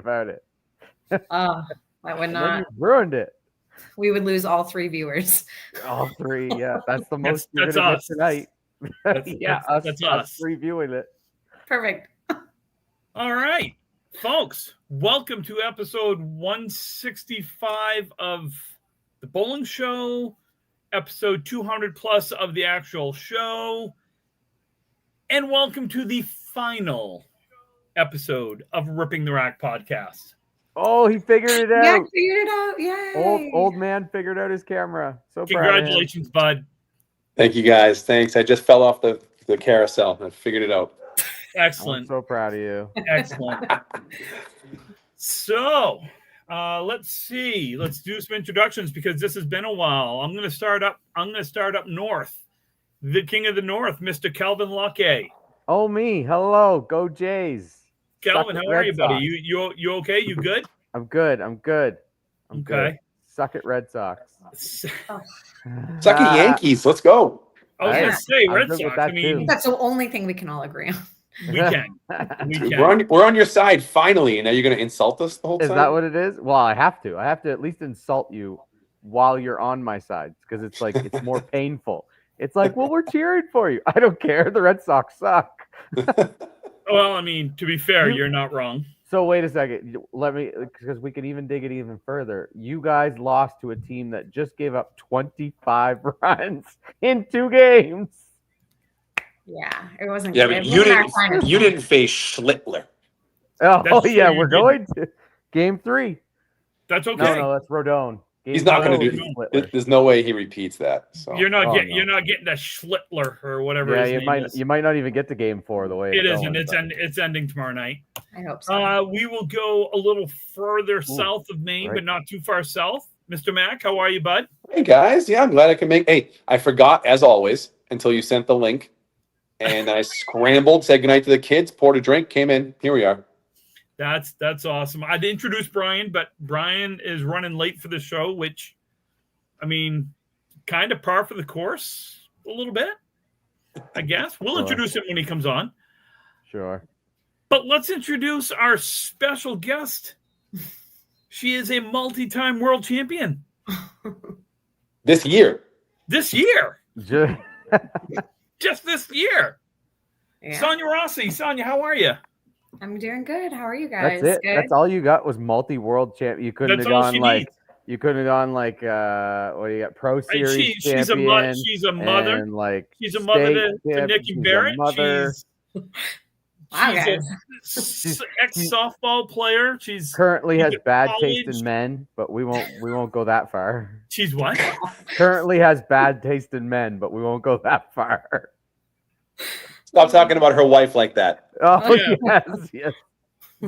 about it. That would not. You ruined it. We would lose all 3 viewers. All 3, yeah. That's the most That's you're gonna us. get tonight. That's us. Reviewing it. Perfect. All right, folks. Welcome to episode 165 of the Bowling Show, episode 200 plus of the actual show, and welcome to the final episode of Ripping the Rack podcast. Oh, he figured it out. Yeah, figured it out. Yay. Old man figured out his camera. So Congratulations, bud. Thank you, guys. Thanks. I just fell off the carousel and figured it out. Excellent. I'm so proud of you. Excellent. So, let's see. Let's do some introductions because this has been a while. I'm going to start up north. The king of the north, Mr. Calvin Locke. Oh, me. Hello. Go Jays. Calvin, how are you, buddy? You okay? You good? I'm good. Okay. Good. Suck it, Red Sox. Suck it, Yankees. Let's go. I was going to say I'm Red good with Sox. that I mean, too. That's the only thing we can all agree on. we can. We're on your side finally, and now you're going to insult us the whole Is time? that what it is? Well, I have to. I have to at least insult you while you're on my side because it's like it's more painful. It's like, well, we're cheering for you. I don't care. The Red Sox suck. Well, I mean, to be fair, you're not wrong. So wait a second. Let me, because we can even dig it even further. You guys lost to a team that just gave up 25 runs in 2 games. Yeah, it wasn't. Yeah, good. but It you didn't face Schlittler. Oh, That's true, yeah, you we're didn't. going to Game 3. That's okay. No, that's Rodon. He's not going to do. There's no way he repeats that. So You're not getting. no. You're not getting a Schlittler or whatever. Yeah, his you name might. is. You might not even get to Game 4 the way It isn't. going, It's ending tomorrow night. I hope so. We will go a little further south of Maine, right. but not too far south. Mr. Mack, how are you, bud? hey guys, yeah, I'm glad I can make. Hey, I forgot as always until you sent the link, and I scrambled, said goodnight to the kids, poured a drink, came in. Here we are. That's awesome. I'd introduce Brian, but Brian is running late for the show, which, I mean, kind of par for the course a little bit, I guess. We'll Sure. introduce him when he comes on. Sure. But let's introduce our special guest. She is a multi-time world champion This year. this year. Just, Just this year. Yeah. Sonja Rossi. Sonja, how are you? I'm doing good. How are you guys? that's it. Good? That's all you got was multi-world champ. You couldn't That's have all gone she like. needs. You couldn't have gone like what do you got? Pro Series She's a champion. she's a mother. And like She's a mother to state champ. Nikki She's a Barrett. mother. Wow, She's an ex-softball player. She's Currently has bad taste college. in men, but we won't go that far. She's what? Currently has bad taste in men, but we won't go that far. Stop talking about her wife like that. Oh Yeah. yes.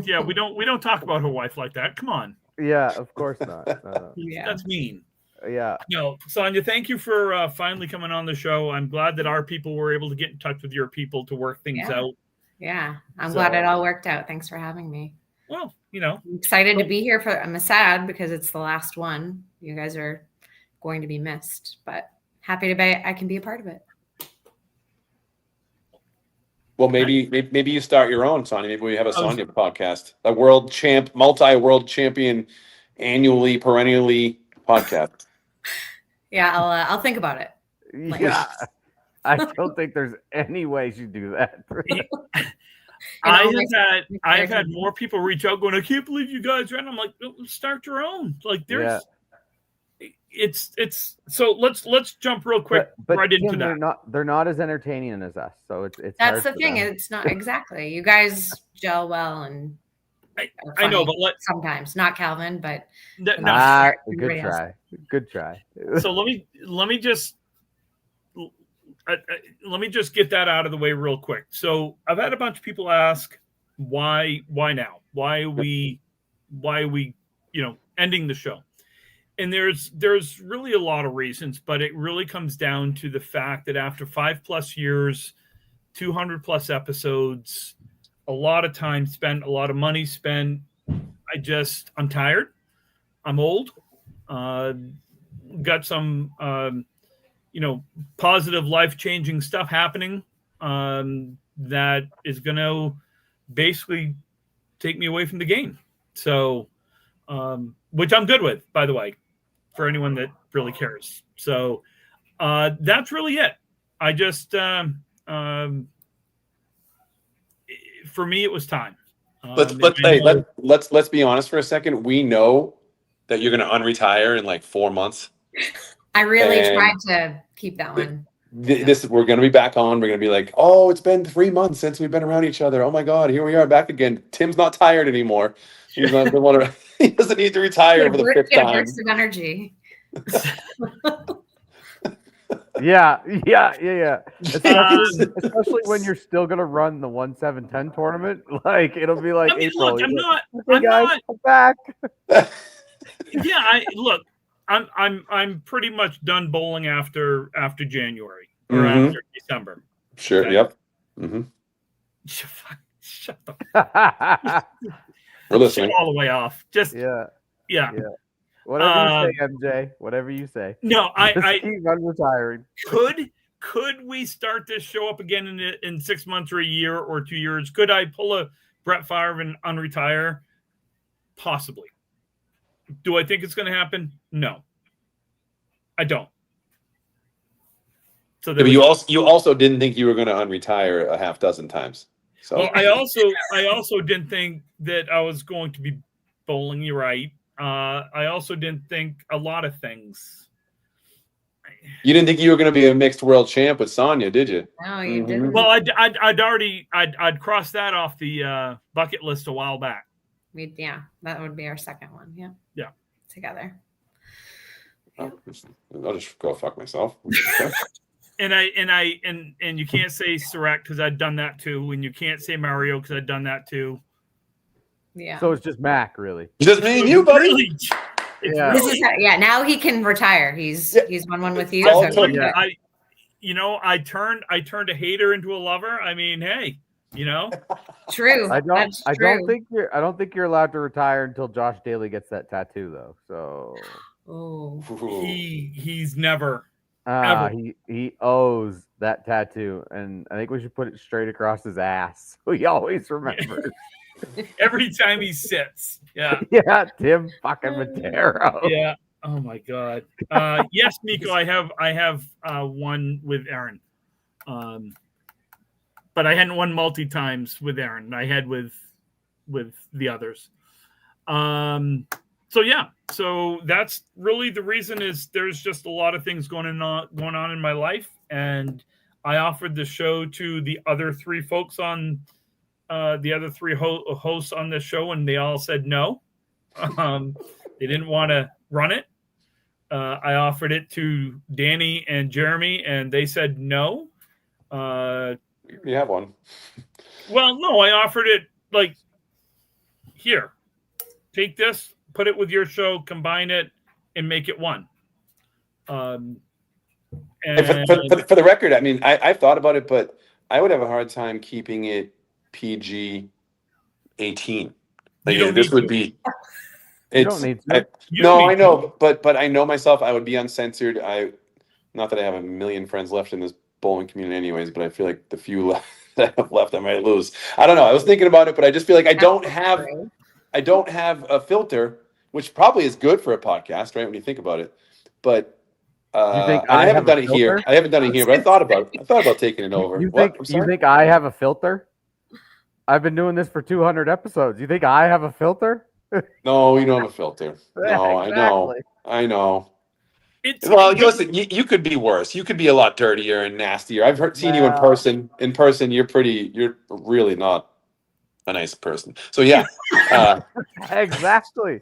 Yeah, we don't talk about her wife like that. Come on. Yeah, of course not. No. Yeah. That's mean. Yeah. No, Sonja, thank you for finally coming on the show. I'm glad that our people were able to get in touch with your people to work things Yeah. out. Yeah, I'm So- glad it all worked out. Thanks for having me. Well, I'm excited to be here. I'm sad because it's the last one. You guys are going to be missed, but happy to be. I can be a part of it. Well, maybe you start your own, Sonya. Maybe we have a Sonya podcast, a world champ, multi-world champion, annually, perennially podcast. Yeah, I'll think about it. Yeah. I don't think there's any way she'd do that. I've had more people reach out going, I can't believe you guys ran. I'm like, start your own. Like there's it's so let's jump real quick but right into Kim, that. they're not as entertaining as us, so it's That's hard the for thing. them. It's not exactly. You guys gel well, and I know, but sometimes not Calvin, but no. Good everybody else. try. Good try. So let me just get that out of the way real quick. So I've had a bunch of people ask why now? Why are we ending the show? And there's really a lot of reasons, but it really comes down to the fact that after 5+ years, 200+ episodes, a lot of time spent, a lot of money spent, I'm tired. I'm old. Got some positive life-changing stuff happening that is going to basically take me away from the game. So, which I'm good with, by the way, for anyone that really cares. So that's really it. I just, for me, it was time. Let's be honest for a second. We know that you're going to unretire in like 4 months. I really And tried to keep that one. We're going to be back on. We're going to be like, oh, it's been 3 months since we've been around each other. Oh my God, here we are back again. Tim's not tired anymore. He's not he doesn't need to retire for the fifth Get a time. burst of energy. Yeah. Especially when you're still gonna run the 1-7-10 tournament. Like it'll be like April. Look, I'm back. Yeah, I'm pretty much done bowling after January or after December. Sure. Okay? Yep. Mm-hmm. Shut the. We're listening. Shut all the way off. Just yeah. Whatever you say, MJ. Whatever you say. No, I keep unretiring. Could we start this show up again in 6 months or a year or 2 years? Could I pull a Brett Favre and unretire? Possibly. Do I think it's going to happen? No, I don't. So but you also didn't think you were going to unretire a half dozen times. So well, I also didn't think that I was going to be bowling. You're right. I also didn't think a lot of things. You didn't think you were going to be a mixed world champ with Sonja, did you? No, you didn't. Well, I'd crossed that off the bucket list a while back. That would be our second one. Yeah. Together. Oh, I'll just go fuck myself. And you can't say Sirach because I'd done that too, and you can't say Mario because I'd done that too. Yeah. So it's just Mac, really. Just me and you, buddy. Really, yeah. Now he can retire. He's won with you. So I turned a hater into a lover. I mean, hey, True. I don't think you're allowed to retire until Josh Daly gets that tattoo, though. So. Oh. He's never. He owes that tattoo, and I think we should put it straight across his ass so he always remembers. Every time he sits. Yeah. Yeah, Tim fucking Matero. Yeah. Oh my God. Yes, Nico, I have one with Aaron. But I hadn't won multi times with Aaron. I had with the others. So that's really the reason is there's just a lot of things going on in my life, and I offered the show to the other three folks on the other three hosts on this show, and they all said no. They didn't want to run it. I offered it to Danny and Jeremy, and they said no. You have one. Well, no, I offered it like, here, take this, put it with your show, combine it, and make it one. And for the record, I mean, I've thought about it, but I would have a hard time keeping it PG-18. Like this would be. You don't need to. I know, but I know myself. I would be uncensored. Not that I have a million friends left in this bowling community, anyways. But I feel like the few that I have left, I might lose. I don't know. I was thinking about it, but I just feel like I don't have a filter, which probably is good for a podcast, right? When you think about it, but. You think I haven't done it here. I haven't done it here, but I thought about taking it over. You think I have a filter? I've been doing this for 200 episodes. You think I have a filter? No, you don't have a filter. No, Exactly. I know. Well, listen, you could be worse. You could be a lot dirtier and nastier. I've seen you in person. In person, you're really not a nice person. So yeah. Exactly.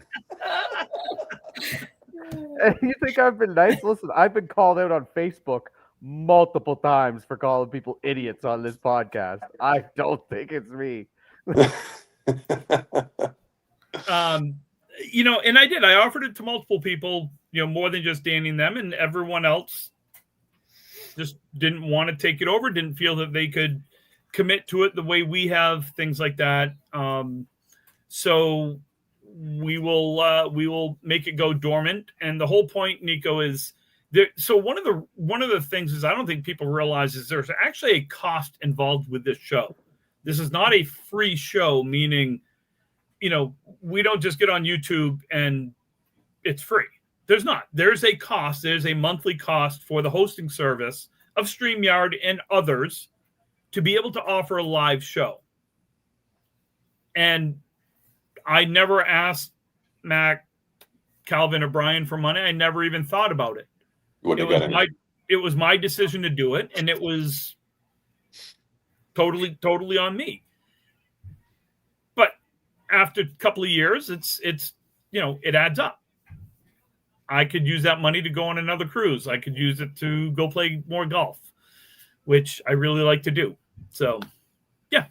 You think I've been nice? Listen, I've been called out on Facebook multiple times for calling people idiots on this podcast. I don't think it's me. And I did. I offered it to multiple people, more than just Danny and them, and everyone else just didn't want to take it over, didn't feel that they could commit to it the way we have, things like that. So we will make it go dormant. And the whole point, Nico, is there. So one of the things is I don't think people realize is there's actually a cost involved with this show. This is not a free show, meaning we don't just get on YouTube and it's free. There's not. There's a cost. There's a monthly cost for the hosting service of StreamYard and others to be able to offer a live show. And I never asked Mac, Calvin, or Brian for money. I never even thought about it. It was my decision to do it, and it was totally on me. But after a couple of years, it's it adds up. I could use that money to go on another cruise. I could use it to go play more golf, which I really like to do. So, yeah,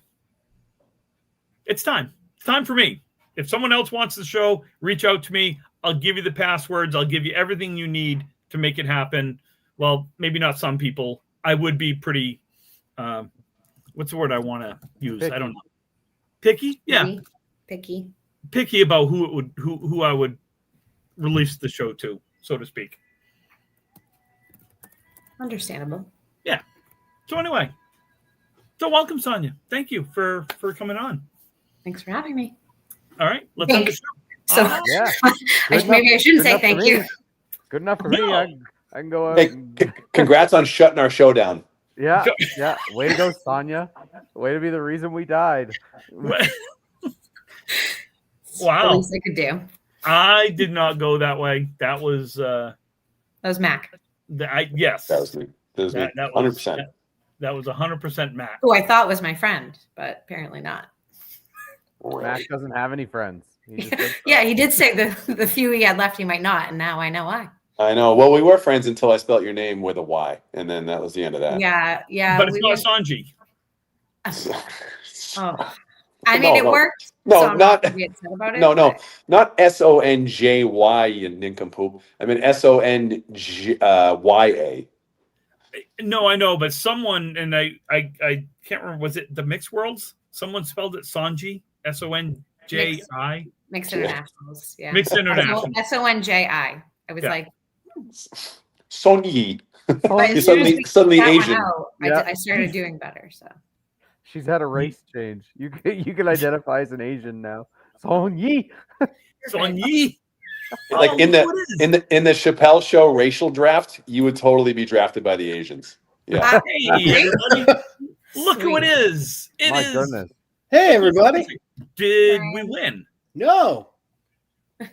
it's time. It's time for me. If someone else wants the show, reach out to me. I'll give you the passwords. I'll give you everything you need to make it happen. Well, maybe not some people. I would be pretty, what's the word I want to use? Picky. I don't know. Picky? Yeah. Picky. Picky about who I would release the show to, so to speak. Understandable. Yeah. So anyway, welcome, Sonja. Thank you for coming on. Thanks for having me. All right, let's end the show. So Yeah. maybe I shouldn't say thank you. Good enough for No. me. I can go. Hey, congrats on shutting our show down. Yeah. Way to go, Sonja. Way to be the reason we died. The Wow. least I could do. I did not go that way. That was That was Mac. yes. That was me. That 100%. That was 100% Mac. Who I thought was my friend, but apparently not. Mac doesn't have any friends. He just said so. Yeah, he did say the few he had left he might not, and now I know why. I know. Well, we were friends until I spelt your name with a Y, and then that was the end of that. Yeah. But it's not Sonji. Oh. I mean, it No. worked. No, so I'm not- gonna be upset about it, No, but- not SONJY, you nincompoop. I mean SONYA. No, I know, but someone, and I can't remember, was it the Mixed Worlds? Someone spelled it Sonji, SONJI. Mixed Internationals. Yeah. Mixed International. SONJI. I was Yeah. like, Sonyi. but You're as soon as we suddenly got one Asian. out, Yeah. I started doing better. So She's had a race change. You can identify as an Asian now. Sonji. Sonji. Like Oh, in look what it is. the Chappelle Show racial draft, you would totally be drafted by the Asians. Yeah. Hey, everybody. Look who it is. It My is. goodness. Hey, everybody. Did we win? No. right,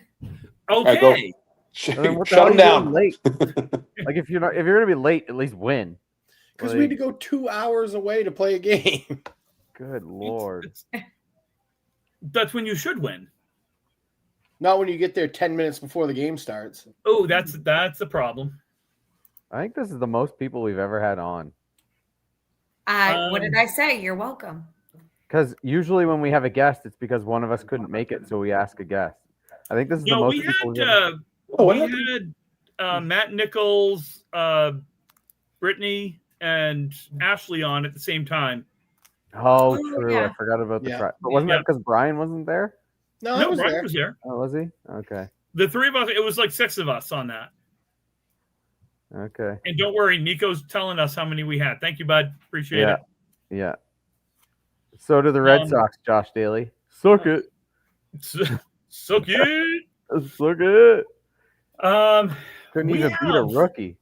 go. Okay. And then what the Shut hell them are you doing down. late? Like if you're gonna be late, at least win. Because we had to go 2 hours away to play a game. Good lord. That's when you should win. Not when you get there 10 minutes before the game starts. Oh, that's the problem. I think this is the most people we've ever had on. what did I say? You're welcome. Because usually when we have a guest, it's because one of us couldn't make it, so we ask a guest. I think this is the No, most we people we've had ever. we had Matt Nichols, Brittany, and Ashley on at the same time. Oh, Oh, true. yeah. I forgot about the Yeah. try. But wasn't Yeah. that because Brian wasn't there? No, I No, was Brian there. was here. Oh, was he? Okay. The three of us. It was like 6 of us on that. Okay. And don't worry, Nico's telling us how many we had. Thank you, bud. Appreciate Yeah. it. Yeah. So do the Red Sox, Josh Daly. Suck it. So cute. Suck it. Couldn't We even beat a have- rookie.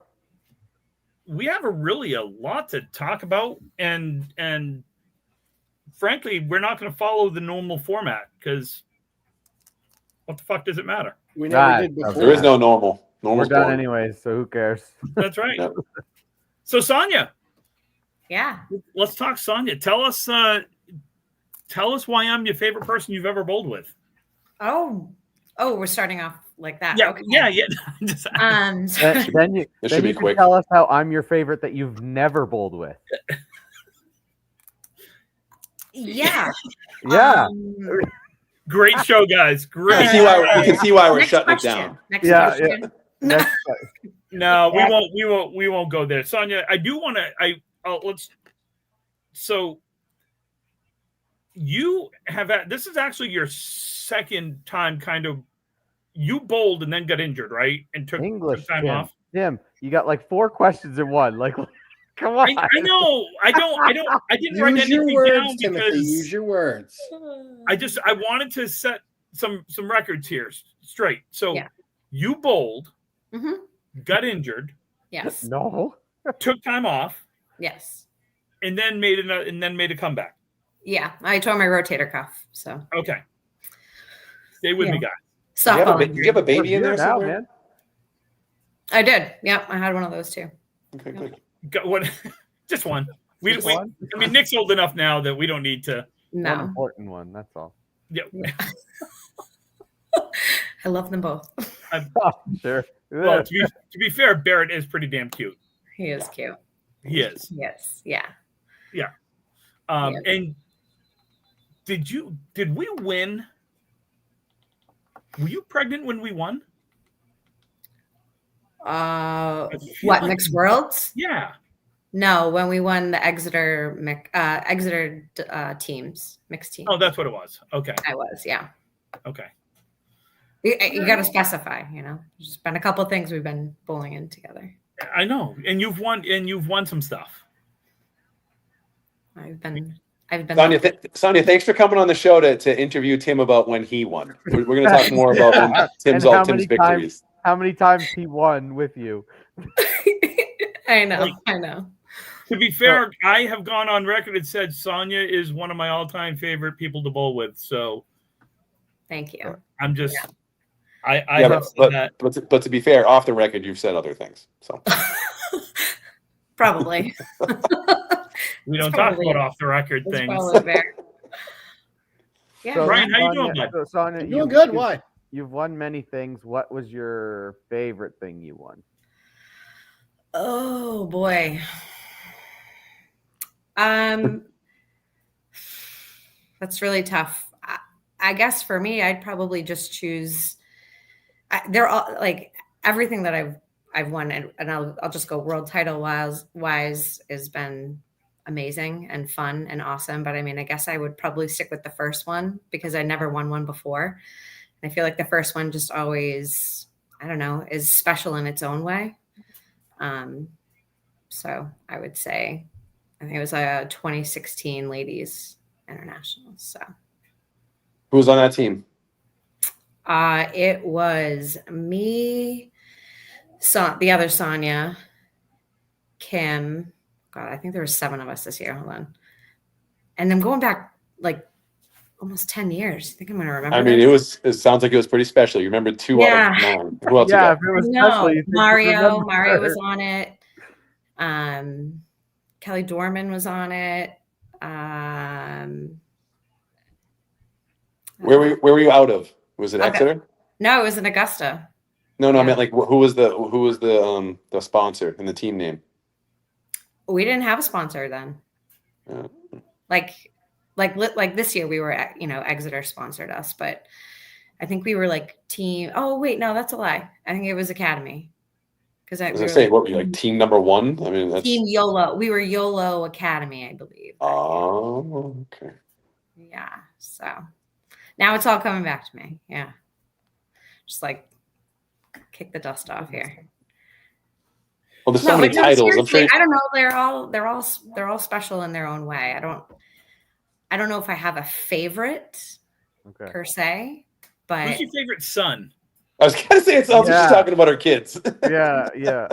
We have a lot to talk about, and frankly, we're not going to follow the normal format because what the fuck does it matter? We never God, did before. There is no normal. We're Normal's done boring. anyways, so who cares? That's right. Yep. So Sonja, Yeah. let's talk Sonja. Tell us why I'm your favorite person you've ever bowled with. Oh, we're starting off like that. Yeah, Okay. yeah. Just, Then you, This then should be you can quick. tell us how I'm your favorite that you've never bowled with. Yeah. Yeah. great show, guys. You Great. can see why we're Next shutting question. it down. Next Yeah, question. Next, No, we won't go there. Sonja, I do want to. Let's. So you have this is actually your second time, kind of. You bowled and then got injured, right? And took English, time Tim. off. Tim, you got like 4 questions in one. Like, Come on. I know. I didn't write Use your anything words, down Timothy. because Use your words. I wanted to set some records here straight. So Yeah. you bowled, Mhm. got injured, Yes. No. took time off, Yes. and then made a comeback. Yeah. I tore my rotator cuff. So Okay. Stay with me, guys. softball. Did you have a We're baby in here there now, somewhere? man. I did. Yep. I had one of those too. Okay, good. Got one, just one. Just one? I mean, Nick's old enough now that we don't need to. No. One important one. That's all. Yeah. I love them both. Oh, sure. Well, to be fair, Barrett is pretty damn cute. He is cute. He is. Yes. Yeah. And did we win? Were you pregnant when we won? What, like- Mixed Worlds? Yeah. No, when we won the Exeter teams, mixed team. Oh, that's what it was. Okay. I was, yeah. Okay. You got to specify, There's been a couple things we've been bowling in together. I know. And you've won some stuff. I've been. Sonja, thanks for coming on the show to interview Tim about when he won. We're going to talk more about when Tim's victories. How many times he won with you? I know. To be fair, I have gone on record and said Sonja is one of my all-time favorite people to bowl with. So thank you. I'm just, but to be fair, off the record, you've said other things. So probably. We don't talk about off the record things. Probably fair. Yeah. So, Brian, how you doing, bud? So, Sonja, I'm doing good. Why? You've won many things. What was your favorite thing you won? Oh boy. That's really tough. I guess for me, I'd probably just choose. They're all like everything that I've won, and I'll just go world title wise has been amazing and fun and awesome. But I mean, I guess I would probably stick with the first one because I never won one before. And I feel like the first one just always, I don't know, is special in its own way. So I would say, I think it was a 2016 Ladies International. So who was on that team? It was me, the other Sonja, Kim. God, I think there were 7 of us this year. Hold on. And I'm going back like almost 10 years. I think I'm going to remember. I mean, this. it sounds like it was pretty special. You remember 2 out of 9. Who else? Yeah, if it was special, you think you'd Mario remember. was on it. Kelly Dorman was on it. Where were you out of? Was it Okay. Exeter? No, it was in Augusta. No, Yeah. I meant like who was the sponsor and the team name? We didn't have a sponsor then. Yeah. Like this year we were at, Exeter sponsored us, but I think we were like team. Oh wait, no, that's a lie. I think it was Academy. Because what were you like team number 1? I mean, that's Team YOLO. We were YOLO Academy, I believe. Oh, okay. Yeah. So now it's all coming back to me. Yeah. Just like kick the dust off here. Well, there's so many titles. I'm sure. I don't know. They're all special in their own way. I don't know if I have a favorite per se, but who's your favorite son? I was gonna say it sounds like she's talking about her kids. Yeah.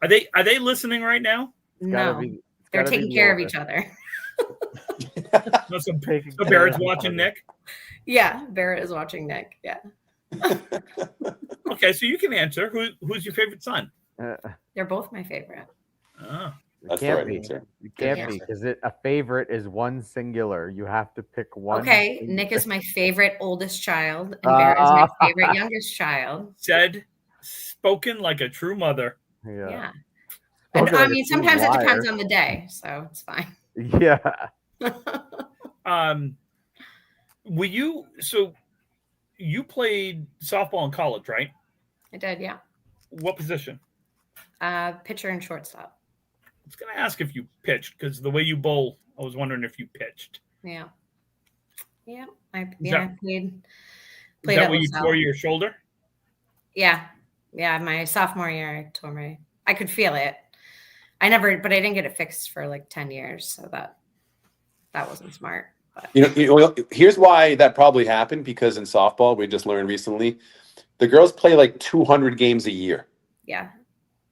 Are they listening right now? No, they're taking care of each other. No, so Barrett's watching Nick. Yeah, Barrett is watching Nick. Yeah. Okay, so you can answer. Who's your favorite son? They're both my favorite. Oh. That's the right answer. You can't be because a favorite is one singular. You have to pick one. Okay, singular. Nick is my favorite oldest child, and Barrett is my favorite youngest child. Spoken like a true mother. Yeah. And, I mean, sometimes it depends on the day, so it's fine. Yeah. You played softball in college, right? I did, yeah. What position? Pitcher and shortstop. I was going to ask if you pitched because the way you bowl, I was wondering if you pitched. Yeah. Yeah. I Is played that what you tore your shoulder? Yeah. Yeah. My sophomore year, I could feel it. I didn't get it fixed for like 10 years. So that wasn't smart. But. Here's why that probably happened, because in softball, we just learned recently, the girls play like 200 games a year. Yeah.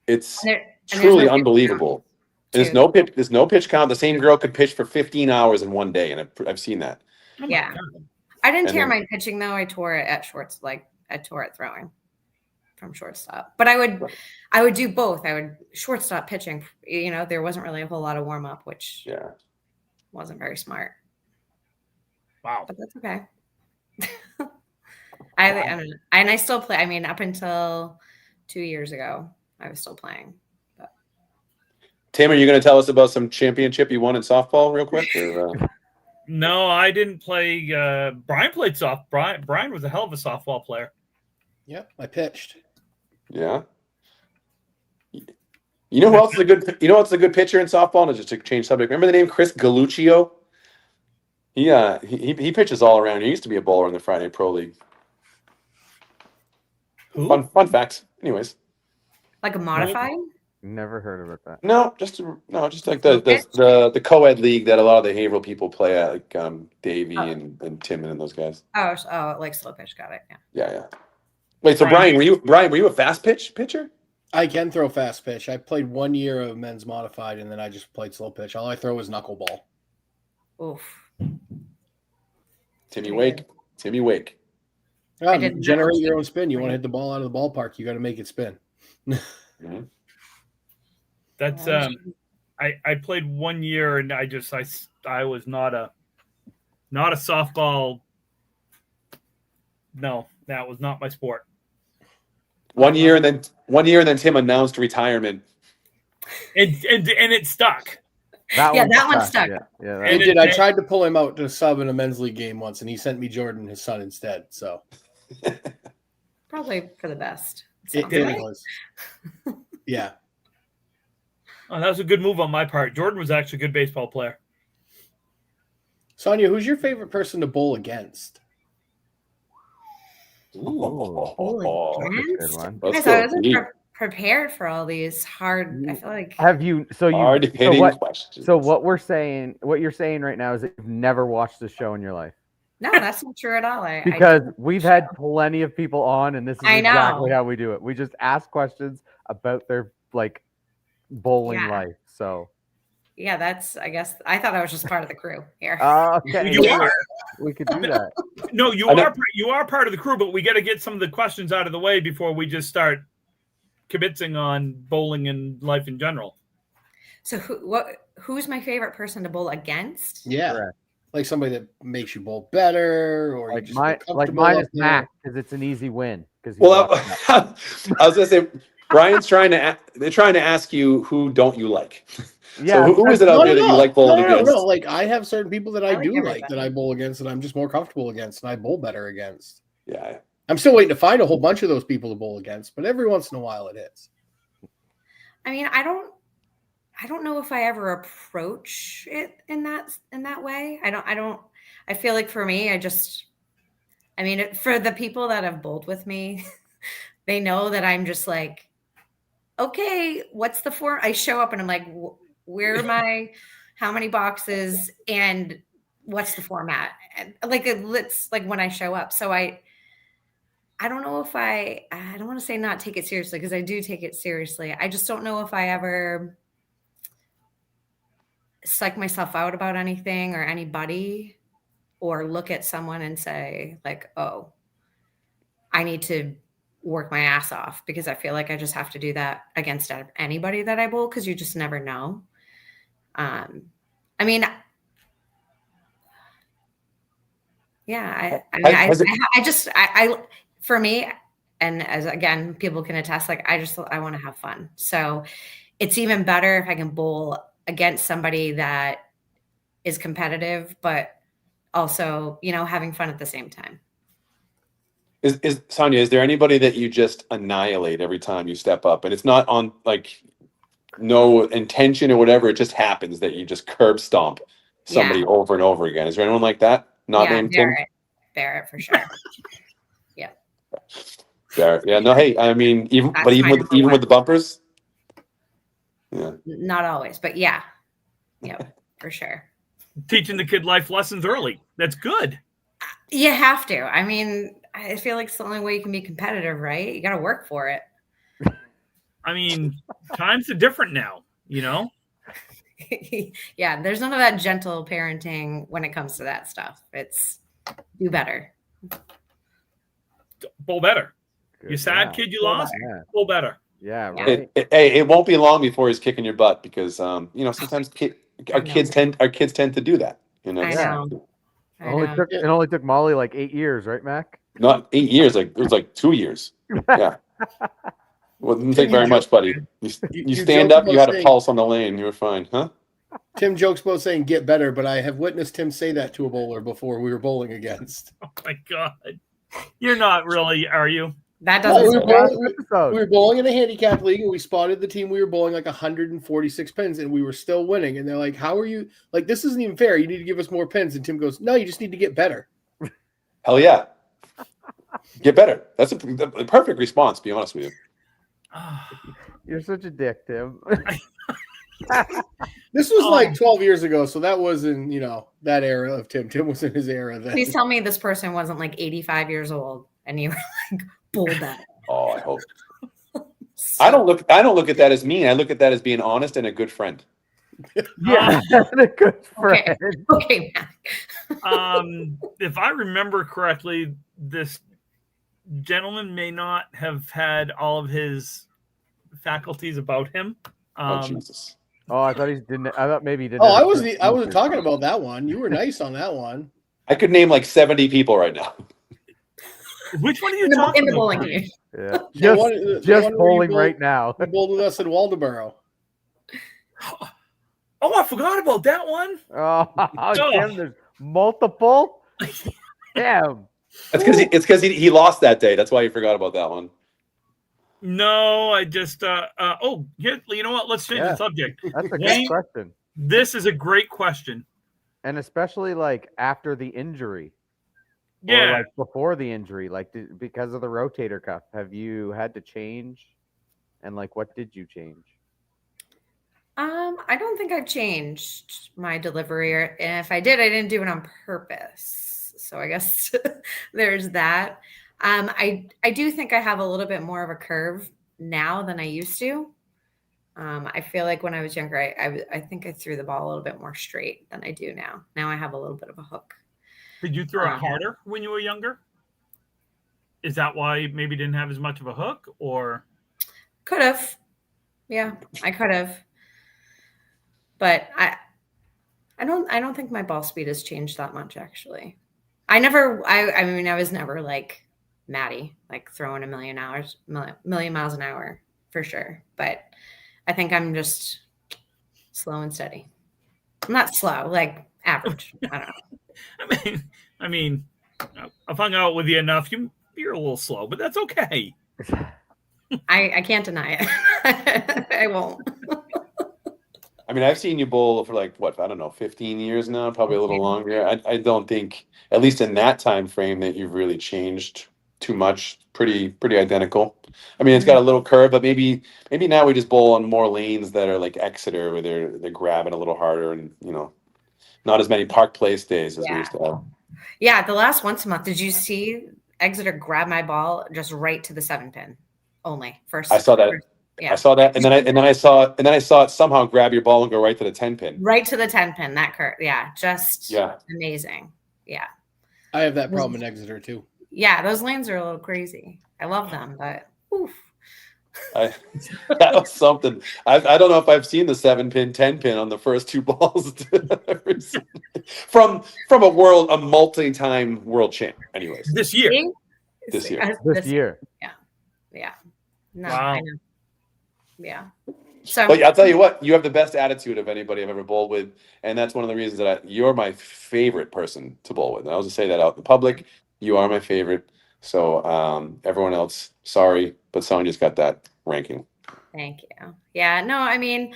It's and truly no unbelievable. There's no pitch count. The same girl could pitch for 15 hours in one day, and I've seen that. Oh yeah. God. I didn't tear my pitching though. I tore it at shorts. Like I tore it throwing from shortstop. But I would do both. I would shortstop pitching. You know, there wasn't really a whole lot of warm up, which wasn't very smart. Wow. But that's okay. I still play. I mean, up until 2 years ago, I was still playing. But. Tim, are you going to tell us about some championship you won in softball real quick? Or, No, I didn't play. Brian played Brian was a hell of a softball player. Yep, I pitched. Yeah. You know who else is a good? You know what's a good pitcher in softball? And just to change subject, remember the name Chris Galuccio? He pitches all around. He used to be a bowler in the Friday Pro League. Who? Fun fact. Anyways. Like a modified? Never heard about that. No, just like the co-ed league that a lot of the Haverhill people play at, like Davey and Tim and those guys. Oh, like slow pitch. Got it. Yeah. Wait, so Brian, were you a fast pitcher? I can throw fast pitch. I played 1 year of men's modified, and then I just played slow pitch. All I throw is knuckleball. Oof. Timmy Wake. Generate your own spin. You want to hit the ball out of the ballpark, you got to make it spin. Mm-hmm. That's I played 1 year, and I was not a softball. No, that was not my sport. 1 year, and then Tim announced retirement. And it stuck. That one stuck. Yeah, It did. I tried to pull him out to sub in a men's league game once, and he sent me Jordan, his son, instead. So probably for the best. It was. Yeah. Oh, that was a good move on my part. Jordan was actually a good baseball player. Sonja, who's your favorite person to bowl against? Against? Good one. Guys, I wasn't prepared for all these hard. I feel like hard hitting questions. So what you're saying right now is that you've never watched the show in your life. No, that's not true at all. Because we've had plenty of people on, and this is exactly know. how we do it. We just ask questions about their bowling life. So yeah, that's. I guess I thought I was just part of the crew here. Okay, You are. We could do that. No, you are part of the crew, but we got to get some of the questions out of the way before we just start kibitzing on bowling and life in general. So who's my favorite person to bowl against? Yeah. Correct. Like somebody that makes you bowl better, or mine is Mac, because it's an easy win. Well, I was gonna say, Brian's trying to ask you, who don't you like? Yeah. So who is it out there that you like bowling against? No. Like I have certain people that I do like that I bowl against, and I'm just more comfortable against, and I bowl better against. Yeah. I'm still waiting to find a whole bunch of those people to bowl against, but every once in a while it is. I mean, I don't know if I ever approach it in that way. I feel like for me, for the people that have bowled with me, they know that I'm just like, okay, what's the form? I show up and I'm like, where am I? How many boxes? And what's the format? And it's like when I show up. So I don't know if I don't want to say not take it seriously, because I do take it seriously. I just don't know if I ever psych myself out about anything or anybody, or look at someone and say like, oh, I need to work my ass off, because I feel like I just have to do that against anybody that I bowl, because you just never know. For me, and as again, people can attest, like I want to have fun. So it's even better if I can bowl against somebody that is competitive, but also, having fun at the same time. Is Sonja, is there anybody that you just annihilate every time you step up, and it's not on no intention or whatever, it just happens that you just curb stomp somebody over and over again? Is there anyone like that? Not named Tim? Barrett for sure. Yeah. Barrett. Yeah. No. Hey, I mean, even with the bumpers. Yeah. Not always, but yeah, for sure. Teaching the kid life lessons early. That's good. You have to. I mean, I feel like it's the only way you can be competitive, right? You got to work for it. I mean, times are different now, you know? Yeah, there's none of that gentle parenting when it comes to that stuff. It's do better. Bowl better. Good You sad job. kid you lost? Yeah. Bowl better. Yeah, Yeah. right. It won't be long before he's kicking your butt because sometimes I our know. kids tend to do that. You know, I Yeah. know. It only took Molly like 8 years, right, Mac? not 8 years. Like it was like 2 years. Yeah. Well, didn't take very much, buddy. You stand joke up. You about had a saying- pulse on the lane. You were fine, huh? Tim jokes about saying get better, but I have witnessed Tim say that to a bowler before we were bowling against. Oh my God. You're not really, are you? That No, doesn't. we were surprise bowling- me. Episode. We were bowling in a handicap league, and we spotted the team we were bowling like 146 pins, and we were still winning. And they're like, "How are you? Like, this isn't even fair. You need to give us more pins." And Tim goes, "No, you just need to get better." Hell yeah. Get better. That's a perfect response. To be honest with you. You're such a dick, Tim. This was like 12 years ago, so that was in that era of Tim. Tim was in his era then. Please tell me this person wasn't like 85 years old and you were like bull that. Oh, I hope. I don't look at that as mean. I look at that as being honest and a good friend. Yeah, a good friend. Okay, Mac. If I remember correctly, this gentleman may not have had all of his faculties about him. Oh Jesus. Oh, I thought maybe he didn't. Oh, have I a wasn't. good I wasn't teacher. talking about that one. You were nice on that one. I could name like 70 people right now. Which one are you In the talking bowling about? game. Yeah. The one- the Just one where you bowling bowled- right now. You bowled with us in Waldoboro. Oh, I forgot about that one. Oh, Tim, there's multiple. Damn. It's because he lost that day. That's why you forgot about that one. No, I just you know what? Let's change the subject. That's a Wayne? good question. This is a great question. And especially like after the injury. Or Yeah. like before the injury, like because of the rotator cuff, have you had to change? And like, what did you change? I don't think I've changed my delivery, and if I did, I didn't do it on purpose. So I guess there's that. I do think I have a little bit more of a curve now than I used to. I feel like when I was younger, I think I threw the ball a little bit more straight than I do now. Now I have a little bit of a hook. Did you throw it harder when you were younger? Is that why you maybe didn't have as much of a hook, or? Could have. Yeah, I could have. But I don't think my ball speed has changed that much, actually. I was never like Maddie, like throwing a million miles an hour for sure. But I think I'm just slow and steady. I'm not slow, like average. I don't know. I mean, I've hung out with you enough. You're a little slow, but that's okay. I can't deny it. I won't. I mean, I've seen you bowl for like what, I don't know, 15 years now, probably a little longer. I don't think, at least in that time frame, that you've really changed too much. Pretty identical. I mean, it's got a little curve, but maybe now we just bowl on more lanes that are like Exeter, where they're grabbing a little harder, and not as many Park Place days as we used to have. Yeah, the last once a month, did you see Exeter grab my ball just right to the 7-pin only? First, I saw that. Yeah. I saw that, and then I saw it somehow grab your ball and go right to the 10-pin. Right to the 10-pin. That curve, just amazing. Yeah, I have that problem in Exeter too. Yeah, those lanes are a little crazy. I love them, but oof. That was something. I don't know if I've seen the 7-pin, 10-pin on the first two balls from a multi-time world champ. Anyways, this year. This year. This year. Yeah. No, Wow. I know. Yeah. So, but I'll tell you what, you have the best attitude of anybody I've ever bowled with, and that's one of the reasons that you're my favorite person to bowl with. And I'll just say that out in public. You are my favorite. So everyone else, sorry, but Sonja's got that ranking. thank you. Yeah. No, I mean,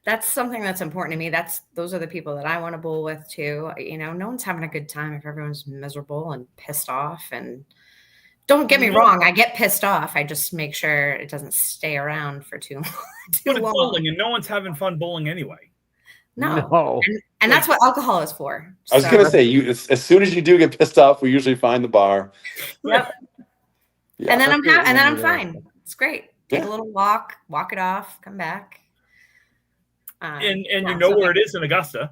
that's something that's important to me. Those are the people that I want to bowl with too. No one's having a good time if everyone's miserable and pissed off and Don't get me wrong. I get pissed off. I just make sure it doesn't stay around for too But it's long. bowling, and no one's having fun bowling anyway. No. And that's what alcohol is for. I was going to say, as soon as you do get pissed off, we usually find the bar. Yep. Yeah. And then I'm Yeah. fine. It's great. Take Yeah. a little walk it off, come back. And you know where it is in Augusta.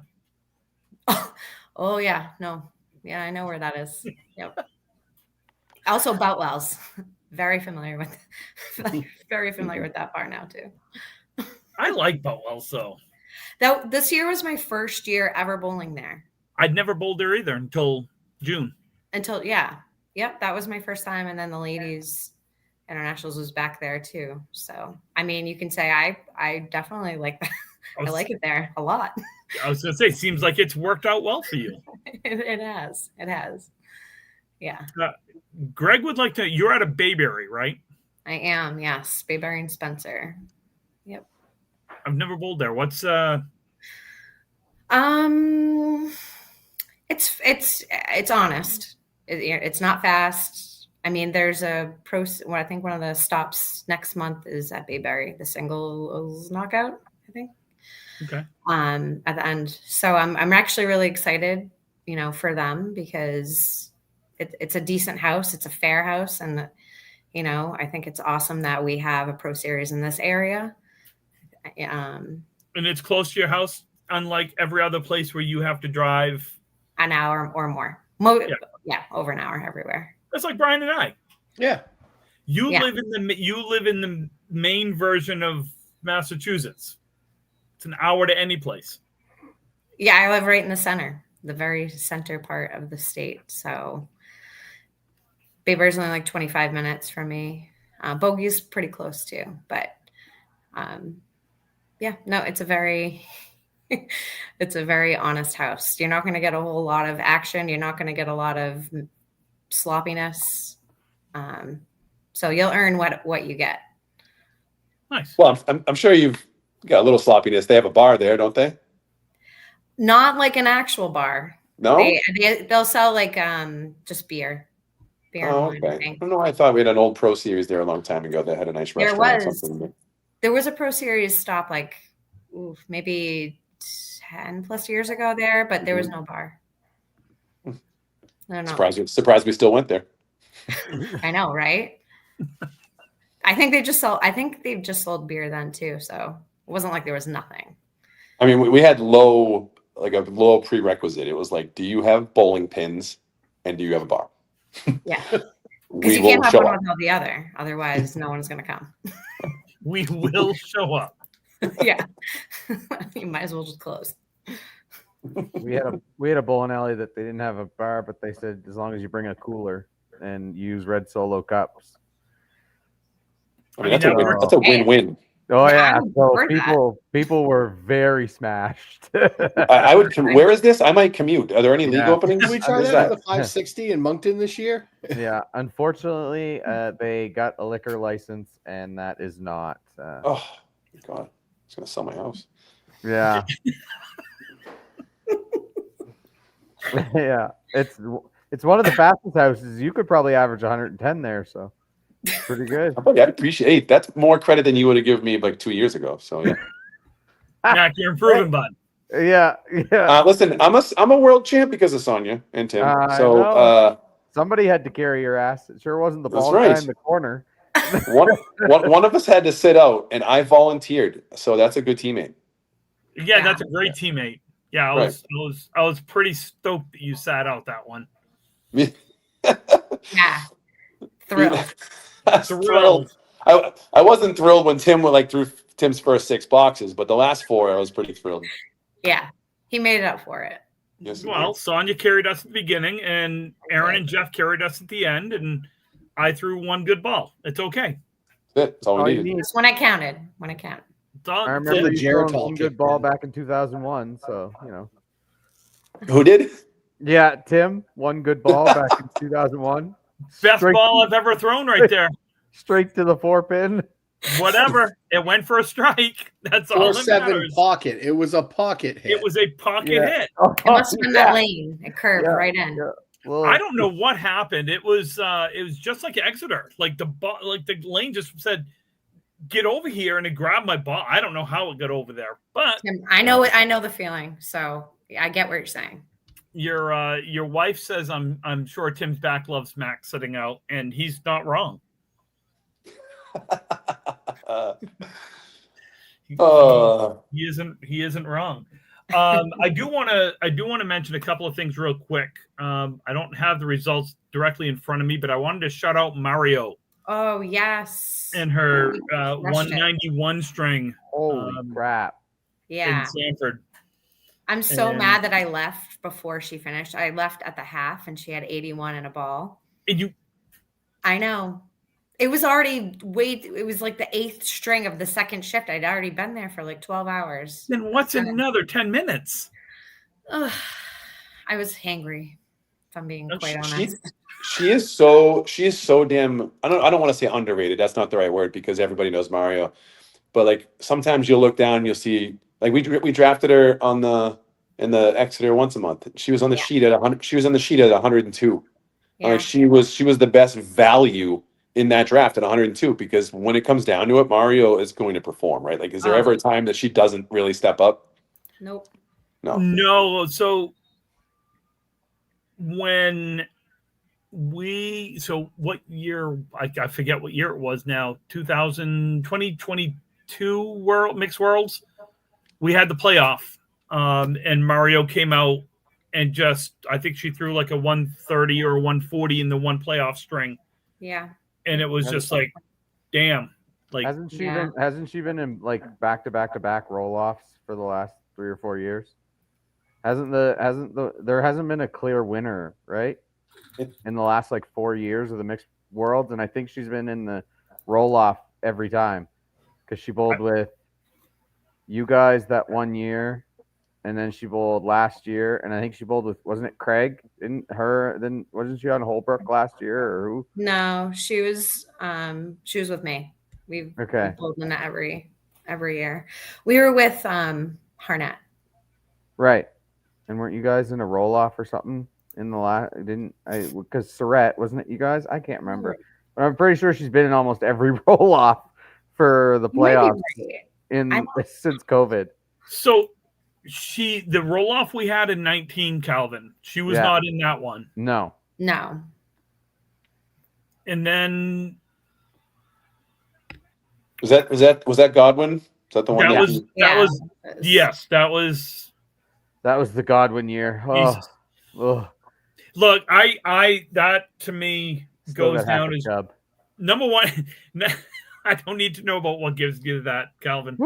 Oh yeah, no. Yeah, I know where that is. Yep. Also Boutwell's. Very familiar with that bar now too. I like Boutwell, so This year was my first year ever bowling there. I'd never bowled there either until June. Yep, that was my first time, and then the ladies internationals was back there too. So I mean, you can say I definitely like that. I like it there a lot. I was going to say, seems like it's worked out well for you. It has. Yeah. Greg would like to. You're at a Bayberry, right? I am. Yes, Bayberry and Spencer. Yep. I've never bowled there. What's It's honest. It's not fast. I mean, there's I think one of the stops next month is at Bayberry, the singles knockout, I think. Okay. At the end. So I'm actually really excited, for them because it's a decent house. It's a fair house. And, I think it's awesome that we have a pro series in this area. And it's close to your house, unlike every other place where you have to drive an hour or more. Over an hour everywhere. That's like Brian and I. Yeah. You live in the main version of Massachusetts. It's an hour to any place. Yeah, I live right in the center, the very center part of the state. So Bayberry's only like 25 minutes from me. Bogey's pretty close too, but it's a very honest house. You're not going to get a whole lot of action. You're not going to get a lot of sloppiness. So you'll earn what you get. Nice. Well, I'm sure you've got a little sloppiness. They have a bar there, don't they? Not like an actual bar. No? They'll sell like just beer. Oh, okay. I don't know. I thought we had an old pro series there a long time ago that had a nice restaurant or something. There was a pro series stop like maybe 10 plus years ago there, but there was no bar. Surprised we still went there. I know, right? I think they've just sold beer then too. So it wasn't like there was nothing. I mean, we had a low prerequisite. It was like, do you have bowling pins and do you have a bar? Yeah. Because you can't have one without the other. Otherwise, no one's going to come. We will show up. Yeah. You might as well just close. We had a bowling alley that they didn't have a bar, but they said as long as you bring a cooler and use red Solo cups. I mean, that's a win-win. Oh yeah, so people were very smashed. I would. Where is this? I might commute. Are there any league openings? Did we try that at the 560 in Moncton this year? Yeah, unfortunately, they got a liquor license, and that is not. Oh God, it's gonna sell my house. Yeah. Yeah, it's one of the fastest houses. You could probably average 110 there, so pretty good. I'd appreciate that's more credit than you would have given me like 2 years ago. So yeah. Mac, you're improving, bud. Yeah. Listen, I'm a world champ because of Sonja and Tim. Somebody had to carry your ass. It sure wasn't the ball guy in the corner. one of us had to sit out, and I volunteered. So that's a good teammate. Yeah, that's a great teammate. Yeah, I was pretty stoked that you sat out that one. Yeah. Thrilled. I wasn't thrilled when Tim threw Tim's first 6 boxes, but the last 4 I was pretty thrilled. Yeah, he made it up for it. Yes, well, Sonja carried us at the beginning, and Aaron and Jeff carried us at the end, and I threw one good ball. It's okay. That's all we needed. That's when I counted. I remember you throwing one good ball back in 2001, so Who did? Yeah, Tim, one good ball back in 2001. Best ball I've ever thrown right there. Straight to the 4-pin. Whatever. It went for a strike. That's all that matters. 4-7 pocket. It was a pocket hit. It was a pocket hit. It must have been that lane. It curved right in. Yeah. Well, I don't know what happened. It was just like Exeter. Like the lane just said, "Get over here," and it grabbed my ball. I don't know how it got over there, but I know it. I know the feeling. So I get what you're saying. your wife says I'm sure Tim's back loves Max sitting out, and he's not wrong. He isn't wrong. I do want to mention a couple of things real quick. I don't have the results directly in front of me, but I wanted to shout out Mario Oh yes. and her Crushed it. 191 string holy crap. Yeah. in Sanford. I'm so And- mad that I left before she finished. I left at the half and she had 81 in a ball. And you, I know. It was already it was like the 8th string of the second shift. I'd already been there for like 12 hours. then what's another 10 minutes? Ugh, I was hangry, if I'm being quite honest. She is so damn, I don't want to say underrated. That's not the right word because everybody knows Mario. But like sometimes you'll look down and you'll see like we drafted her in the Exeter once a month. She was on the sheet at 100. She was on the sheet at 102. Yeah. Like she was the best value in that draft at 102 because when it comes down to it, Mario is going to perform, right? Like, is there ever a time that she doesn't really step up? Nope. No. So when what year? I forget what year it was now. 2022 World Mixed Worlds. We had the playoff, and Mario came out and I think she threw like a 130 or 140 in the one playoff string. Yeah. And it was just like, damn. Like, Hasn't she been in like back roll-offs for the last 3 or 4 years? There hasn't been a clear winner, right? In the last like 4 years of the mixed worlds, and I think she's been in the roll-off every time because she bowled with you guys that one year, and then she bowled last year, and I think she bowled with, wasn't it Craig? Then wasn't she on Holbrook last year or who? No, she was with me. We bowled in it every year. We were with Harnett. Right. And weren't you guys in a roll-off or something in the last? Because Surrett, wasn't it you guys? I can't remember. But I'm pretty sure she's been in almost every roll-off for the playoffs since COVID. So the roll-off we had in 19, Calvin, she was not in that one. No. And then was that Godwin? Is that the one that was the Godwin year. Oh. Look, I that to me Still goes down as chub. Number one. I don't need to know about what gives you that, Calvin.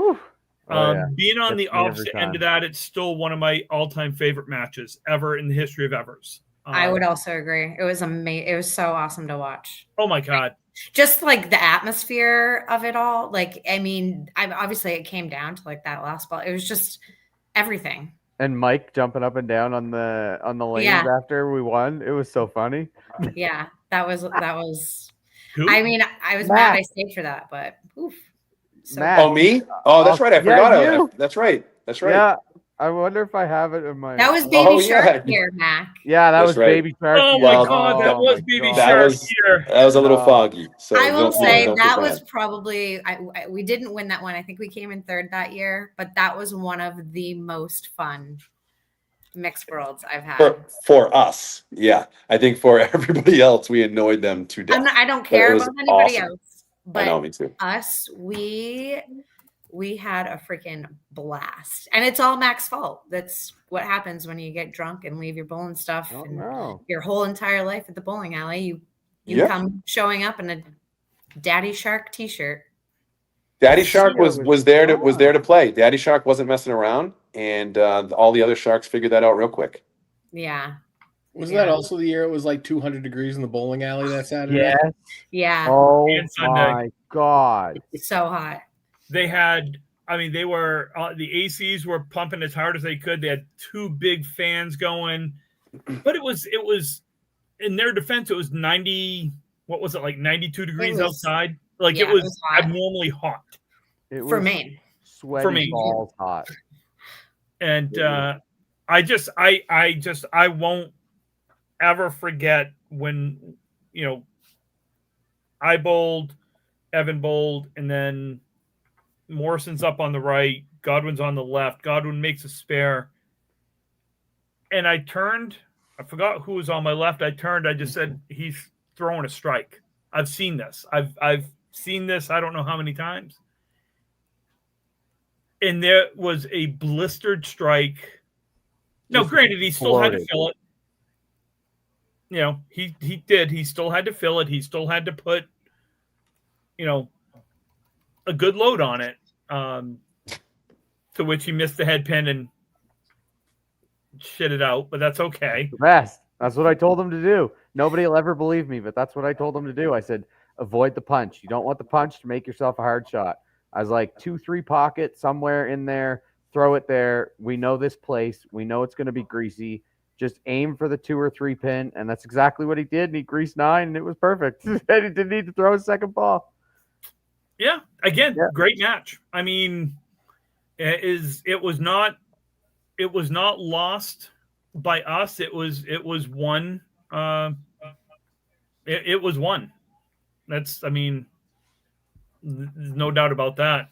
Being on the opposite end of that, it's still one of my all-time favorite matches ever in the history of Evers. I would also agree. It was amazing. It was so awesome to watch. Oh my God. Just like the atmosphere of it all. Like, I mean, obviously it came down to like that last ball. It was just everything. And Mike jumping up and down on the lanes after we won. It was so funny. Yeah, that was. Who? I mean, I was mad I stayed for that, but oof. So me? Oh, that's right. I forgot. That's right. Yeah. I wonder if I have it in my. That was Baby Shark here, Mac. Yeah, that was Baby Shark. Oh my God, that was Baby Shark here. That was a little foggy. So I will say that was probably we didn't win that one. I think we came in 3rd that year, but that was one of the most fun mixed worlds I've had. For us, yeah. I think for everybody else, we annoyed them to death. I don't care about anybody else, but I know, me too. Us, we had a freaking blast, and it's all Mac's fault. That's what happens when you get drunk and leave your bowling stuff and your whole entire life at the bowling alley. You come showing up in a Daddy Shark t-shirt. Daddy Shark was there to play. Daddy Shark wasn't messing around, and all the other sharks figured that out real quick. Yeah. Wasn't that also the year it was like 200 degrees in the bowling alley that Saturday? Yes. Yeah. Oh my God. It's so hot. They had, they were, the ACs were pumping as hard as they could. They had 2 big fans going, but it was, in their defense, it was 90, what was it, like 92 degrees outside? Like it was abnormally hot. It was for Maine. Sweaty balls hot. And I won't ever forget when, I bowled, Evan bowled, and then Morrison's up on the right, Godwin's on the left. Godwin makes a spare. And I turned, I forgot who was on my left. I turned, I just said, he's throwing a strike. I've seen this. I've seen this I don't know how many times. And there was a blistered strike. No, granted, he still had to fill it. He did. He still had to fill it. He still had to put, a good load on it. To which he missed the head pin and shit it out, but that's okay. The best. That's what I told him to do. Nobody will ever believe me, but that's what I told him to do. I said, avoid the punch. You don't want the punch to make yourself a hard shot. I was like, 2-3 pocket somewhere in there, throw it there. We know this place. We know it's going to be greasy. Just aim for the 2 or 3 pin, and that's exactly what he did. And he greased 9, and it was perfect. He didn't need to throw a second ball. Yeah, again, great match. I mean, it was not lost by us. It was won. It was won. That's, I mean, there's no doubt about that.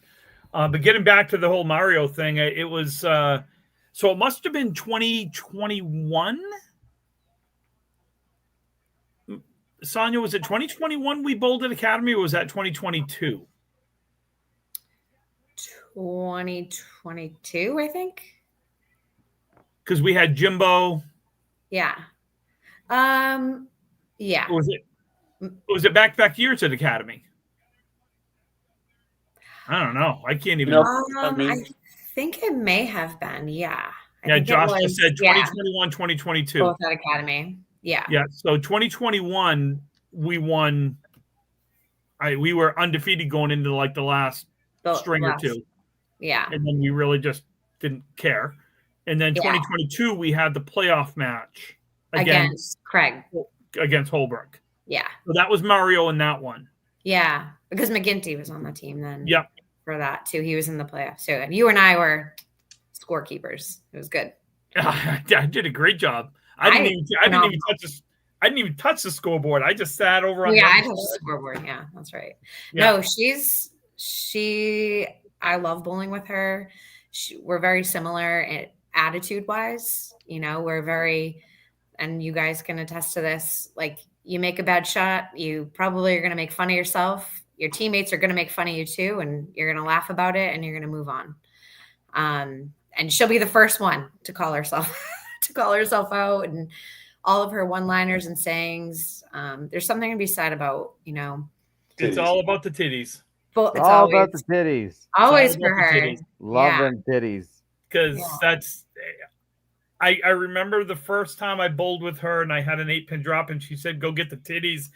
But getting back to the whole Mario thing, it was so it must have been 2021. Sonja, was it 2021 we bowled at Academy, or was that 2022? 2022, I think. Because we had Jimbo. Yeah. Yeah. Or was it back years at Academy? I don't know. I can't even. I think it may have been. Yeah. Josh just said 2021, 2022. Both at Academy. Yeah. Yeah. So 2021, we won. We were undefeated going into like the last string or two. Yeah. And then we really just didn't care. And then 2022, we had the playoff match against Craig. Against Holbrook. Yeah. So that was Mario in that one. Yeah. Because McGinty was on the team then. Yep. For that too. He was in the playoffs. So you and I were scorekeepers. It was good. I did a great job. I didn't even touch the scoreboard. I just sat over on I touched the scoreboard. Yeah, that's right. Yeah. No, I love bowling with her. We're very similar attitude wise. We're very, and you guys can attest to this. Like, you make a bad shot, you probably are going to make fun of yourself. Your teammates are going to make fun of you too, and you're going to laugh about it, and you're going to move on. And she'll be the first one to call herself out, and all of her one-liners and sayings. There's something to be said about, It's all about the titties. It's all about the titties. Always for her. Love them titties. Because that's. I remember the first time I bowled with her, and I had an 8-pin drop, and she said, "Go get the titties."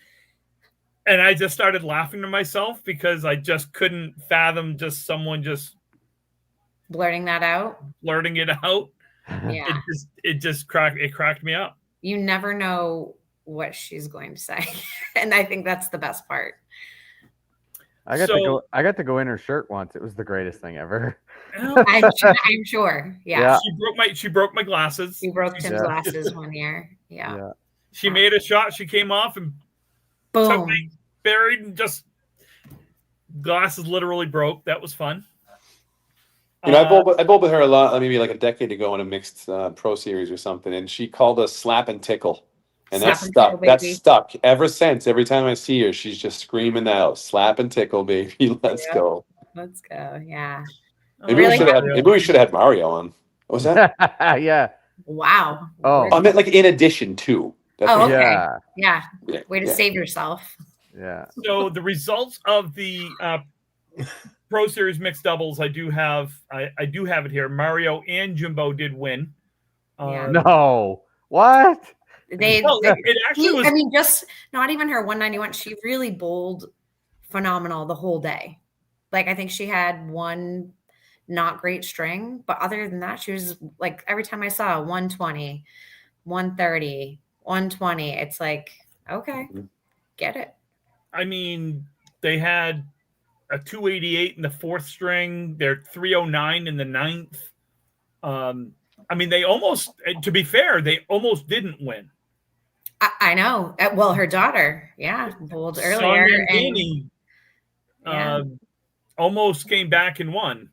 And I just started laughing to myself because I just couldn't fathom just someone just blurting it out. Yeah. It cracked me up. You never know what she's going to say. And I think that's the best part. I got to go in her shirt once. It was the greatest thing ever. I'm sure. Yeah. She broke my glasses. She broke Tim's glasses one year. Yeah. She made a shot. She came off and boom, buried, and just glasses literally broke. That was fun. I bowled with her a lot, maybe like a decade ago in a mixed pro series or something, and she called us slap and tickle. And that's stuck. That's stuck ever since. Every time I see her, she's just screaming that out. Slap and tickle, baby. Let's go. Let's go. Yeah. Maybe we should have had Mario on. What was that? Yeah. Wow. Oh. I meant like in addition to. Okay. Yeah. Way to save yourself. Yeah. So the results of the Pro Series mixed doubles, I do have it here. Mario and Jimbo did win. No. What? It actually was. I mean, just not even her 191. She really bowled phenomenal the whole day. Like, I think she had one not great string, but other than that, she was like, every time I saw 120, 130, 120, it's like, okay, get it. I mean, they had a 288 in the 4th string. They're 309 in the 9th. I mean, they almost, to be fair, they almost didn't win. I know. Well, her daughter, bowled earlier. Sonja and And Danny yeah, almost came back and won.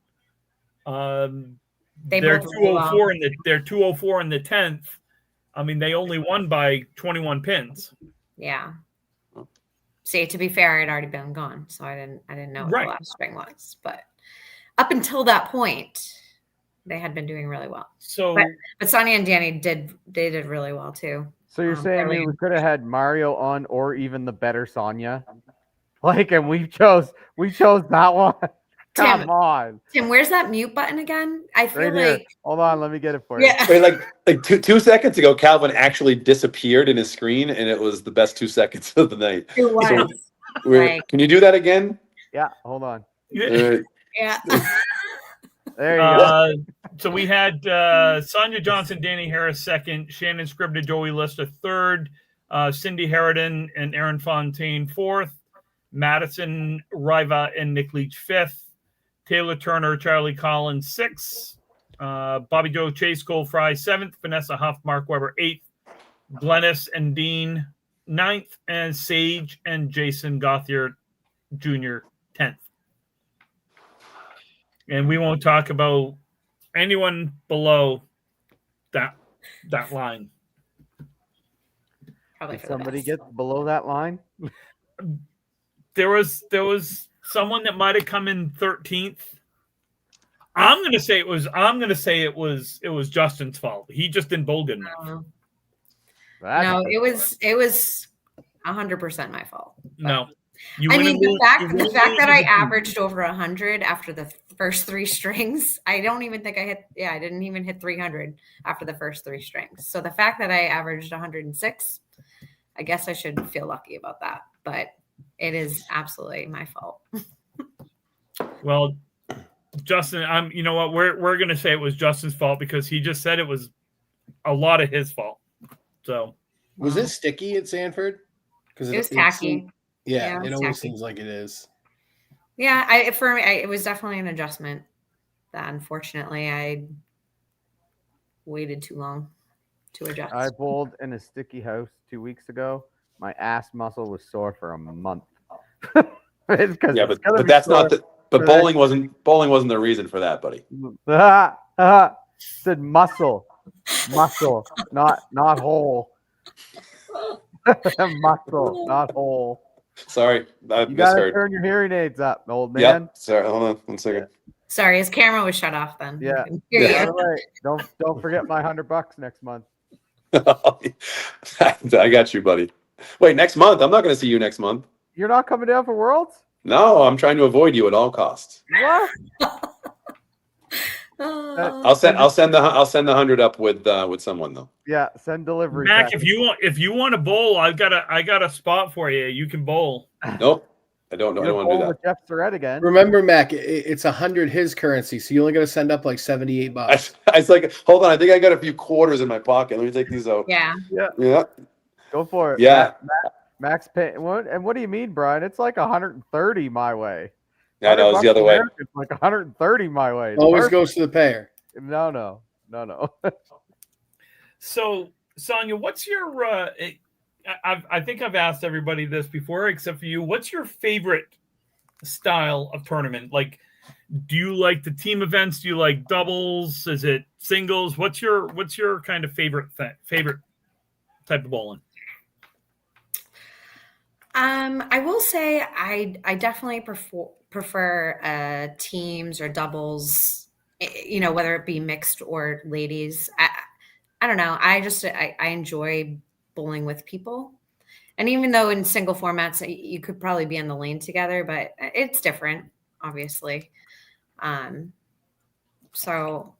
they They're both really 204 well. in they're 204 in the 10th. I mean, they only won by 21 pins. Yeah. See, to be fair, I'd already been gone, so I didn't know what Right. the last string was. But up until that point, they had been doing really well. So, But Sonja and Danny did really well too. So you're saying early we could have had Mario on, or even the better Sonja, like, and we chose that one. Come on, Tim, where's that mute button again? I feel right here. like Hold on, let me get it for you. yeah. Wait, like 2 seconds ago, Calvin actually disappeared in his screen, and it was the best 2 seconds of the night. It was. So Like- can you do that again? Yeah, hold on. Yeah. There you go. So we had Sonja Johnson, Danny Harris second, Shannon Scribner, Joey Lister third, Cindy Harridan and Aaron Fontaine fourth, Madison Riva and Nick Leach fifth, Taylor Turner, Charlie Collins sixth, Bobby Joe Chase Cole Fry seventh, Vanessa Huff, Mark Weber eighth, Glennis and Dean ninth, and Sage and Jason Gothier Jr. 10th. And we won't talk about anyone below that line. Probably Did for the somebody best. get below that line? There was someone that might have come in 13th. I'm gonna say it was Justin's fault. He just didn't bowl good enough. No, it was 100% my fault. No. I mean, the fact that I averaged over 100 after the first three strings, I don't even think I didn't even hit 300 after the first three strings. So the fact that I averaged 106, I guess I should feel lucky about that. But it is absolutely my fault. Well, Justin, you know what? We're gonna say it was Justin's fault because he just said it was a lot of his fault. So was it sticky at Sanford? Because it was tacky. Yeah, it always tacky. seems like it is. Yeah, for me, it was definitely an adjustment that unfortunately I waited too long to adjust. I bowled in a sticky house 2 weeks ago. My ass muscle was sore for a month. But that's not the. But bowling wasn't the reason for that, buddy. Said muscle, not hole. Muscle, not hole. Sorry, I You gotta misheard. turn your hearing aids up, old man. Yep. Sorry, hold on 1 second. Sorry, his camera was shut off then. Yeah. I can hear you. By the way, don't forget my $100 next month. I got you, buddy. Wait, next month? I'm not going to see you next month. You're not coming down for Worlds? No, I'm trying to avoid you at all costs. What? I'll send the 100 up with someone though. Yeah, send delivery. Mac, package. if you want to bowl, I got a spot for you. You can bowl. Nope, I don't You're want to do that. with Jeff Surratt again. Remember, Mac, it's 100 his currency, so you only got to send up like $78. I was like, hold on, I think I got a few quarters in my pocket. Let me take these out. Yeah. Yeah. Go for it. Yeah. Max pay. What do you mean, Brian? It's like 130 my way. I know it's the other way. It's like 130 my way. It's Always perfect. goes to the payer. No. So, Sonja, what's your? I think I've asked everybody this before, except for you. What's your favorite style of tournament? Like, do you like the team events? Do you like doubles? Is it singles? What's your kind of favorite type of bowling? I will say I definitely prefer teams or doubles, you know, whether it be mixed or ladies. I don't know. I enjoy bowling with people. And even though in single formats, you could probably be in the lane together, but it's different, obviously. So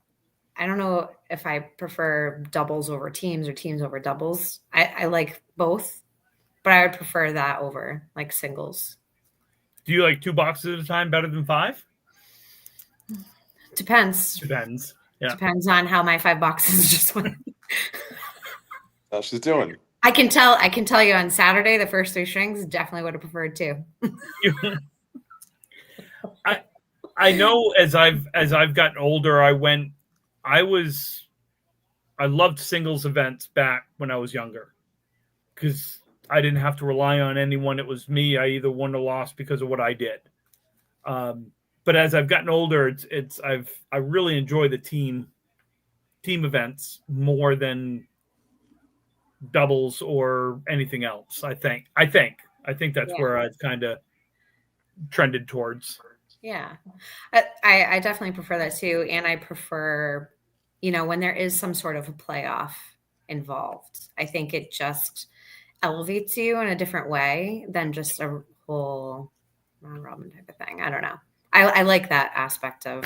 I don't know if I prefer doubles over teams or teams over doubles. I like both. But I would prefer that over like singles. Do you like 2 boxes at a time better than 5? Depends. Yeah. Depends on how my 5 boxes just went. That's she's doing. I can tell you on Saturday the first 3 strings definitely would have preferred 2. I know as I've gotten older, I loved singles events back when I was younger. because I didn't have to rely on anyone. It was me. I either won or lost because of what I did. But as I've gotten older, I really enjoy the team events more than doubles or anything else. I think that's where I've kind of trended towards. Yeah, I definitely prefer that too, and I prefer, when there is some sort of a playoff involved. I think it just elevates you in a different way than just a whole round robin type of thing. I don't know. I like that aspect of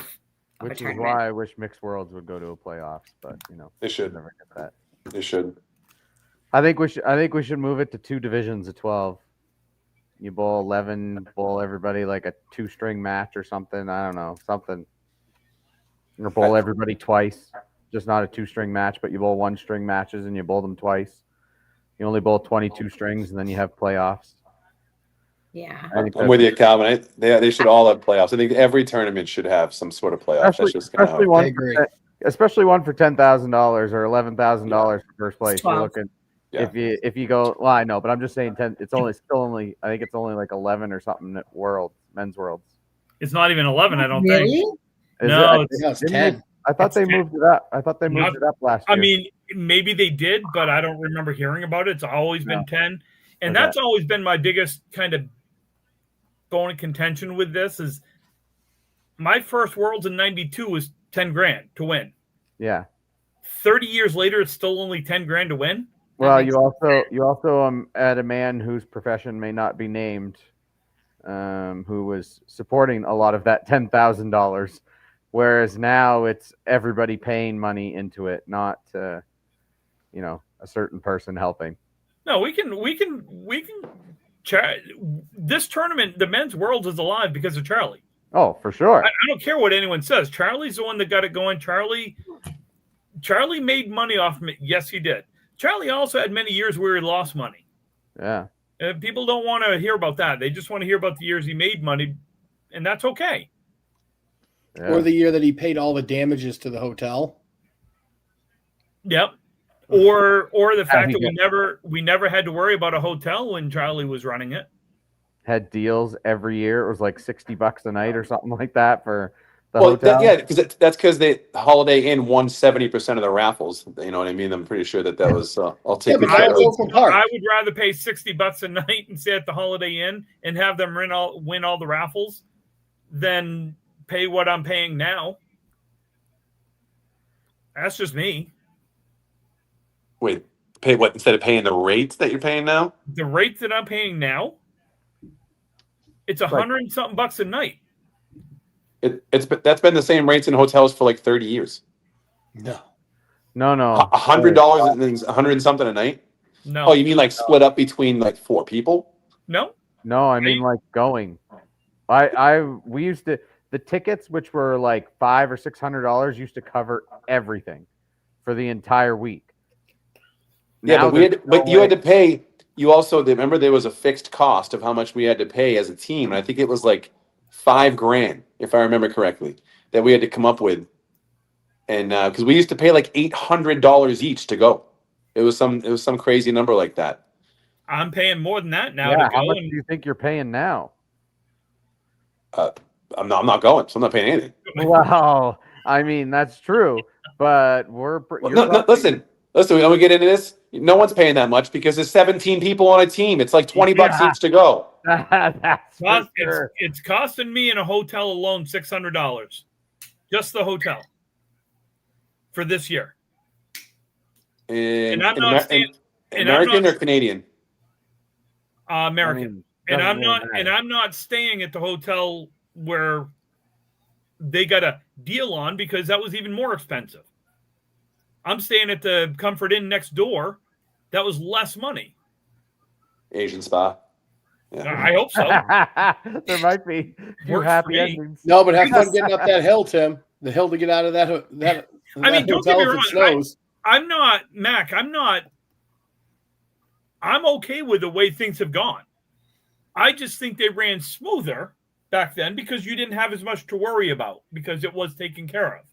Which a is tournament. why I wish Mixed Worlds would go to a playoffs, but They should never get that. They should. I think we should move it to 2 divisions of 12. You bowl 11, bowl everybody like a 2-string match or something. I don't know, something. Or bowl everybody twice, just not a 2-string match, but you bowl 1-string matches and you bowl them twice. You only bowl 22 strings and then you have playoffs. Yeah, I'm with you, Calvin. They should all have playoffs. I think every tournament should have some sort of playoff. That's just kind of how one. I agree. Especially one for $10,000 or $11,000 for first place. You're looking. Yeah. If you go, well, I know, but I'm just saying 10. It's only I think it's only like 11 or something at men's worlds. It's not even 11. I don't really? think. Is No, it? It's 10. I thought they moved it up. I thought they moved it up last year. I mean, maybe they did, but I don't remember hearing about it. It's always been 10, and that's always been my biggest kind of bone of contention with this. Is my first Worlds in '92 was $10,000 to win. Yeah. 30 years later, it's still only $10,000 to win. Well, you also had a man whose profession may not be named, who was supporting a lot of that $10,000, whereas now it's everybody paying money into it, not a certain person helping. No, we can. This tournament, the men's Worlds, is alive because of Charlie. Oh, for sure. I don't care what anyone says. Charlie's the one that got it going. Charlie made money off of it. Yes, he did. Charlie also had many years where he lost money. Yeah. People don't want to hear about that. They just want to hear about the years he made money, and that's okay. Yeah. Or the year that he paid all the damages to the hotel. Yep. Or the fact that we never had to worry about a hotel when Charlie was running it. Had deals every year. It was like $60 a night or something like that for the hotel. That's because the Holiday Inn won 70% of the raffles. You know what I mean? I'm pretty sure that was all taken care of. I would rather pay $60 a night and stay at the Holiday Inn and have them win all the raffles than pay what I'm paying now. That's just me. Wait, pay what instead of paying the rates that you're paying now? The rates that I'm paying now, it's $100-something bucks a night. That's been the same rates in hotels for like 30 years. No. $100 and then $100-something a night. No. Oh, you mean like split up between like 4 people? No. No, I mean like going. We used to, the tickets, which were like $500 or $600, used to cover everything for the entire week. Yeah, but you had to pay. You also remember there was a fixed cost of how much we had to pay as a team, and I think it was like $5,000, if I remember correctly, that we had to come up with, and because we used to pay like $800 each to go. It was some crazy number like that. I'm paying more than that now. Yeah, how much do you think you're paying now? I'm not going, so I'm not paying anything. Well, I mean that's true, but listen. I'm gonna get into this. No one's paying that much because there's 17 people on a team. It's like $20 each to go. It's costing me in a hotel alone $600, just the hotel for this year. And I'm not staying. American or Canadian? American. I'm not staying at the hotel where they got a deal on because that was even more expensive. I'm staying at the Comfort Inn next door. That was less money. Asian spa. Yeah. I hope so. There might be happy endings. No, but have fun getting up that hill, Tim. The hill to get out of that. I mean, don't get me wrong. I'm not, Mac. I'm okay with the way things have gone. I just think they ran smoother back then because you didn't have as much to worry about because it was taken care of.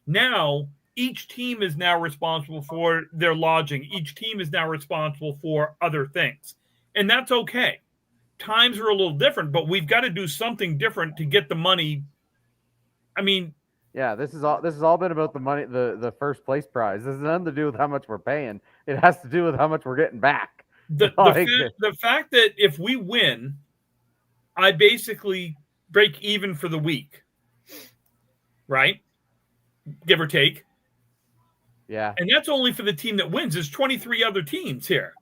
Now each team is now responsible for their lodging. Each team is now responsible for other things. And that's okay. Times are a little different, but we've got to do something different to get the money. I mean, yeah, this is all been about the money, the first place prize. This has nothing to do with how much we're paying. It has to do with how much we're getting back. The fact that if we win, I basically break even for the week, right? Give or take. Yeah. And that's only for the team that wins. There's 23 other teams here.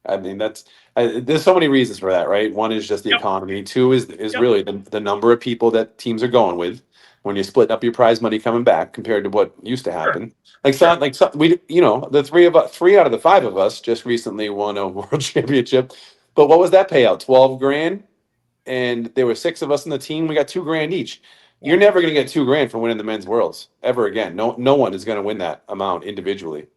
I mean, there's so many reasons for that, right? One is just the economy. Two is really the number of people that teams are going with when you split up your prize money coming back compared to what used to happen. We, the three out of the five of us just recently won a world championship. But what was that payout? 12 grand, and there were 6 of us in the team. We got $2 grand each. You're never going to get $2 grand from winning the men's worlds ever again. No one is going to win that amount individually.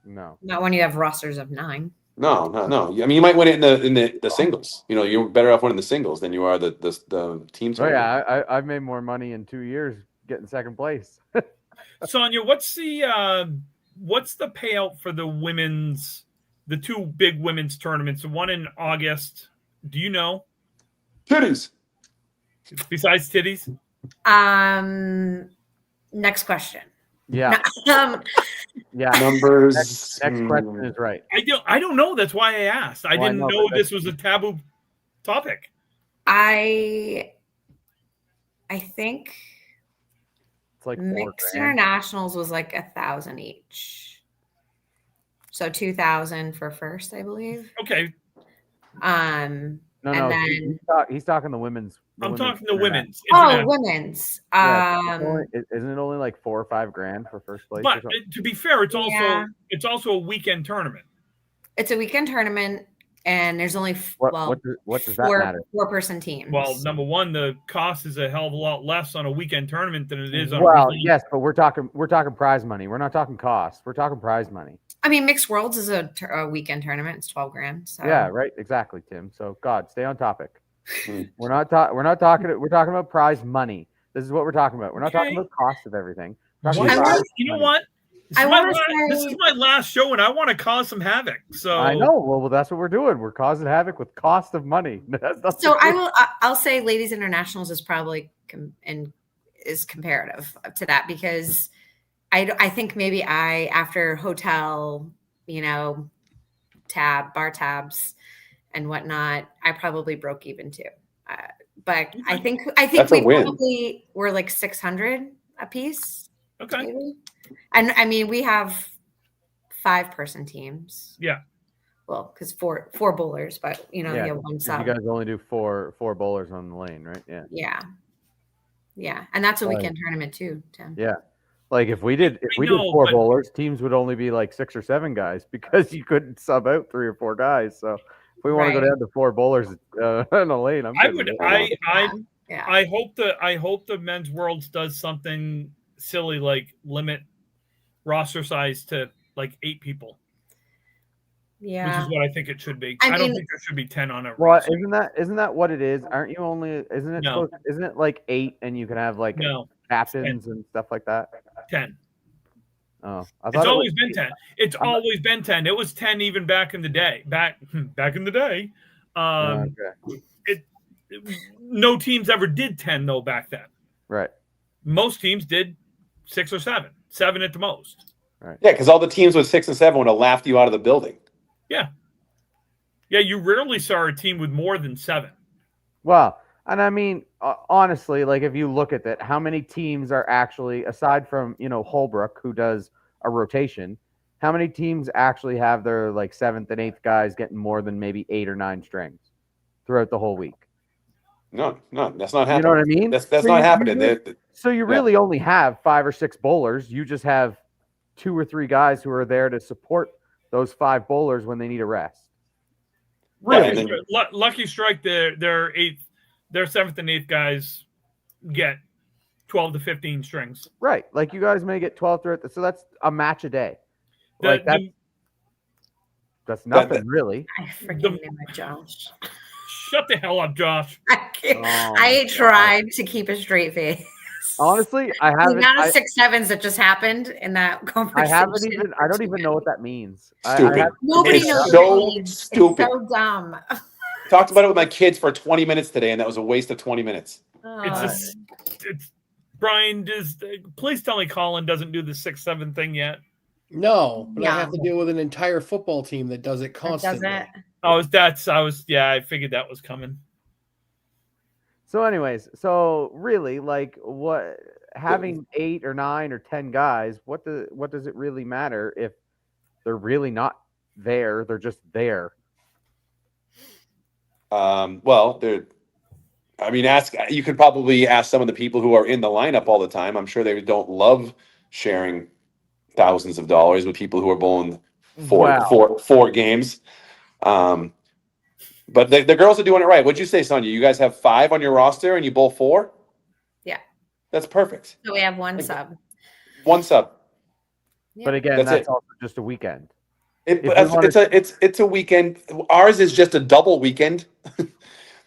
No. Not when you have rosters of 9. No. I mean, you might win it in the singles. You're better off winning the singles than you are the teams. Oh yeah, I've made more money in 2 years getting second place. Sonja, what's the payout for the 2 big women's tournaments? The one in August. Do you know? Titties. Besides titties. Next question. Yeah. Yeah. Numbers. Next question is right. I don't know. That's why I asked. I didn't know this was a taboo topic. I think It's like mixed $4,000. internationals was like 1,000 each. So 2,000 for first, I believe. Okay. No, and then he's talking the women's. I'm talking the women's. Women's. Isn't it only like $4 or $5 grand for first place? But to be fair, it's also a weekend tournament. It's a weekend tournament, and there's only what does that matter? 4-person teams. Well, number one, the cost is a hell of a lot less on a weekend tournament than it is on. Yes, but we're talking prize money. We're not talking cost. We're talking prize money. I mean, Mixed Worlds is a weekend tournament. It's 12 grand. So. Yeah, right. Exactly, Tim. So, God, stay on topic. We're talking about prize money. This is what we're talking about. We're not talking about cost of everything. You know what? This is my last show, and I want to cause some havoc. So I know. Well, that's what we're doing. We're causing havoc with cost of money. So I'll say Ladies Internationals is probably is comparative to that, because I think maybe after hotel, bar tabs and whatnot, I probably broke even too. But I think we probably were like 600 a piece. Okay. Maybe. And I mean, we have 5-person teams. Yeah. Well, because four bowlers, but you have one sub. You guys only do four bowlers on the lane, right? Yeah. Yeah. And that's a weekend tournament too, Tim. Yeah. Like if we did 4 bowlers, teams would only be like 6 or 7 guys, because you couldn't sub out 3 or 4 guys. So if we want to go down to 4 bowlers in a lane, I hope the men's worlds does something silly like limit roster size to like 8 people. Yeah, which is what I think it should be. I don't think there should be 10 on it. Well, isn't that what it is? Aren't you only? Isn't it like 8, and you can have like captains and stuff like that? 10. Oh, it's always been 10. It's always been 10. It was 10 even back in the day. Back in the day. No teams ever did 10 though back then. Right. Most teams did 6 or 7. 7 at the most. Right. Yeah, because all the teams with 6 and 7 would have laughed you out of the building. Yeah. Yeah, you rarely saw a team with more than 7. Well, and I mean, honestly, like if you look at that, how many teams are actually, aside from, Holbrook, who does a rotation, how many teams actually have their like 7th and 8th guys getting more than maybe 8 or 9 strings throughout the whole week? No, that's not happening. You know what I mean? That's not happening. So you really only have 5 or 6 bowlers. You just have 2 or 3 guys who are there to support those 5 bowlers when they need a rest. Really? Lucky Strike, their 7th and 8th guys get 12 to 15 strings. Right. Like you guys may get 12 throughout. So that's a match a day. That's nothing really. I forget Josh. Shut the hell up, Josh. I tried to keep a straight face. Honestly, I The haven't. amount of 6-7s that just happened in that conversation. I haven't even. I don't even know what that means. Stupid. Nobody It's knows so what it means. stupid. It's so dumb. Talked about it with my kids for 20 minutes today, and that was a waste of 20 minutes. It's Brian. Please tell me Colin doesn't do the 6-7 thing yet. No, but I have to deal with an entire football team that does it constantly. I figured that was coming. So, anyways, really, like, what having 8 or 9 or 10 guys? What does it really matter if they're really not there? They're just there. Well, you could probably ask some of the people who are in the lineup all the time. I'm sure they don't love sharing thousands of dollars with people who are bowling four games. But the girls are doing it right. What'd you say, Sonja? You guys have 5 on your roster and you bowl 4? Yeah. That's perfect. So we have one sub. One sub. Yeah. But again, that's also just a weekend. It's a weekend. Ours is just a double weekend.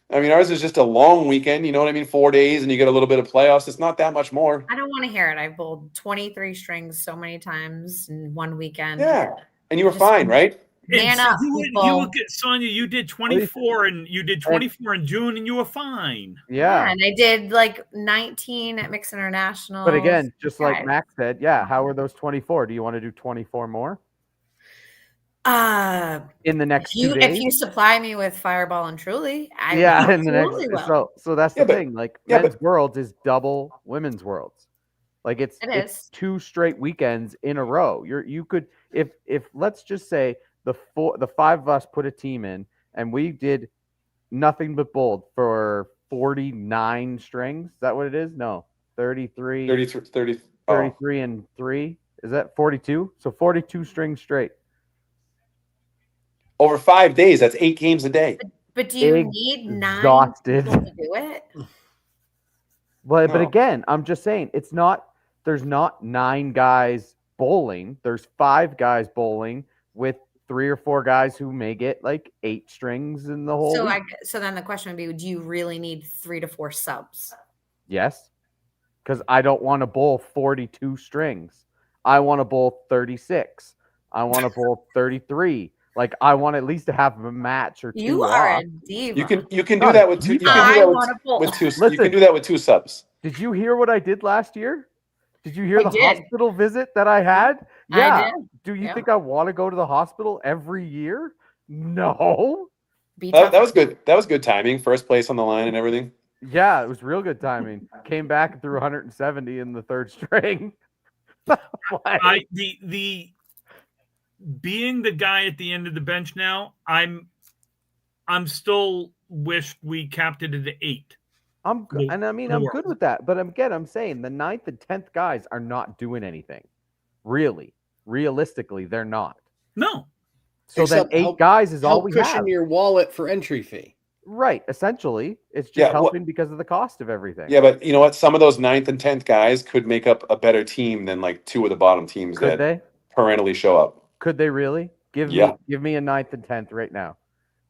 I mean, ours is just a long weekend. You know what I mean? 4 days, and you get a little bit of playoffs. It's not that much more. I don't want to hear it. I've bowled 23 strings so many times in one weekend. Yeah, and you were fine, right? Man up, you get Sonja. You did 24, and you did 24 in June, and you were fine. Yeah, and I did like 19 at Mix International. But again, just like Max said, how are those 24? Do you want to do 24 more? In the next 2 days, if you supply me with Fireball and Truly, in the next. So that's the thing. Like men's worlds is double women's worlds. Like it's 2 straight weekends in a row. You could if let's just say the 5 of us put a team in and we did nothing but bowled for 49 strings. Is that what it is? No, 33 and 3. Is that 42? So 42 strings straight. Over 5 days, that's 8 games a day. But do you need 9 people to do it? But again, I'm just saying there's not 9 guys bowling. There's 5 guys bowling with 3 or 4 guys who may get like 8 strings in the whole week. So then the question would be, do you really need 3 to 4 subs? Yes. Because I don't want to bowl 42 strings. I want to bowl 36. I want to bowl 33. Like I want at least to have a match or 2. You are a diva. You can do that with 2. You can do that with 2 subs. Did you hear what I did last year? Did you hear the hospital visit that I had? Yeah. I did. Do you think I want to go to the hospital every year? No. That was good. That was good timing. First place on the line and everything. Yeah, it was real good timing. Came back and threw 170 in the 3rd string. Being the guy at the end of the bench now, I'm still wished we capped it at 8. I'm good, and I mean I'm good with that. But again, I'm saying the 9th and 10th guys are not doing anything. Really, realistically, they're not. No. So then 8 guys is all we have. Cushion your wallet for entry fee. Right. Essentially, it's just helping because of the cost of everything. Yeah, but you know what? Some of those 9th and 10th guys could make up a better team than like 2 of the bottom teams perennially show up. Could they really? Give me a 9th and 10th right now.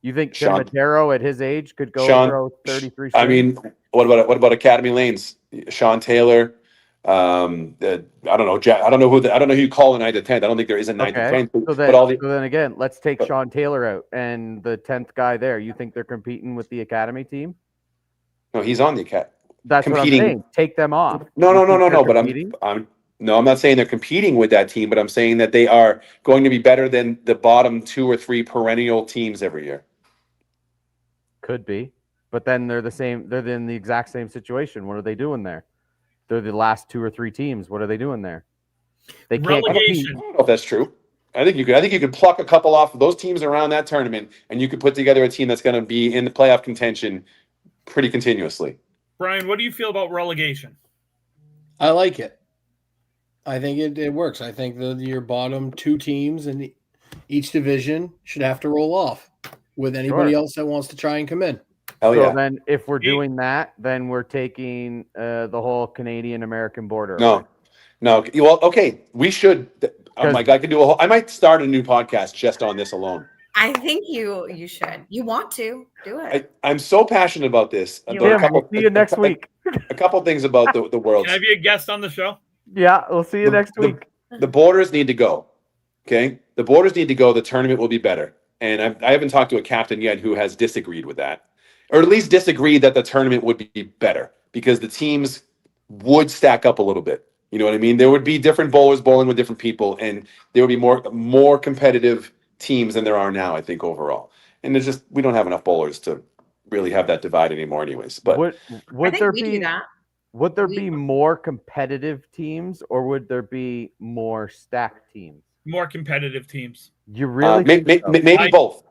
You think Matero at his age could go throw 33 strings? I mean, what about Academy Lanes? Sean Taylor. I don't know. I don't know who you call a 9th and 10th. I don't think there is a 9th and 10th. So then again, let's take Sean Taylor out and the 10th guy there. You think they're competing with the Academy team? No, he's on the Academy. That's competing. What I'm saying. Take them off. No. But I'm not saying they're competing with that team, but I'm saying that they are going to be better than the bottom 2 or 3 perennial teams every year. Could be, but then they're the same. They're in the exact same situation. What are they doing there? They're the last 2 or 3 teams. What are they doing there? They can't compete. I don't know if that's true. I think you could pluck a couple off of those teams around that tournament, and you could put together a team that's going to be in the playoff contention pretty continuously. Brian, what do you feel about relegation? I like it. I think it works. I think your bottom 2 teams in each division should have to roll off with anybody else that wants to try and come in. Then if we're doing that, then we're taking the whole Canadian-American border. No. Well, okay. We should. Oh my God, I could do I might start a new podcast just on this alone. I think you should. You want to do it. I'm so passionate about this. We'll see you next week. a couple things about the world. Can I be a guest on the show? Yeah, we'll see you next week. The borders need to go. Okay, the borders need to go. The tournament will be better. And I haven't talked to a captain yet who has disagreed with that, or at least disagreed that the tournament would be better because the teams would stack up a little bit. You know what I mean? There would be different bowlers bowling with different people, and there would be more competitive teams than there are now, I think, overall. And there's just we don't have enough bowlers to really have that divide anymore, anyways. But would I there think we do be that. would there be more competitive teams, or would there be more stacked teams? More competitive teams. You really maybe both.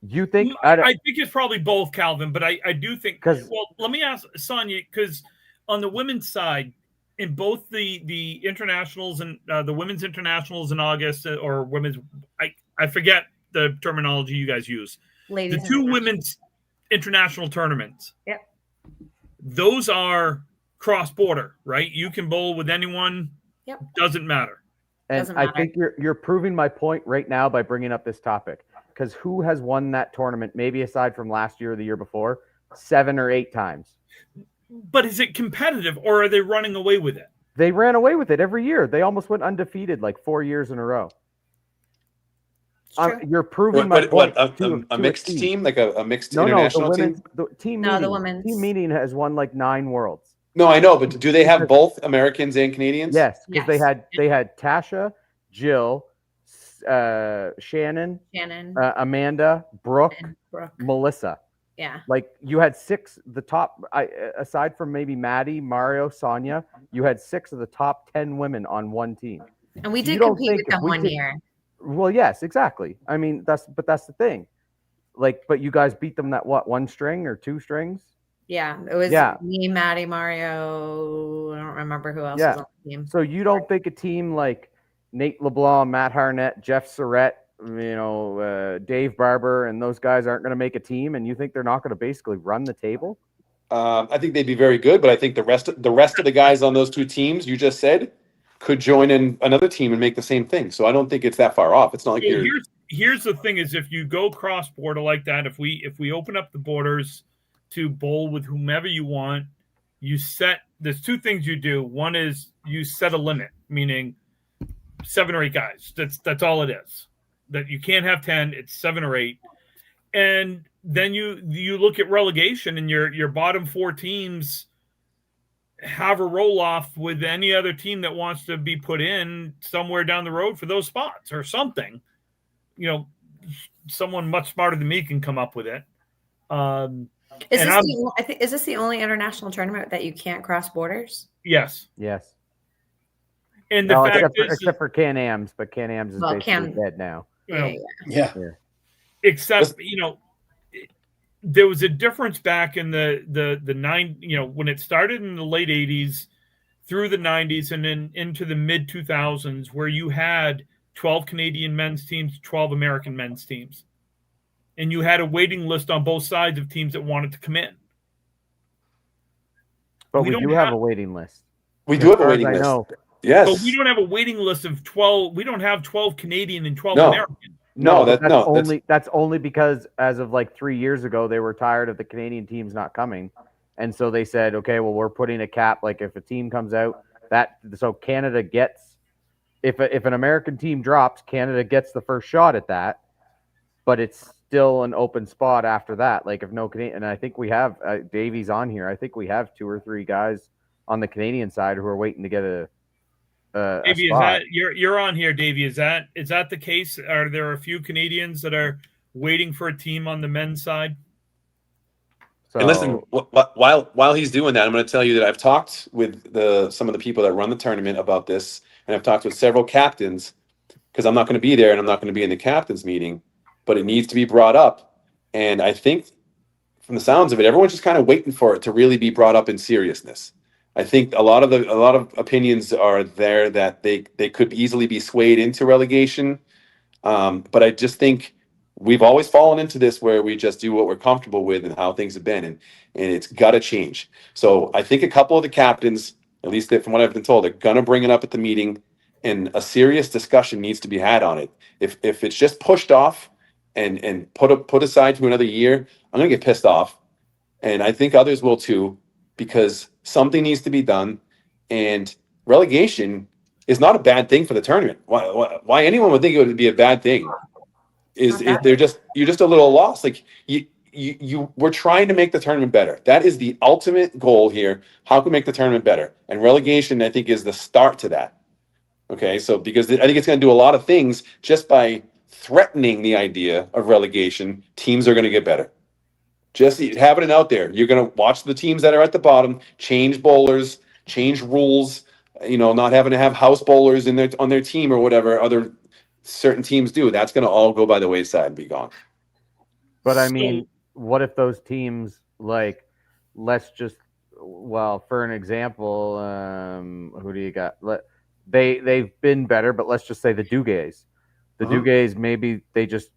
You think? I think it's probably both, Calvin. But I do think. 'Cause- Well, let me ask Sonja, because on the women's side, in both the internationals and the women's internationals in August or women's, I forget the terminology you guys use. Ladies The two women's international tournaments. Yep. Those are cross-border, right? You can bowl with anyone. Yep. Doesn't matter. And Doesn't I matter. think you're proving my point right now by bringing up this topic. Because who has won that tournament, maybe aside from last year or the year before, 7 or 8 times? But is it competitive, or are they running away with it? They ran away with it every year. They almost went undefeated like 4 years in a row. It's true. You're proving my point. A mixed team, like a mixed No, international the team? women's the team No, meeting. the women's. Team meeting has won like 9 worlds. No, I know, but do they have both Americans and Canadians? Yes, because Yes. they had Tasha, Jill, Shannon, Amanda, Brooke, and Brooke. Melissa. Yeah. Like you had 6 the top aside from maybe Maddie, Mario, Sonia, you had 6 of the top 10 women on one team. And we You did don't compete think with if them we one could- year. Well, yes, exactly. I mean, that's the thing. Like, but you guys beat them that what, 1 string or 2 strings? Yeah. It was Yeah. me, Maddie, Mario. I don't remember who else Yeah. was on the team. So you don't think a team like Nate LeBlanc, Matt Harnett, Jeff Surrett, Dave Barber, and those guys aren't going to make a team, and you think they're not going to basically run the table? I think they'd be very good, but I think the rest of the guys on those 2 teams you just said could join in another team and make the same thing. So I don't think it's that far off. It's not like Well, here's the thing: is if you go cross border like that, if we open up the borders to bowl with whomever you want, you set. There's 2 things you do. One is you set a limit, meaning 7 or 8 guys. That's all it is. That you can't have 10. It's 7 or 8, and then you look at relegation, and your bottom 4 teams have a roll off with any other team that wants to be put in somewhere down the road for those spots or something. Someone much smarter than me can come up with it. Is this the only international tournament that you can't cross borders? Yes. Yes. And the No, fact except for Can-Ams, but Can-Ams is basically dead now. Yeah. Except, there was a difference back in the 9, when it started in the late 80s through the 90s and then into the mid 2000s, where you had 12 Canadian men's teams, 12 American men's teams. And you had a waiting list on both sides of teams that wanted to come in. But We we don't do have have- a waiting list. we As do have a far as waiting I list. know. Yes. But we don't have a waiting list of 12. We don't have 12 Canadian and 12 No. American. No, That's only because as of like 3 years ago, they were tired of the Canadian teams not coming. And so they said, okay, well, we're putting a cap. Like if a team comes out, so Canada gets, if an American team drops, Canada gets the first shot at that, but it's still an open spot after that. Like if no Canadian, and I think we have Davies on here. I think we have 2 or 3 guys on the Canadian side who are waiting to get a Davey, is spot. that you're on here, Davey? Is that the case? Are there a few Canadians that are waiting for a team on the men's side? So, And listen, while he's doing that, I'm going to tell you that I've talked with some of the people that run the tournament about this, and I've talked with several captains because I'm not going to be there and I'm not going to be in the captains meeting, but it needs to be brought up. And I think from the sounds of it, everyone's just kind of waiting for it to really be brought up in seriousness. I think a lot of opinions are there that they could easily be swayed into relegation, but I just think we've always fallen into this where we just do what we're comfortable with and how things have been, and it's got to change. So I think a couple of the captains, at least from what I've been told, are gonna bring it up at the meeting, and a serious discussion needs to be had on it. If it's just pushed off and put aside to another year, I'm gonna get pissed off, and I think others will too. because something needs to be done, and relegation is not a bad thing for the tournament. Why anyone would think it would be a bad thing is you're just a little lost. Like we're trying to make the tournament better. That is the ultimate goal here. How can we make the tournament better? And relegation, I think, is the start to that. Okay, so because I think it's going to do a lot of things just by threatening the idea of relegation, teams are going to get better. Just having it out there. You're going to watch the teams that are at the bottom, change bowlers, change rules, not having to have house bowlers on their team or whatever other certain teams do. That's going to all go by the wayside and be gone. But I mean, what if those teams, like, let's just, well, for an example, who do you got? They've been better, but let's just say the Dugays. The Dugays, maybe they just,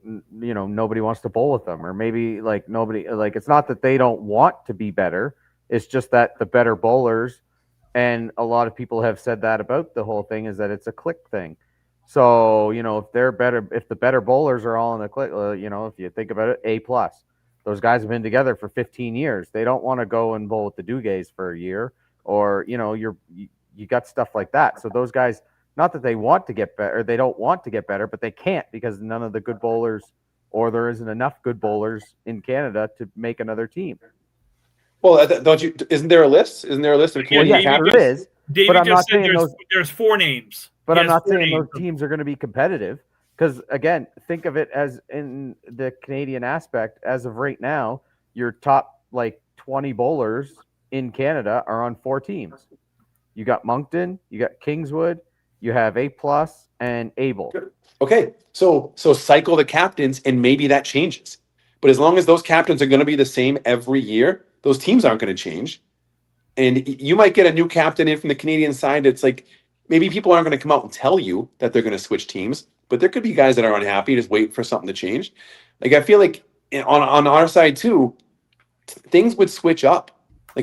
nobody wants to bowl with them, or maybe nobody, it's not that they don't want to be better. It's just that the better bowlers, and a lot of people have said that about the whole thing, is that it's a click thing. So, if they're better, if the better bowlers are all in the click, if you think about it, A+. Those guys have been together for 15 years. They don't want to go and bowl with the Dugays for a year, or, you got stuff like that. So those guys, not that they want to get better, they don't want to get better, but they can't because none of the good bowlers, or there isn't enough good bowlers in Canada to make another team. Well, isn't there a list? Isn't there a list of Canadian captains? There is. David but I'm just not said saying there's 4 names. But I'm not saying those teams are going to be competitive, because, again, think of it as in the Canadian aspect. As of right now, your top 20 bowlers in Canada are on 4 teams. You got Moncton, you got Kingswood, you have A+ and Able. Okay, so cycle the captains, and maybe that changes. But as long as those captains are going to be the same every year, those teams aren't going to change. And you might get a new captain in from the Canadian side. It's maybe people aren't going to come out and tell you that they're going to switch teams, but there could be guys that are unhappy, just wait for something to change. I feel like on our side too, things would switch up.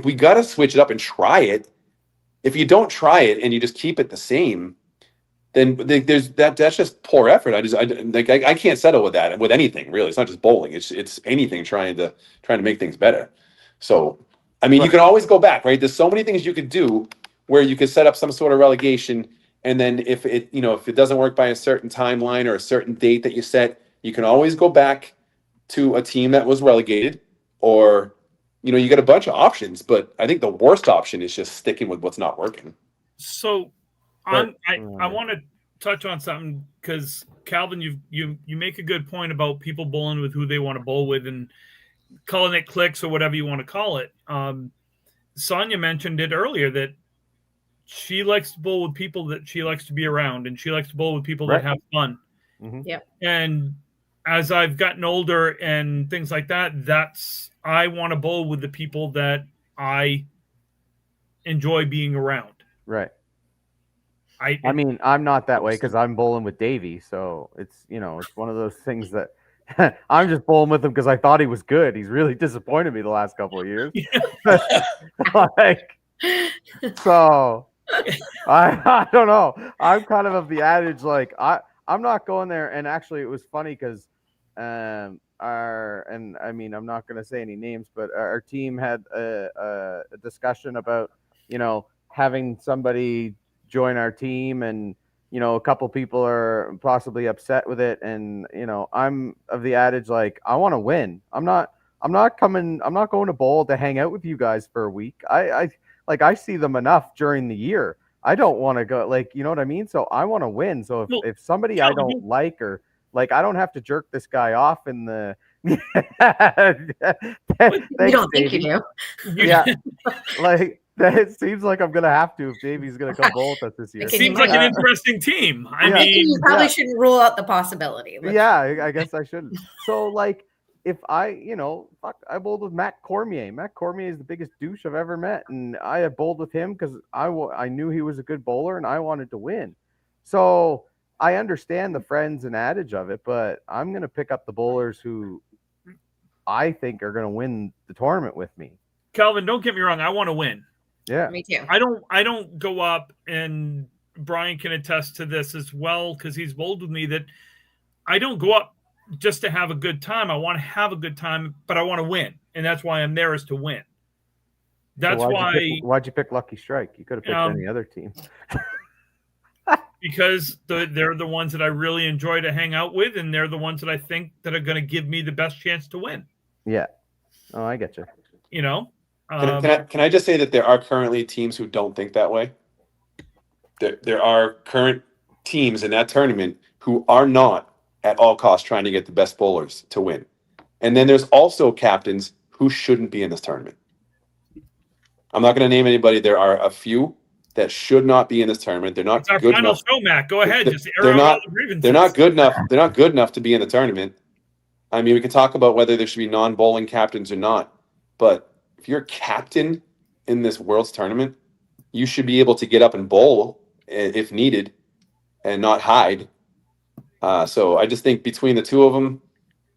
We got to switch it up and try it. If you don't try it and you just keep it the same, then that's just poor effort. I can't settle with that with anything really. It's not just bowling. It's anything trying to make things better. So, I mean, you can always go back, right? There's so many things you could do where you could set up some sort of relegation, and then if it doesn't work by a certain timeline or a certain date that you set, you can always go back to a team that was relegated, or you got a bunch of options. But I think the worst option is just sticking with what's not working. So, I want to touch on something, because Calvin, you make a good point about people bowling with who they want to bowl with and calling it clicks or whatever you want to call it. Sonja mentioned it earlier that she likes to bowl with people that she likes to be around, and she likes to bowl with people that have fun. Mm-hmm. Yeah. And as I've gotten older and things like that, I want to bowl with the people that I enjoy being around. Right. I mean, I'm not that way because I'm bowling with Davey, so it's it's one of those things that I'm just bowling with him because I thought he was good. He's really disappointed me the last couple of years. So I don't know. I'm kind of the adage I'm not going there. And actually, it was funny because I'm not going to say any names, but our team had a discussion about having somebody join our team, and a couple people are possibly upset with it, and I'm of the adage I want to win. I'm not going to bowl to hang out with you guys for a week. I see them enough during the year. I don't want to go, you know what I mean? So I want to win. So if somebody I don't like, or I don't have to jerk this guy off in the We don't think you do. Yeah. It seems like I'm gonna have to if Davey's gonna come bowl with us this year. It seems like an interesting team. I mean, you probably shouldn't rule out the possibility. I guess I shouldn't. So if I bowled with Matt Cormier. Matt Cormier is the biggest douche I've ever met, and I have bowled with him because I knew he was a good bowler and I wanted to win. So I understand the friends and adage of it, but I'm gonna pick up the bowlers who I think are gonna win the tournament with me. Calvin, don't get me wrong. I want to win. Yeah, me too. I don't go up, and Brian can attest to this as well because he's bowled with me, that I don't go up just to have a good time. I want to have a good time, but I want to win. and that's why I'm there, is to win. That's So why. Why'd you pick Lucky Strike? You could have picked any other team. Because they're the ones that I really enjoy to hang out with, and they're the ones that I think that are going to give me the best chance to win. Yeah. Oh, I get you. You know. Can I just say that there are currently teams who don't think that way? There are current teams in that tournament who are not at all costs trying to get the best bowlers to win. And then there's also captains who shouldn't be in this tournament. I'm not going to name anybody. There are a few that should not be in this tournament. They're not it's our good final enough. show, Matt. Go ahead. Just They're air out not. all the grievances. They're not good enough. They're not good enough to be in the tournament. I mean, we can talk about whether there should be non-bowling captains or not, but if you're a captain in this World's tournament, you should be able to get up and bowl if needed and not hide. So I just think between the two of them,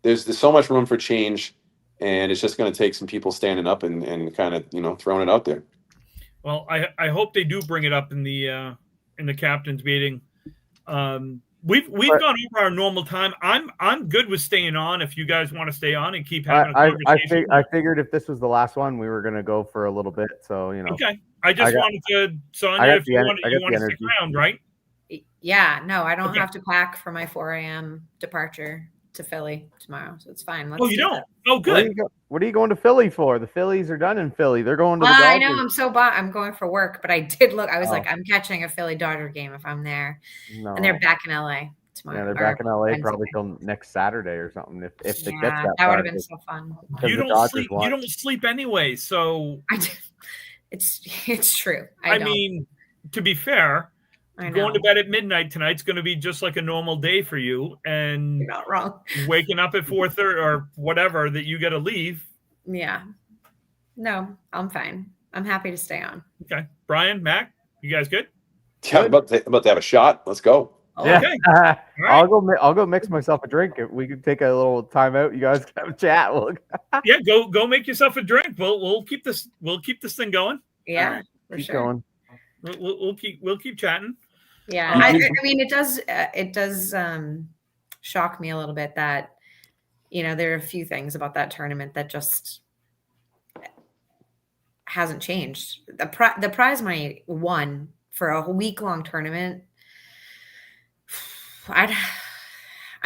there's so much room for change, and it's just going to take some people standing up and kind of, throwing it out there. Well, I hope they do bring it up in the captain's meeting. We've gone over our normal time. I'm good with staying on if you guys want to stay on and keep having a conversation. I figured if this was the last one, we were going to go for a little bit. So Okay. I wanted to, Sonja, if you want to stick around, right? Yeah. No, I don't have to pack for my 4 a.m. departure to Philly tomorrow, so it's fine. You don't? Oh, good. What are you going to Philly for? The Phillies are done in Philly. They're going to the Dodgers. I know. I'm going for work, but I did look. I was like, I'm catching a Philly Dodger game if I'm there. No. And they're back in LA tomorrow. Yeah, they're back in LA probably till next Saturday or something. If it gets that would have been so fun. You don't sleep anyway, so it's true. I mean, to be fair, going to bed at midnight tonight's going to be just like a normal day for you, and you're not wrong. Waking up at 4:30 or whatever that you got to leave. Yeah. No, I'm fine. I'm happy to stay on. Okay, Brian, Mac, you guys good? Yeah, I'm about to have a shot. Let's go. Yeah. Okay. Right. I'll go mix myself a drink. If we could take a little time out, you guys can have a chat. Yeah, go make yourself a drink. We'll keep this thing going. Yeah, right, for keep sure. going. We'll keep chatting. Yeah, I mean, it does shock me a little bit that there are a few things about that tournament that just hasn't changed. The prize money won for a week-long tournament. I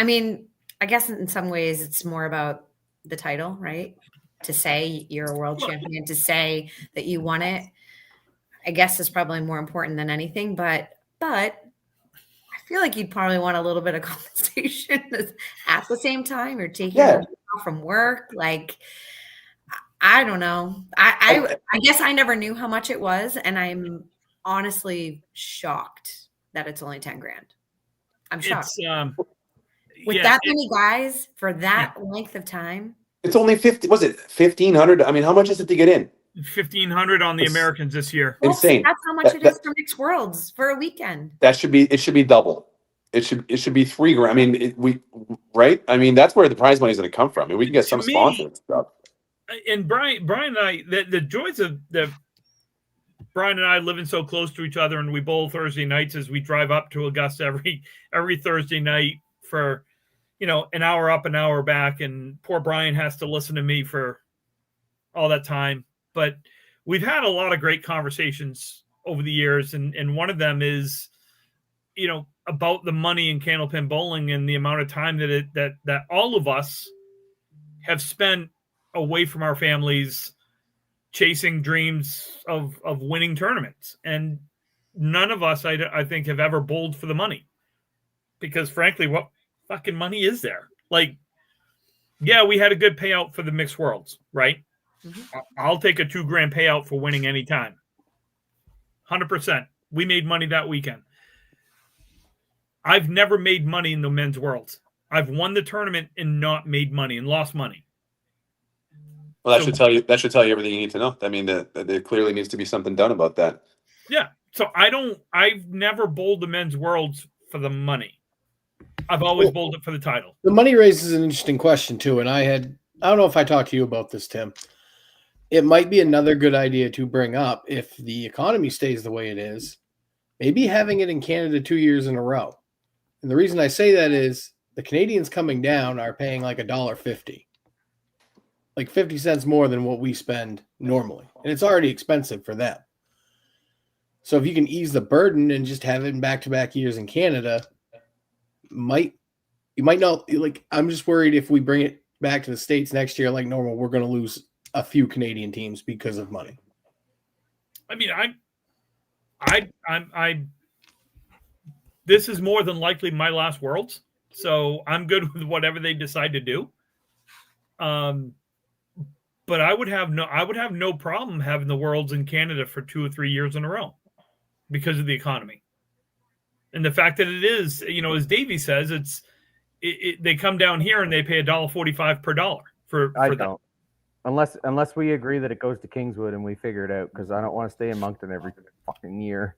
mean, I guess in some ways it's more about the title, right? To say you're a world champion, to say that you won it, I guess is probably more important than anything. But I feel like you'd probably want a little bit of compensation at the same time. You're taking off from work. Like, I don't know. I guess I never knew how much it was, and I'm honestly shocked that it's only 10 grand. I'm shocked. With that many guys for that length of time. It's only 50. Was it 1,500? I mean, how much is it to get in? 1,500 on the Americans this year. Insane. That's how much it is for Mixed Worlds for a weekend. It should be double. It should be 3 grand. I mean, right? I mean, that's where the prize money is going to come from. I mean, we can get some sponsored stuff. And Brian and I, the joys of Brian and I living so close to each other, and we bowl Thursday nights as we drive up to Augusta every Thursday night for, an hour up, an hour back, and poor Brian has to listen to me for all that time. But we've had a lot of great conversations over the years, and one of them is, about the money in Candlepin bowling and the amount of time that all of us have spent away from our families, chasing dreams of winning tournaments. And none of us, I think, have ever bowled for the money, because frankly, what fucking money is there? Like, yeah, we had a good payout for the Mixed Worlds, right? Mm-hmm. I'll take a $2 grand payout for winning anytime. 100%. We made money that weekend. I've never made money in the Men's Worlds. I've won the tournament and not made money and lost money. Well, that should tell you everything you need to know. I mean, there clearly needs to be something done about that. Yeah. So I've never bowled the Men's Worlds for the money. I've always bowled it for the title. The money raises an interesting question too. And I don't know if I talked to you about this, Tim. It might be another good idea to bring up, if the economy stays the way it is, maybe having it in Canada 2 years in a row. And the reason I say that is the Canadians coming down are paying like $1.50. like 50 cents more than what we spend normally. And it's already expensive for them. So if you can ease the burden and just have it in back-to-back years in Canada, you might not, like, I'm just worried if we bring it back to the States next year like normal, we're going to lose a few Canadian teams because of money. I mean, I this is more than likely my last Worlds, so I'm good with whatever they decide to do. But I would have no problem having the Worlds in Canada for 2 or 3 years in a row because of the economy and the fact that it is, as Davey says, they come down here and they pay $1.45 per dollar for I that. don't. Unless we agree that it goes to Kingswood and we figure it out, because I don't want to stay in Moncton every fucking year.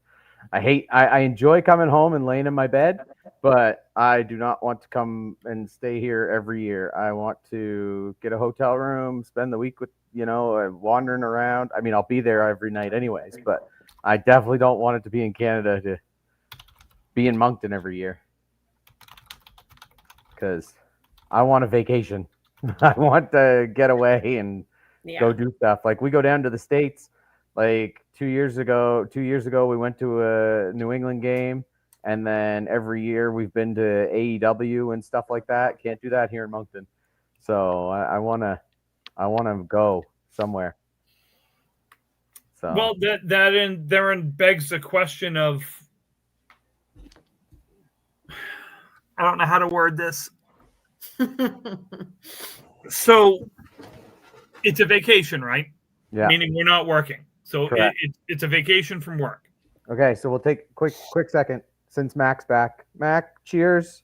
I enjoy coming home and laying in my bed, but I do not want to come and stay here every year. I want to get a hotel room, spend the week with, wandering around. I mean, I'll be there every night anyways, but I definitely don't want it to be in Canada to be in Moncton every year, because I want a vacation. I want to get away and go do stuff. Like, we go down to the States. Like 2 years ago, we went to a New England game, and then every year we've been to AEW and stuff like that. Can't do that here in Moncton. So I wanna go somewhere. So Well, therein begs the question of, I don't know how to word this. So it's a vacation, right? yeah. Meaning we're not working. So it's a vacation from work. Okay, so we'll take a quick second since Mac's back. Mac, cheers.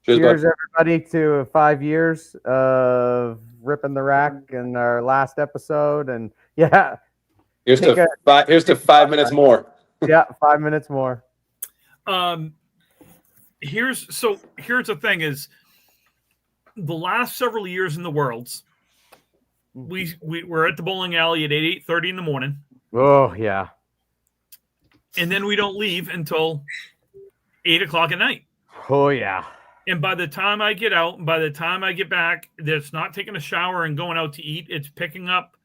Cheers, Everybody, to 5 years of ripping the rack in our last episode. And yeah, Here's to 5 minutes more. yeah, 5 minutes more. Here's the thing is, the last several years in the Worlds, we're at the bowling alley at 8:30 in the morning. Oh yeah. And then we don't leave until 8 o'clock at night. Oh yeah. And by the time I get out, by the time I get back, it's not taking a shower and going out to eat. It's picking up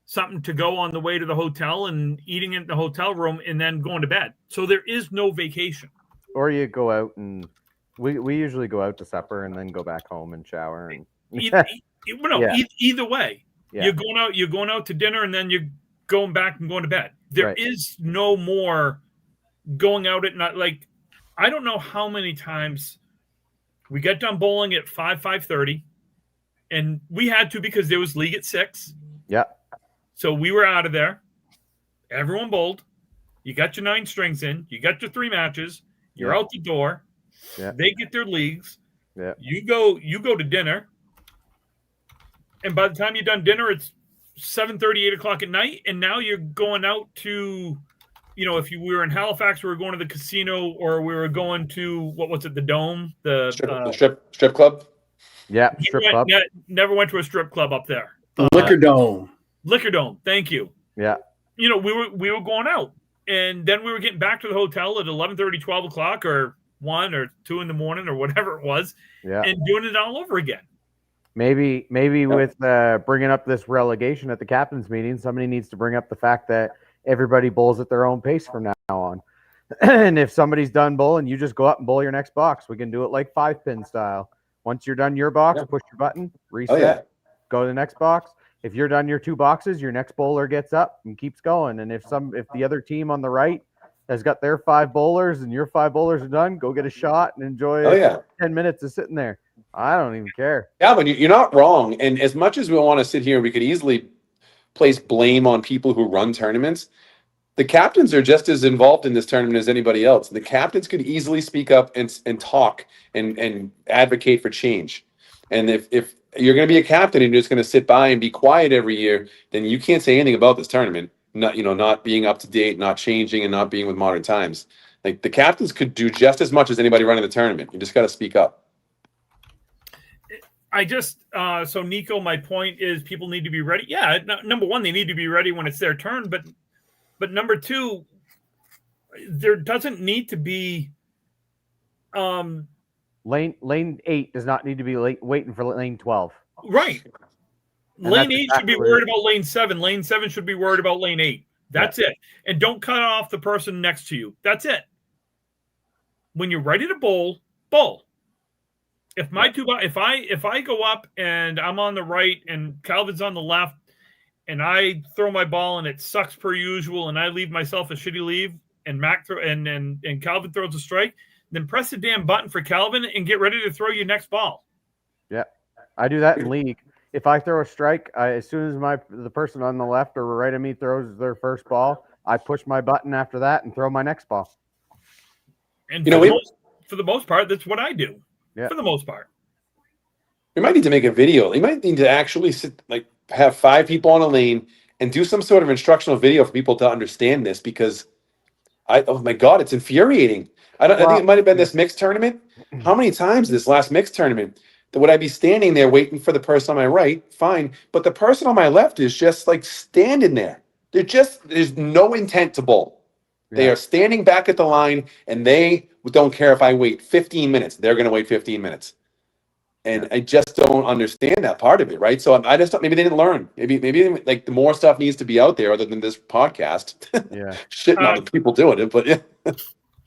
something to go on the way to the hotel and eating in the hotel room and then going to bed. So there is no vacation. Or you go out and we usually go out to supper and then go back home and shower. And Either way, yeah. you're going out to dinner and then you're going back and going to bed. There is no more going out at night. Like, I don't know how many times we got done bowling at 5:30, and we had to because there was league at 6. Yeah. So we were out of there. Everyone bowled. You got your 9 strings in. You got your 3 matches. You're out the door. Yeah. They get their leagues. Yeah. You go to dinner. And by the time you're done dinner, it's 7:30, 8 o'clock at night. And now you're going out to, if we were in Halifax, we were going to the casino, or we were going to, what was it, the Dome? The strip club? Yeah, strip club. Never went to a strip club up there. The Liquor Dome. Liquor Dome, thank you. Yeah. We were going out. And then we were getting back to the hotel at 11:30, 12 o'clock, or 1 or 2 in the morning, or whatever it was, and doing it all over again. Maybe with bringing up this relegation at the captain's meeting, somebody needs to bring up the fact that everybody bowls at their own pace from now on. And if somebody's done bowling, you just go up and bowl your next box. We can do it like 5-pin style. Once you're done your box, push your button, reset, go to the next box. If you're done your 2 boxes, your next bowler gets up and keeps going. And if the other team on the right has got their 5 bowlers and your 5 bowlers are done, go get a shot and enjoy 10 minutes of sitting there. I don't even care. Yeah, but you're not wrong. And as much as we want to sit here, we could easily place blame on people who run tournaments. The captains are just as involved in this tournament as anybody else. The captains could easily speak up and talk and advocate for change. And if you're going to be a captain and you're just going to sit by and be quiet every year, then you can't say anything about this tournament. Not being up to date, not changing, and not being with modern times. Like, the captains could do just as much as anybody running the tournament. You just got to speak up. So Nico, my point is, people need to be ready. Yeah, number one, they need to be ready when it's their turn. But number 2, there doesn't need to be. Lane 8 does not need to be waiting for lane 12. Right. Lane 8 should be worried about lane 7. Lane 7 should be worried about lane 8. That's it. And don't cut off the person next to you. That's it. When you're ready to bowl. If if I go up and I'm on the right and Calvin's on the left and I throw my ball and it sucks per usual and I leave myself a shitty leave and and Calvin throws a strike, then press the damn button for Calvin and get ready to throw your next ball. Yeah, I do that in league. If I throw a strike, as soon as the person on the left or right of me throws their first ball, I push my button after that and throw my next ball. And for the most part, that's what I do. Yeah. For the most part. We might need to make a video. You might need to actually have 5 people on a lane and do some sort of instructional video for people to understand this, because oh my God, it's infuriating. I think it might have been this mixed tournament. How many times this last mixed tournament would I be standing there waiting for the person on my right? Fine. But the person on my left is just like standing there. There's no intent to bowl. Yeah. They are standing back at the line and they don't care if I wait 15 minutes. They're going to wait 15 minutes. And I just don't understand that part of it, right? So I just thought maybe they didn't learn. Maybe like the more stuff needs to be out there other than this podcast. Yeah, shitting on the people doing it, but yeah.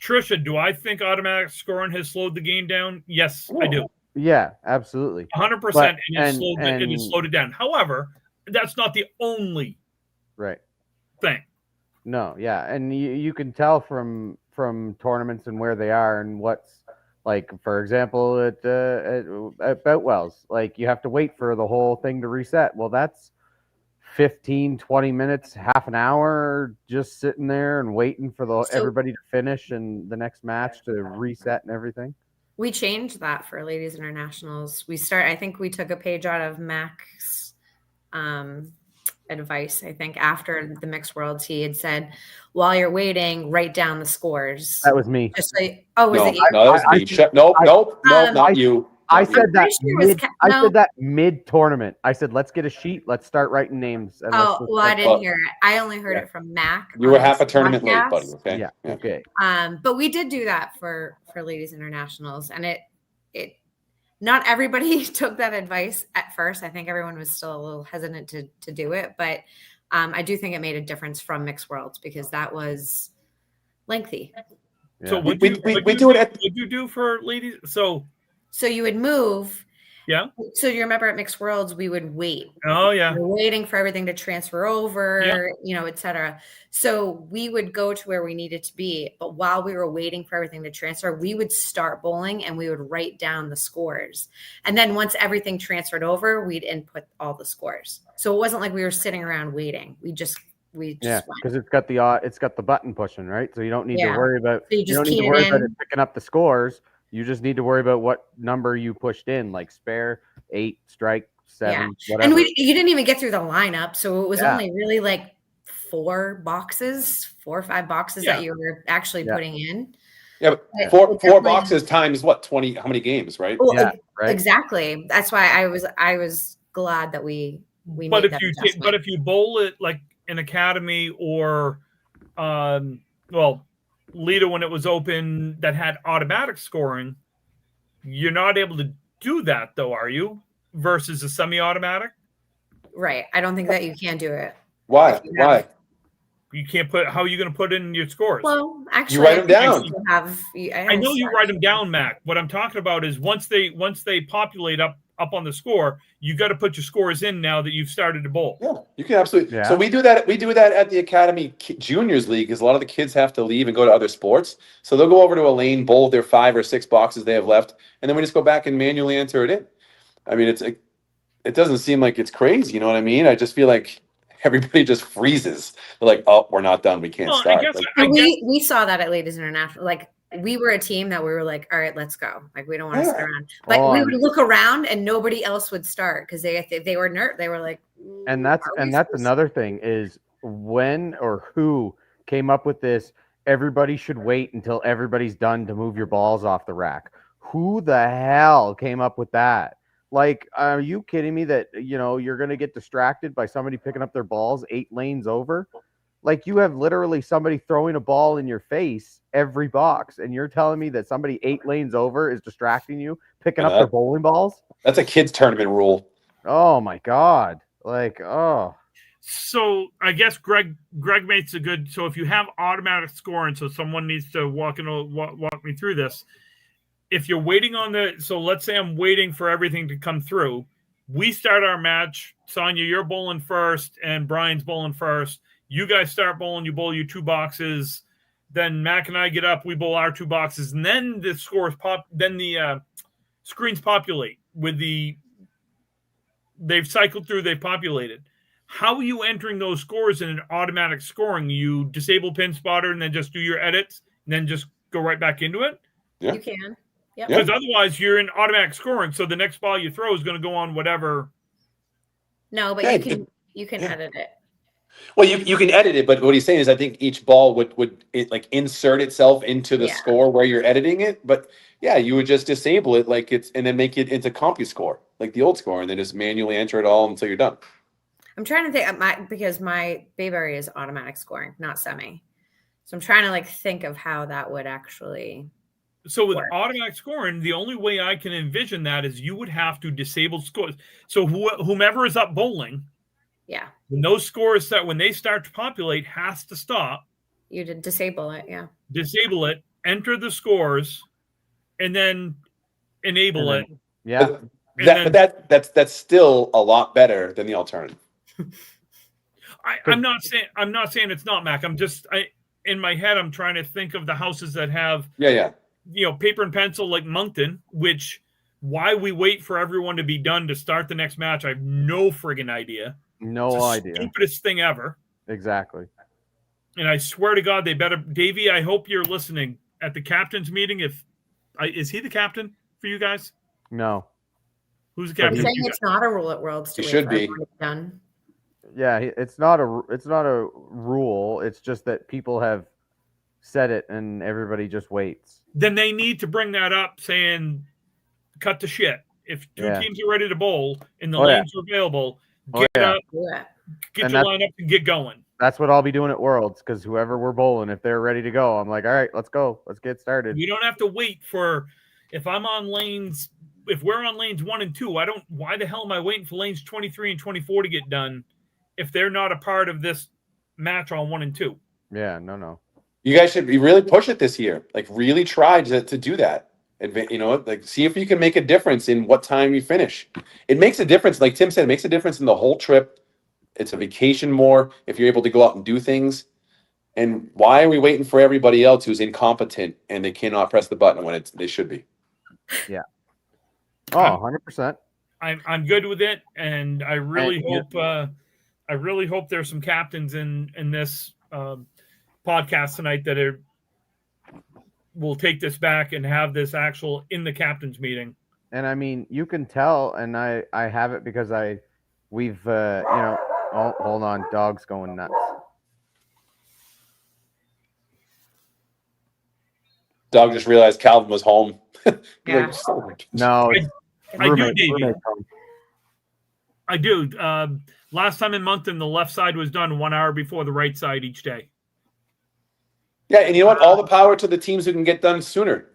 Trisha, do I think automatic scoring has slowed the game down? Yes, I do. Yeah, absolutely, 100%, and it has slowed it down. However, that's not the only thing. No, yeah, and you can tell from tournaments and where they are and what's. Like, for example, at Boutwells, like you have to wait for the whole thing to reset. Well, that's 15, 20 minutes, half an hour just sitting there and waiting for everybody to finish and the next match to reset and everything. We changed that for Ladies Internationals. I think we took a page out of Mac's advice. I think after the Mixed Worlds, he had said, while you're waiting, write down the scores. That was me. Just say, was it you? No, that was me. Nope, not you. I said that. I said that mid tournament. I said, let's get a sheet. Let's start writing names. And I didn't hear it. I only heard it from Mac. You were half a tournament late, buddy. Okay. Yeah. Okay. But we did do that for Ladies Internationals, and it not everybody took that advice at first. I think everyone was still a little hesitant to do it, but I do think it made a difference from Mixed Worlds because that was lengthy. Yeah. So we do it at. What you do for ladies? So you would move. Yeah. So you remember at Mixed Worlds, we would wait. Oh yeah. We were waiting for everything to transfer over, et cetera. So we would go to where we needed to be. But while we were waiting for everything to transfer, we would start bowling and we would write down the scores. And then once everything transferred over, we'd input all the scores. So it wasn't like we were sitting around waiting. We just because it's got the button pushing, right? So you don't need to worry about so you don't need to worry about it picking up the scores. You just need to worry about what number you pushed in, like spare, 8, strike, 7, whatever. And you didn't even get through the lineup, so it was only really like 4 or 5 boxes that you were actually putting in. Yeah, but 4 boxes times what? 20? How many games, right? Well, right. Exactly. That's why I was glad that we made that adjustment. But if you bowl it like an academy or, Lita, when it was open that had automatic scoring, you're not able to do that though, are you? Versus a semi-automatic? Right. I don't think that you can do it. Why? You can't how are you going to put in your scores? Well, actually, you write them down. I know you write them down, Mac. What I'm talking about is once they populate up on the score, you got to put your scores in now that you've started to bowl. Yeah, you can absolutely. Yeah. So we do that. We do that at the Academy Juniors League because a lot of the kids have to leave and go to other sports. So they'll go over to a lane, bowl their 5 or 6 boxes they have left, and then we just go back and manually enter it in. I mean, it doesn't seem like it's crazy. You know what I mean? I just feel like everybody just freezes. They're like, "Oh, we're not done. We can't start." We saw that at Ladies International. Like, we were a team that we were like, all right, let's go. Like, we don't want to sit around. Like, we would look around and nobody else would start because they were nervous. They were like, and that's another thing is when or who came up with this. Everybody should wait until everybody's done to move your balls off the rack. Who the hell came up with that? Like, are you kidding me that, you're going to get distracted by somebody picking up their balls 8 lanes over? Like, you have literally somebody throwing a ball in your face every box, and you're telling me that somebody 8 lanes over is distracting you, picking up their bowling balls? That's a kids' tournament rule. Oh, my God. Like, oh, So I guess Greg makes a good. So if you have automatic scoring, so someone needs to walk me through this. If you're waiting on so let's say I'm waiting for everything to come through. We start our match. Sonja, you're bowling first, and Brian's bowling first. You guys start bowling. You bowl your 2 boxes. Then Mac and I get up. We bowl our 2 boxes, and then the scores pop. Then the screens populate with they've cycled through. They've populated. How are you entering those scores in an automatic scoring? You disable pin spotter and then just do your edits, and then just go right back into it. Yeah. You can. Yep. Because otherwise you're in automatic scoring, so the next ball you throw is going to go on whatever. No, but you can edit it. Well, you can edit it, but what he's saying is, I think each ball would like insert itself into the score where you're editing it. But yeah, you would just disable it and then make it into CompuScore, like the old score, and then just manually enter it all until you're done. I'm trying to think because my Bayberry is automatic scoring, not semi. So I'm trying to think of how that would actually. So with automatic scoring, the only way I can envision that is you would have to disable scores. So whomever is up bowling, when those scores when they start to populate, has to stop. You did disable it, Disable it, enter the scores, and then enable it. Yeah. That's still a lot better than the alternative. I'm not saying it's not, Mac. In my head, I'm trying to think of the houses that have paper and pencil like Moncton, which why we wait for everyone to be done to start the next match, I have no friggin' idea. No idea. Stupidest thing ever. Exactly. And I swear to God, they better. Davey, I hope you're listening at the captain's meeting. Is he the captain for you guys? No. Who's the captain? He's saying it's not a rule at Worlds. It should be done. Yeah, it's not a rule. It's just that people have said it, and everybody just waits. Then they need to bring that up, saying, "Cut the shit." If 2 teams are ready to bowl and the lanes are available, get up, get your line up, and get going. That's what I'll be doing at Worlds, because whoever we're bowling, if they're ready to go, I'm like, all right, let's go. Let's get started. You don't have to wait for if we're on lanes 1 and 2, why the hell am I waiting for lanes 23 and 24 to get done if they're not a part of this match on 1 and 2? Yeah, no. You guys should really push it this year. Like, really try to do that. See if you can make a difference in what time you finish. It makes a difference. Like Tim said, it makes a difference in the whole trip. It's a vacation more if you're able to go out and do things. And why are we waiting for everybody else who's incompetent and they cannot press the button when they should be? Yeah. Oh, 100%. I'm good with it, and I really hope there's some captains in this podcast tonight that will take this back and have this actual in the captain's meeting. And I mean, you can tell, and I have it because we've oh, hold on, dog's going nuts. Dog just realized Calvin was home. Yeah. No, I do, Davey. I do. Last time in Moncton, the left side was done 1 hour before the right side each day. Yeah, and you know what? All the power to the teams who can get done sooner.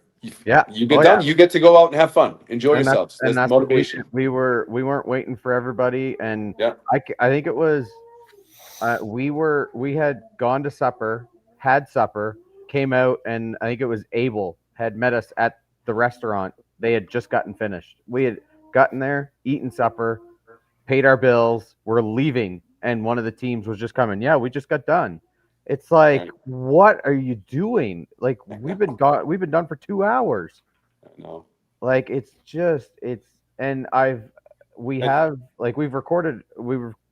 Yeah, you get done. Yeah. You get to go out and have fun, enjoy yourselves. That's motivation. We weren't waiting for everybody, and yeah. I think it was we had gone to supper, had supper, came out, and I think it was Abel had met us at the restaurant. They had just gotten finished. We had gotten there, eaten supper, paid our bills, we're leaving, and one of the teams was just coming. Yeah, we just got done. It's like, what are you doing? Like, we've been done for 2 hours. No. Like, we've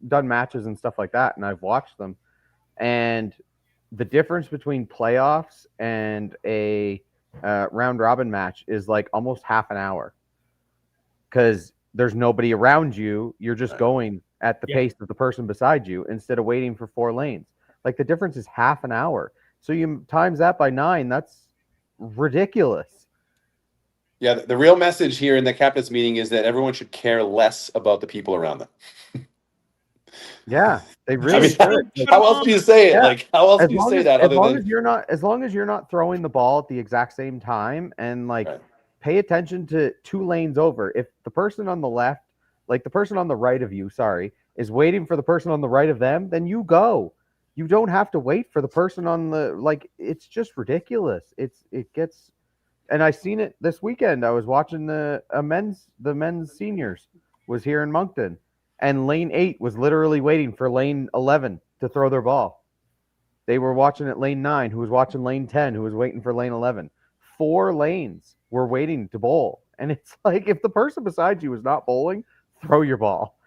done matches and stuff like that, and I've watched them. And the difference between playoffs and a round robin match is like almost half an hour. Because there's nobody around you. You're just going at the pace of the person beside you instead of waiting for 4 lanes. Like, the difference is half an hour. So you times that by 9, that's ridiculous. Yeah, the real message here in the captain's meeting is that everyone should care less about the people around them. Yeah, they really should. How else do you say it? Yeah. Like, how else do you say that? As long as you're not throwing the ball at the exact same time, and pay attention to 2 lanes over. If the person on the left, like the person on the right of you, is waiting for the person on the right of them, then you go. You don't have to wait for the person on the it's just ridiculous. It gets, and I seen it this weekend. I was watching the men's seniors was here in Moncton, and lane 8 was literally waiting for lane 11 to throw their ball. They were watching at lane 9, who was watching lane 10, who was waiting for lane 11. 4 lanes were waiting to bowl. And it's like, if the person beside you is not bowling, throw your ball.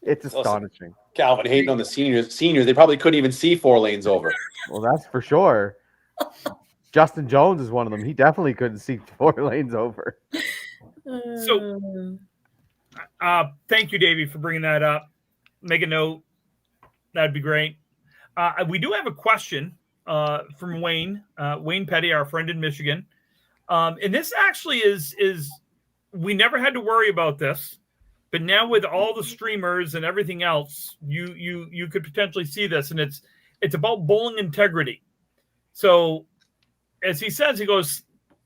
It's astonishing. Calvin hating on the seniors. They probably couldn't even see 4 lanes over. Well, that's for sure. Justin Jones is one of them. He definitely couldn't see 4 lanes over. So, thank you, Davey, for bringing that up. Make a note. That'd be great. We do have a question from Wayne Petty, our friend in Michigan. And this actually is we never had to worry about this, but now with all the streamers and everything else, you could potentially see this, and it's about bowling integrity. So, as he says, he goes,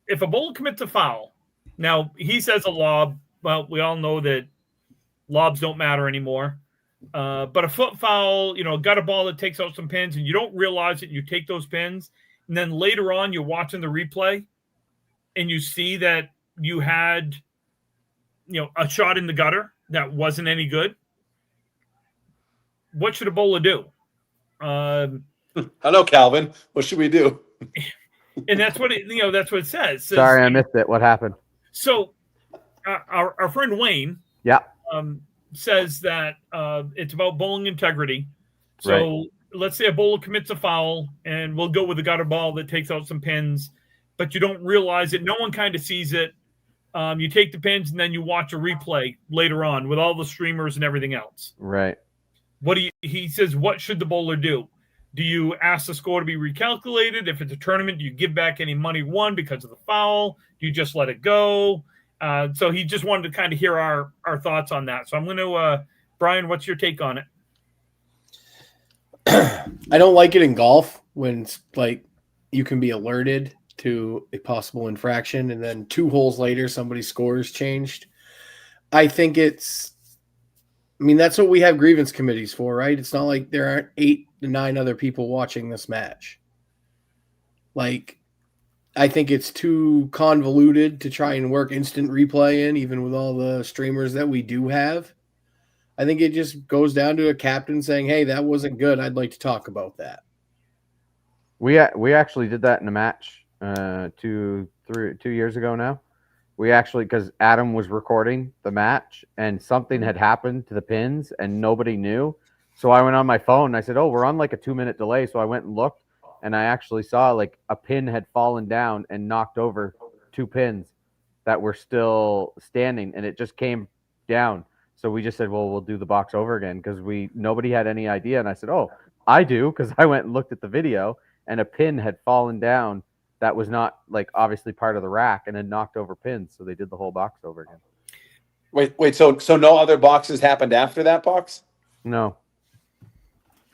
if a bowler commits a foul, now he says a lob. Well, we all know that lobs don't matter anymore. But a foot foul, got a ball that takes out some pins, and you don't realize it. You take those pins, and then later on, you're watching the replay, and you see that you had, a shot in the gutter that wasn't any good. What should a bowler do? Hello, Calvin. What should we do? And that's what that's what it says. Sorry, I missed it. What happened? So, our friend Wayne, says that it's about bowling integrity. So let's say a bowler commits a foul, and we'll go with a gutter ball that takes out some pins, but you don't realize it. No one kind of sees it. You take the pins, and then you watch a replay later on with all the streamers and everything else. Right. He says, what should the bowler do? Do you ask the score to be recalculated? If it's a tournament, do you give back any money won because of the foul? Do you just let it go? So he just wanted to kind of hear our thoughts on that. So I'm going to, Brian, what's your take on it? I don't like it in golf when it's like you can be alerted to a possible infraction, and then 2 holes later, somebody's score is changed. I think that's what we have grievance committees for, right? It's not like there aren't 8 to 9 other people watching this match. I think it's too convoluted to try and work instant replay in, even with all the streamers that we do have. I think it just goes down to a captain saying, hey, that wasn't good. I'd like to talk about that. We actually did that in a match 2 years ago now. We actually, because Adam was recording the match and something had happened to the pins and nobody knew. So I went on my phone and I said, we're on like a 2-minute delay. So I went and looked. And I actually saw a pin had fallen down and knocked over 2 pins that were still standing, and it just came down. So we just said, well, we'll do the box over again because nobody had any idea. And I said, I do, because I went and looked at the video, and a pin had fallen down that was not obviously part of the rack and had knocked over pins. So they did the whole box over again. Wait. So no other boxes happened after that box? No.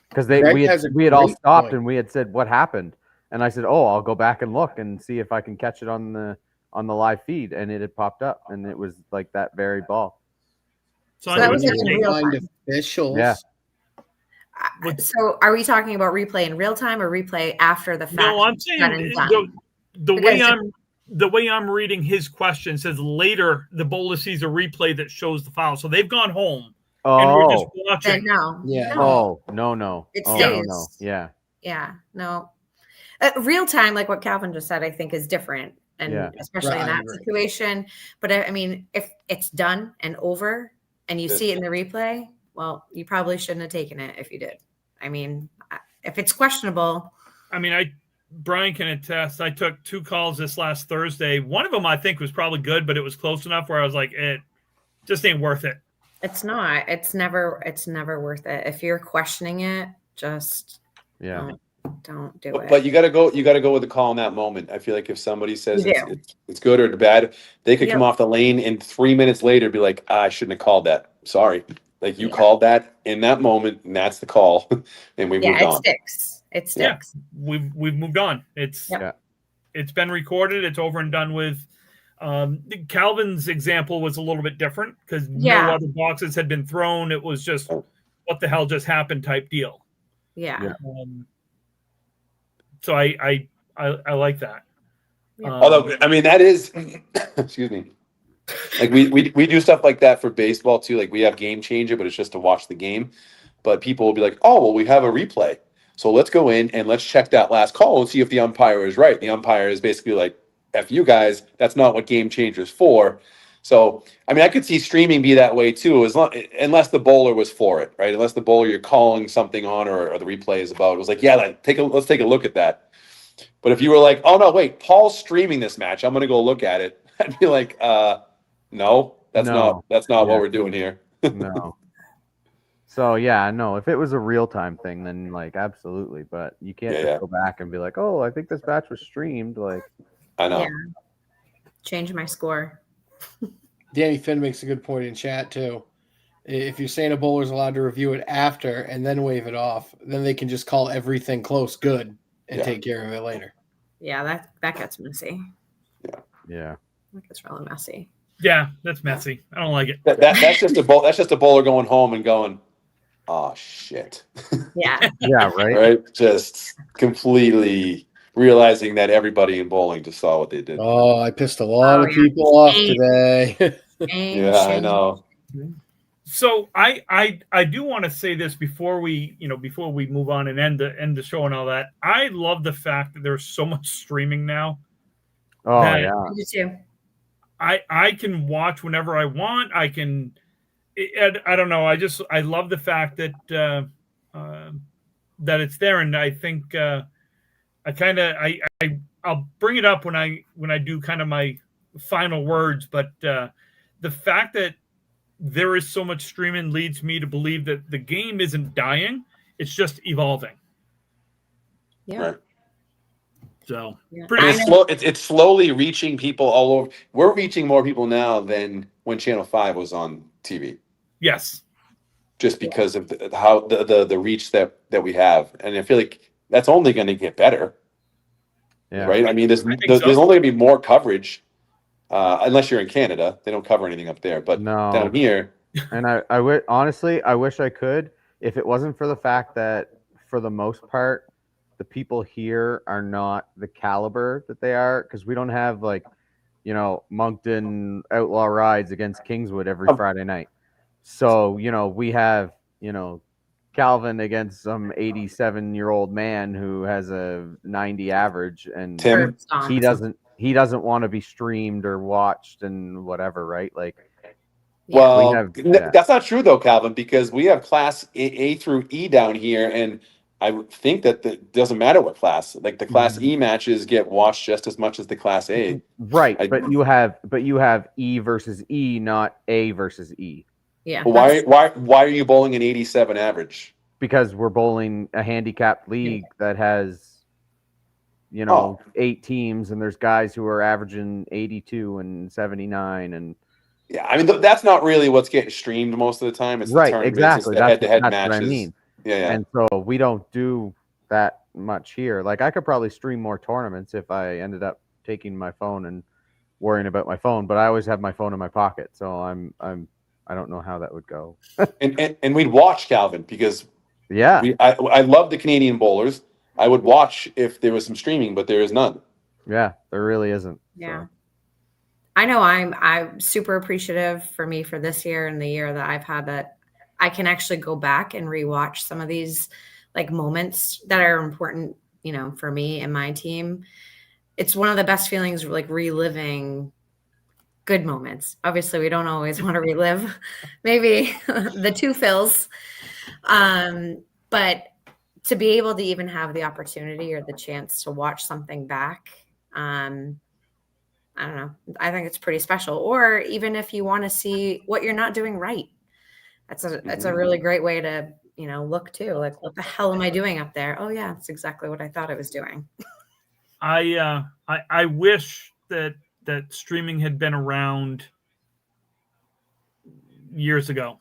Because we had all stopped and we had said, what happened? And I said, I'll go back and look and see if I can catch it on the live feed. And it had popped up, and it was that very ball. So that was in real time. Officials. Yeah. So are we talking about replay in real time or replay after the fact? No, I'm saying the way I'm reading his question says later the bowler sees a replay that shows the foul. So they've gone home. And we're just watching. No. Yeah. No. No. It stays. No. Yeah. Yeah. No. Real time, like what Calvin just said, I think is different, and especially in that situation. But I mean, if it's done and over, and you see it in the replay, well, you probably shouldn't have taken it if you did. I mean, if it's questionable. I mean, Brian can attest. I took 2 calls this last Thursday. One of them I think was probably good, but it was close enough where I was like, it just ain't worth it. It's not. It's never worth it. If you're questioning it, just don't do it. But you got to go with the call in that moment. I feel like if somebody says it's good or bad, they could come off the lane and 3 minutes later be like, I shouldn't have called that. Sorry. You called that in that moment, and that's the call, and we moved on. It sticks. Yeah, we've moved on. It's been recorded. It's over and done with. Calvin's example was a little bit different because Yeah. no other boxes had been thrown. It was just what the hell just happened type deal. Yeah. So I like that. Yeah. Although, I mean, that is, excuse me. Like we do stuff like that for baseball too. Like we have Game Changer, but it's just to watch the game. But people will be like, "Oh, well, we have a replay, so let's go in and let's check that last call and see if the umpire is right." The umpire is basically like, "F you guys, that's not what Game Changer is for." So, I mean, I could see streaming be that way too, unless the bowler was for it, right? Unless the bowler you're calling something on or the replay is about was like, "Yeah, let's take a look at that." But if you were like, "Oh no, wait, Paul's streaming this match, I'm going to go look at it," I'd be like, no, that's not what we're doing here." No. So yeah, no. If it was a real time thing, then like absolutely. But you can't just go back and be like, "Oh, I think this match was streamed." Like, I know. Yeah. Change my score. Danny Finn makes a good point in chat too. If you're saying a bowler's allowed to review it after and then wave it off, then they can just call everything close good and take care of it later. Yeah, that gets messy. yeah. That gets really messy. Yeah, that's messy. I don't like it. That's just a bowler going home and going, "Oh shit." Yeah. Yeah, right. Right? Just completely realizing that everybody in bowling just saw what they did. Oh, I pissed a lot of people off today. Yeah, I know. So I do want to say this before we move on and end the show and all that. I love the fact that there's so much streaming now. Oh yeah. Me too. I can watch whenever I want. I don't know. I love the fact that that it's there, and I think I'll bring it up when I do kind of my final words. But the fact that there is so much streaming leads me to believe that the game isn't dying; it's just evolving. Yeah. Right. So it's slowly reaching people all over. We're reaching more people now than when Channel 5 was on TV. Yes. Just because of how the reach that we have. And I feel like that's only going to get better. Yeah. Right? I mean, there's only going to be more coverage unless you're in Canada. They don't cover anything up there. But down here. And I would honestly, I wish I could, if it wasn't for the fact that for the most part, the people here are not the caliber that they are, because we don't have Moncton Outlaw Rides against Kingswood every Friday night. So, we have, Calvin against some 87-year-old man who has a 90 average, and Tim, he doesn't want to be streamed or watched and whatever, right? Like, well, that's not true though, Calvin, because we have class A through E down here, and I would think that it doesn't matter what class. Like the class E matches get watched just as much as the class A. Right, but you have E versus E, not A versus E. Yeah. Well, why are you bowling an 87 average? Because we're bowling a handicapped league that has 8 teams, and there's guys who are averaging 82 and 79 and yeah, I mean that's not really what's getting streamed most of the time. It's right, the exactly. It's the head-to-head that's matches. What I mean. Yeah. And so we don't do that much here. Like I could probably stream more tournaments if I ended up taking my phone and worrying about my phone, but I always have my phone in my pocket, so I don't know how that would go. and we'd watch, Calvin, because I love the Canadian bowlers. I would watch if there was some streaming, but there is none. Yeah, there really isn't. Yeah. So. I know I'm super appreciative for this year and the year that I've had, that I can actually go back and rewatch some of these like moments that are important, for me and my team. It's one of the best feelings, like reliving good moments. Obviously, we don't always want to relive maybe the two fills, but to be able to even have the opportunity or the chance to watch something back, I don't know. I think it's pretty special. Or even if you want to see what you're not doing right, that's a really great way to, look too. Like, what the hell am I doing up there? Oh yeah, that's exactly what I thought I was doing. I wish that streaming had been around years ago.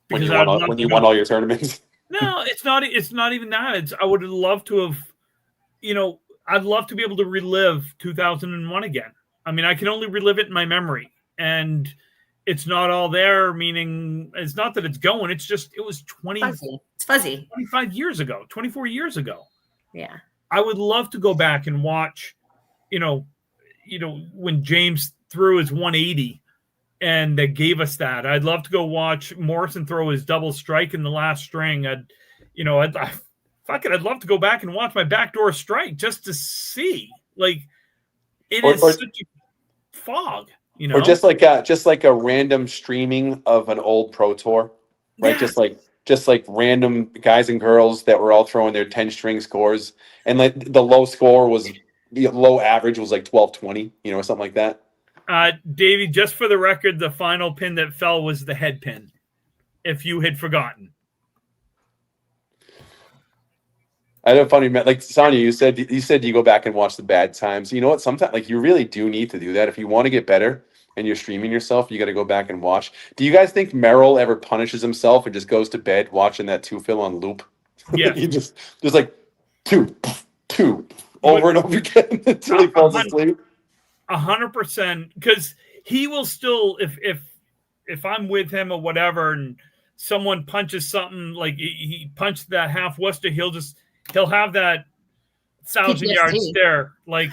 When you won all your tournaments. No, it's not even that. I would love to have, I'd love to be able to relive 2001 again. I mean, I can only relive it in my memory, and it's not all there, meaning it's not that it's going. It's just it was 20, It's fuzzy. 25 years ago, 24 years ago. Yeah. I would love to go back and watch, when James threw his 180 and they gave us that. I'd love to go watch Morrison throw his double strike in the last string. I'd love to go back and watch my backdoor strike just to see. Like, it is such a fog, or just like a random streaming of an old Pro Tour, right? Yes. Just like random guys and girls that were all throwing their 10-string scores, and like the low score was the low average was like 12-20, or something like that. Davey, just for the record, the final pin that fell was the head pin. If you had forgotten. I had a funny, like Sonja, you said you go back and watch the bad times. You know what? Sometimes, like, you really do need to do that if you want to get better. And you're streaming yourself, you got to go back and watch. Do you guys think Merrill ever punishes himself and just goes to bed watching that 2-fill on loop? Yeah, He just like two over and over again until he falls asleep. 100%, because he will still, if I'm with him or whatever, and someone punches something like he punched that half Worcester, he'll have that 1,000-yard stare, like.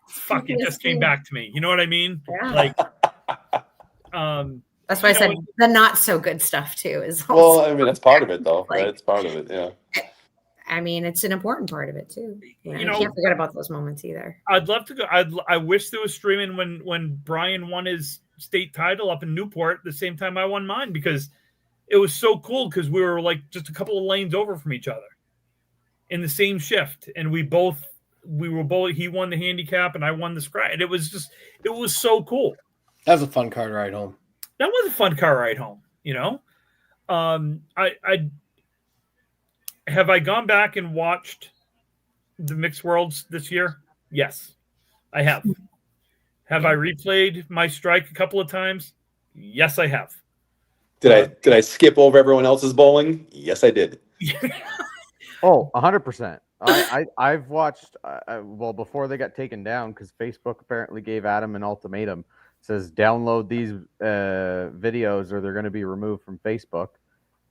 Fuck, it just came back to me. You know what I mean? Yeah. Like, that's why I said the not so good stuff too is also, well, I mean, that's part of it though, right? It's part of it, yeah. I mean, it's an important part of it too. Yeah, you can't forget about those moments either. I'd love to go. I wish there was streaming when Brian won his state title up in Newport the same time I won mine, because it was so cool, because we were like just a couple of lanes over from each other in the same shift, and we were both, he won the handicap and I won the scratch. And it was so cool. That was a fun car ride home. That was a fun car ride home, Have I gone back and watched the Mixed Worlds this year? Yes, I have. Have I replayed my strike a couple of times? Yes, I have. Did I skip over everyone else's bowling? Yes, I did. Oh, 100%. I've watched before they got taken down, because Facebook apparently gave Adam an ultimatum. It says download these videos or they're going to be removed from Facebook.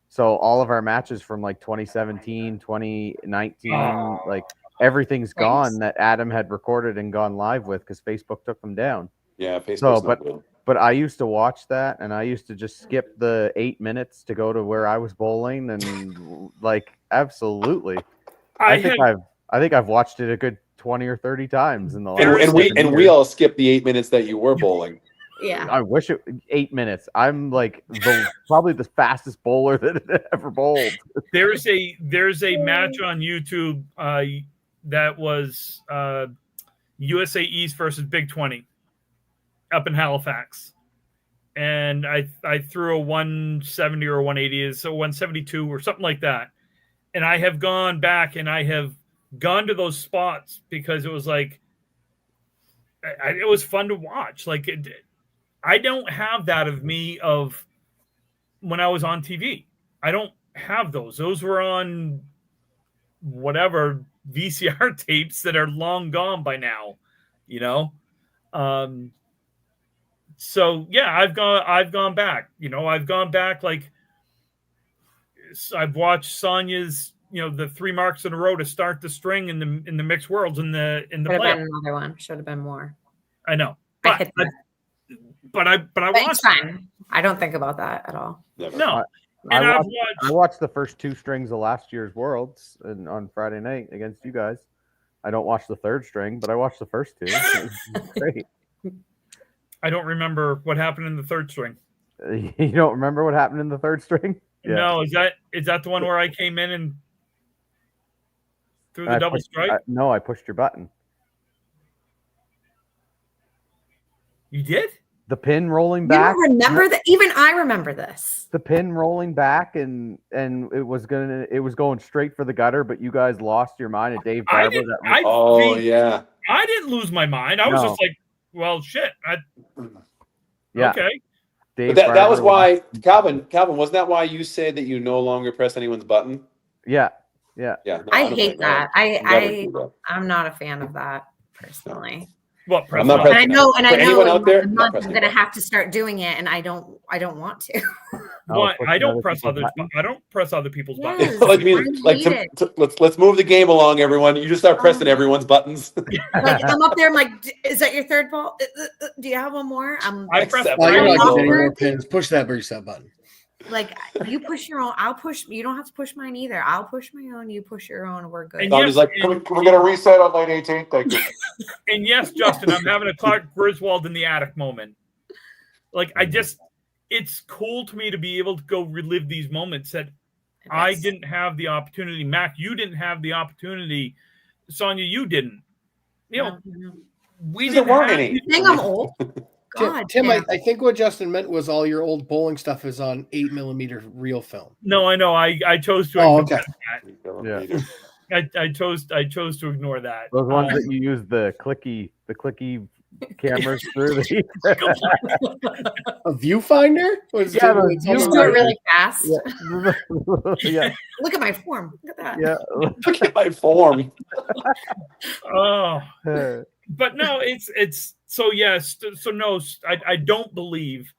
So all of our matches from like 2017, 2019, like everything's gone that Adam had recorded and gone live with, because Facebook took them down. Yeah, Facebook. But I used to watch that, and I used to just skip the 8 minutes to go to where I was bowling, and like absolutely. I think I've watched it a good 20 or 30 times in the last. We all skipped the 8 minutes that you were bowling. Yeah, I wish it 8 minutes. I'm like probably the fastest bowler that ever bowled. There's a match on YouTube that was USA East versus Big 20 up in Halifax, and I threw a 170 or 180, so 172 or something like that. And I have gone back and I have gone to those spots because it was like, it was fun to watch. Like, I don't have that of me of when I was on TV. I don't have those. Those were on whatever VCR tapes that are long gone by now, So yeah, I've gone back. I've gone back. Like, I've watched Sonja's, the 3 marks in a row to start the string in the Mixed Worlds in the Should have been another one. Should have been more. I know, but I watched. It's fine. I don't think about that at all. No, I watched the first 2 strings of last year's Worlds on Friday night against you guys. I don't watch the 3rd string, but I watched the first 2. Great. I don't remember what happened in the 3rd string. You don't remember what happened in the 3rd string? Yeah. No, is that the one where I came in and threw the double strike? No, I pushed your button. You did? The pin rolling back. You don't remember that? Even I remember this. The pin rolling back, and it was going straight for the gutter, but you guys lost your mind at Dave Barber. Yeah. I didn't lose my mind. I was just like, well, shit. Yeah. Okay. That was why, Calvin, wasn't that why you said that you no longer press anyone's button? Yeah. No, I hate that. I'm not a fan of that personally. What? I'm not press And I know, and I For know anyone in out there, a not month I'm pressing gonna buttons. have to start doing it, and I don't want to. What? pushing I don't other press people's others. buttons. I don't press other people's Yes. buttons. Like, you I mean, like hate it. let's move the game along, everyone. You just start pressing everyone's buttons. Like I'm up there, I'm like, is that your third ball? Do you have one more? I press. Except Oh, you're not I'm getting any awkward. more pins. Push that reset button. Like you push your own, I'll push. You don't have to push mine either. I'll push my own. You push your own. We're good. And Sonja's yes, like, can we get a reset on line 18? Thank you. And yes, Justin, I'm having a Clark Griswold in the attic moment. Like it's cool to me to be able to go relive these moments that I didn't have the opportunity. Mac, you didn't have the opportunity. Sonja, you didn't. You know, we There didn't weren't have. any. You think I'm old? God, Tim, yeah. I think what Justin meant was all your old bowling stuff is on 8mm reel film. No, I know. I chose to. Oh, ignore okay. that. I chose to ignore that. Those ones that you use the clicky cameras through. A viewfinder? Yeah, the Just do it really fast. Yeah. Look at my form. Look at that. Yeah. Look at my form. Oh, but no, it's so yes. So no, I don't believe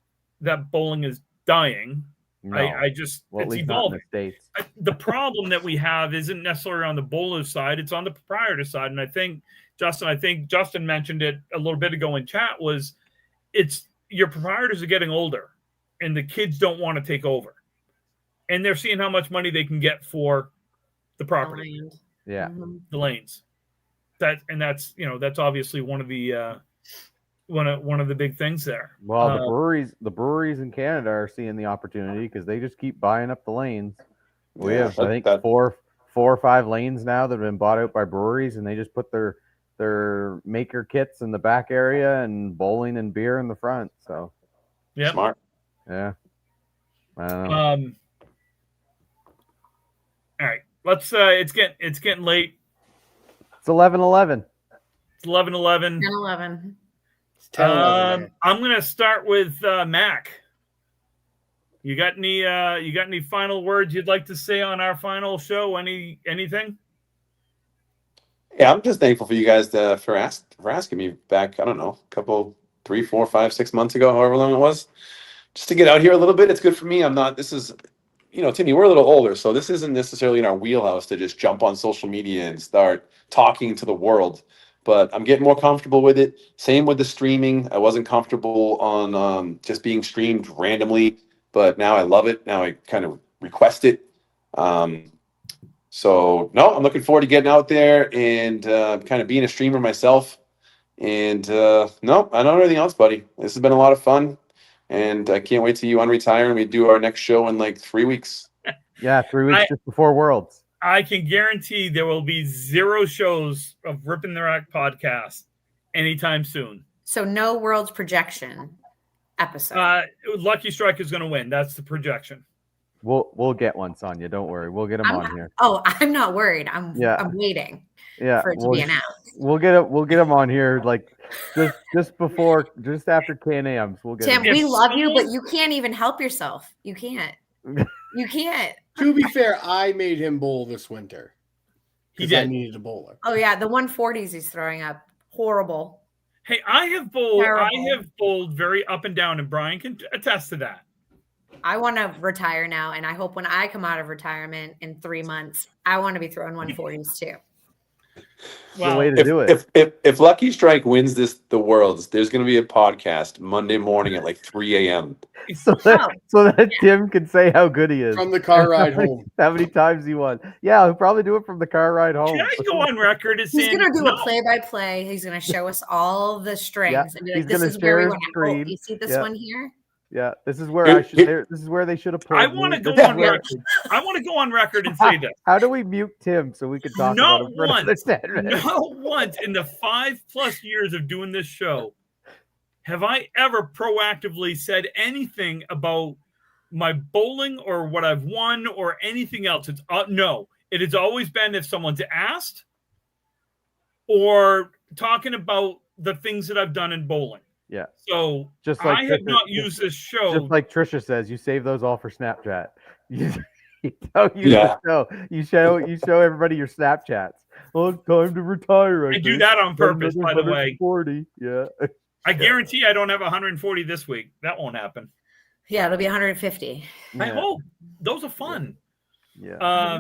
that bowling is dying. No. I just Well, at it's least not in evolving. the States. The problem that we have isn't necessarily on the bowler side; it's on the proprietor side. And I think Justin mentioned it a little bit ago in chat. Was it's your proprietors are getting older, and the kids don't want to take over, and they're seeing how much money they can get for the property, Yeah. the lanes. That's obviously one of the one of the big things there. Well, the breweries in Canada are seeing the opportunity because they just keep buying up the lanes. We have, I think, four or five lanes now that have been bought out by breweries, and they just put their maker kits in the back area and bowling and beer in the front. So, yeah, smart. Yeah. I don't know. All right, let's. It's getting late. It's 11:11. It's 11:11. 10-11. It's 10-11. I'm gonna start with Mac. You got any final words you'd like to say on our final show? Anything? Yeah, I'm just thankful for you guys for asking me back. I don't know, a couple, 3, 4, 5, 6 months ago, however long it was, just to get out here a little bit. It's good for me. This is, Timmy, we're a little older, so this isn't necessarily in our wheelhouse to just jump on social media and start talking to the world. But I'm getting more comfortable with it. Same with the streaming. I wasn't comfortable on just being streamed randomly, but now I love it. Now I kind of request it. So no, I'm looking forward to getting out there and kind of being a streamer myself. And no, I don't know anything else, buddy. This has been a lot of fun, and I can't wait till you unretire and we do our next show in like 3 weeks. Yeah, 3 weeks just before Worlds. I can guarantee there will be 0 shows of Ripping the Rack podcast anytime soon. So no World's projection episode. Lucky Strike is going to win. That's the projection. We'll get one, Sonja. Don't worry. We'll get him on here. Oh, I'm not worried. I'm waiting. Yeah, for it to be announced. We'll get him on here like just after Can-Ams. We'll get Tim, him. we love you, but you can't even help yourself. You can't. You can't. To be fair, I made him bowl this winter. He did. I needed a bowler. Oh yeah, the 140s he's throwing up. Horrible. Hey, I have bowled. Terrible. I have bowled very up and down, and Brian can attest to that. I want to retire now, and I hope when I come out of retirement in 3 months, I want to be throwing 140s too. Well, the way to do it. If Lucky Strike wins the Worlds, there's going to be a podcast Monday morning at like 3 a.m. So that Tim can say how good he is from the car ride home. How many times he won? Yeah, he'll probably do it from the car ride home. Can I go on record as He's saying going to do a play-by-play. He's going to show us all the strings. Yeah, and be like, he's this gonna is where we share want to screen. You see this one here? Yeah, this is where this is where they should have put. I want to go on record. I want to go on record and say this. How do we mute Tim so we can talk about him for another 10 minutes? Not once in the 5+ years of doing this show have I ever proactively said anything about my bowling or what I've won or anything else. It's no. It has always been if someone's asked or talking about the things that I've done in bowling. Yeah. So just like I have not used this show. Just like Trisha says, you save those all for Snapchat. Oh, Yeah. you show everybody your Snapchats. Oh, it's time to retire. I do that on purpose, by the way. 40. Yeah. I guarantee I don't have 140 this week. That won't happen. Yeah, it'll be 150. I hope. Those are fun. Yeah.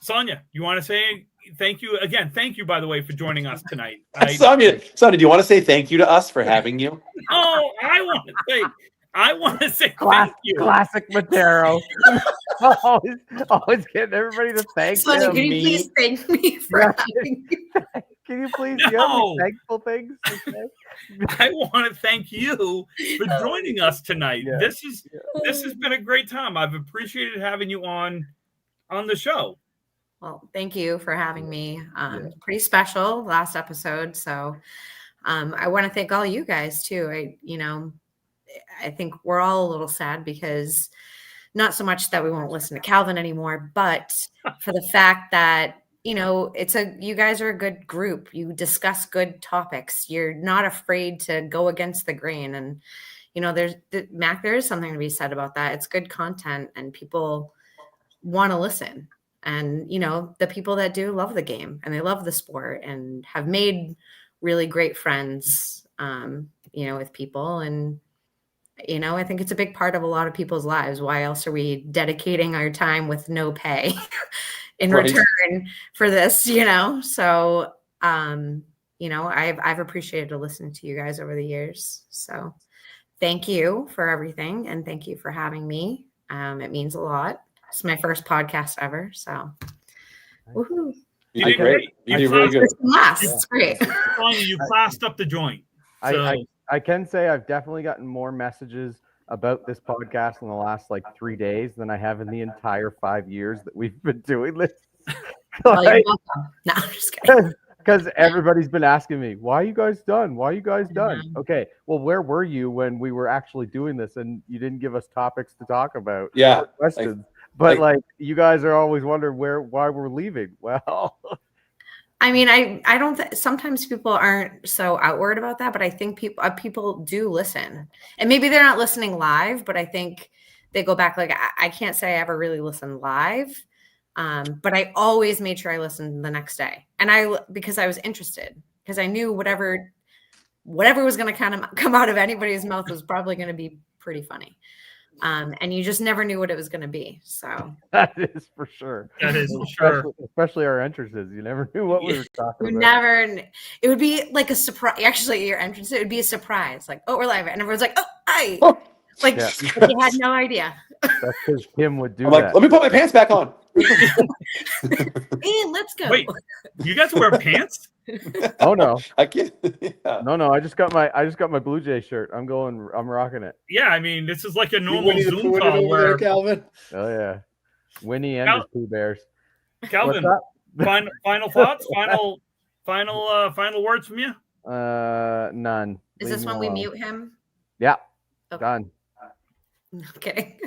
Sonja, you want to say thank you again? Thank you, by the way, for joining us tonight. Sonja, do you want to say thank you to us for having you? Oh, I want to say thank you. Classic Matero. always getting everybody to thank Sonja, him. can you please thank me for having me? Can you please do you have any thankful things to say? I want to thank you for joining us tonight. Yeah. This has been a great time. I've appreciated having you on the show. Well, thank you for having me. Pretty special last episode. So I want to thank all you guys too. I think we're all a little sad because not so much that we won't listen to Calvin anymore, but for the fact that, you guys are a good group. You discuss good topics. You're not afraid to go against the grain. And, there is something to be said about that. It's good content and people want to listen. And, the people that do love the game and they love the sport and have made really great friends, with people. And, I think it's a big part of a lot of people's lives. Why else are we dedicating our time with no pay in return for this, So, I've appreciated listening to you guys over the years. So thank you for everything. And thank you for having me. It means a lot. It's my first podcast ever. So woohoo. You did great. You did really good. It's great. You classed up the joint. So. I can say I've definitely gotten more messages about this podcast in the last 3 days than I have in the entire 5 years that we've been doing this. You're welcome. No, I'm just kidding. Because everybody's been asking me, why are you guys done? Why are you guys done? Okay, well, where were you when we were actually doing this and you didn't give us topics to talk about? Yeah. Questions. But you guys are always wondering why we're leaving. Well, I mean, I don't. Sometimes people aren't so outward about that, but I think people do listen, and maybe they're not listening live, but I think they go back. I can't say I ever really listened live, but I always made sure I listened the next day, and because I was interested, because I knew whatever was going to kind of come out of anybody's mouth was probably going to be pretty funny. And you just never knew what it was going to be. So that is for sure. That is for sure. Especially our entrances. You never knew what we were talking about. It would be like a surprise. Actually, your entrance, it would be a surprise. Like, oh, we're live. And everyone's like, oh, hi. Like, you had no idea. That's because Kim would do that. Let me put my pants back on. Hey, let's go. Wait, you guys wear pants? Oh no, I can't. Yeah. No, I just got my Blue Jay shirt. I'm rocking it. Yeah, I mean, this is like a normal Zoom call where Calvin. Oh yeah, Winnie and his Pooh Bears. Calvin, final thoughts, final words from you? None. Is this when we mute him? Yeah. Okay. Done. Okay.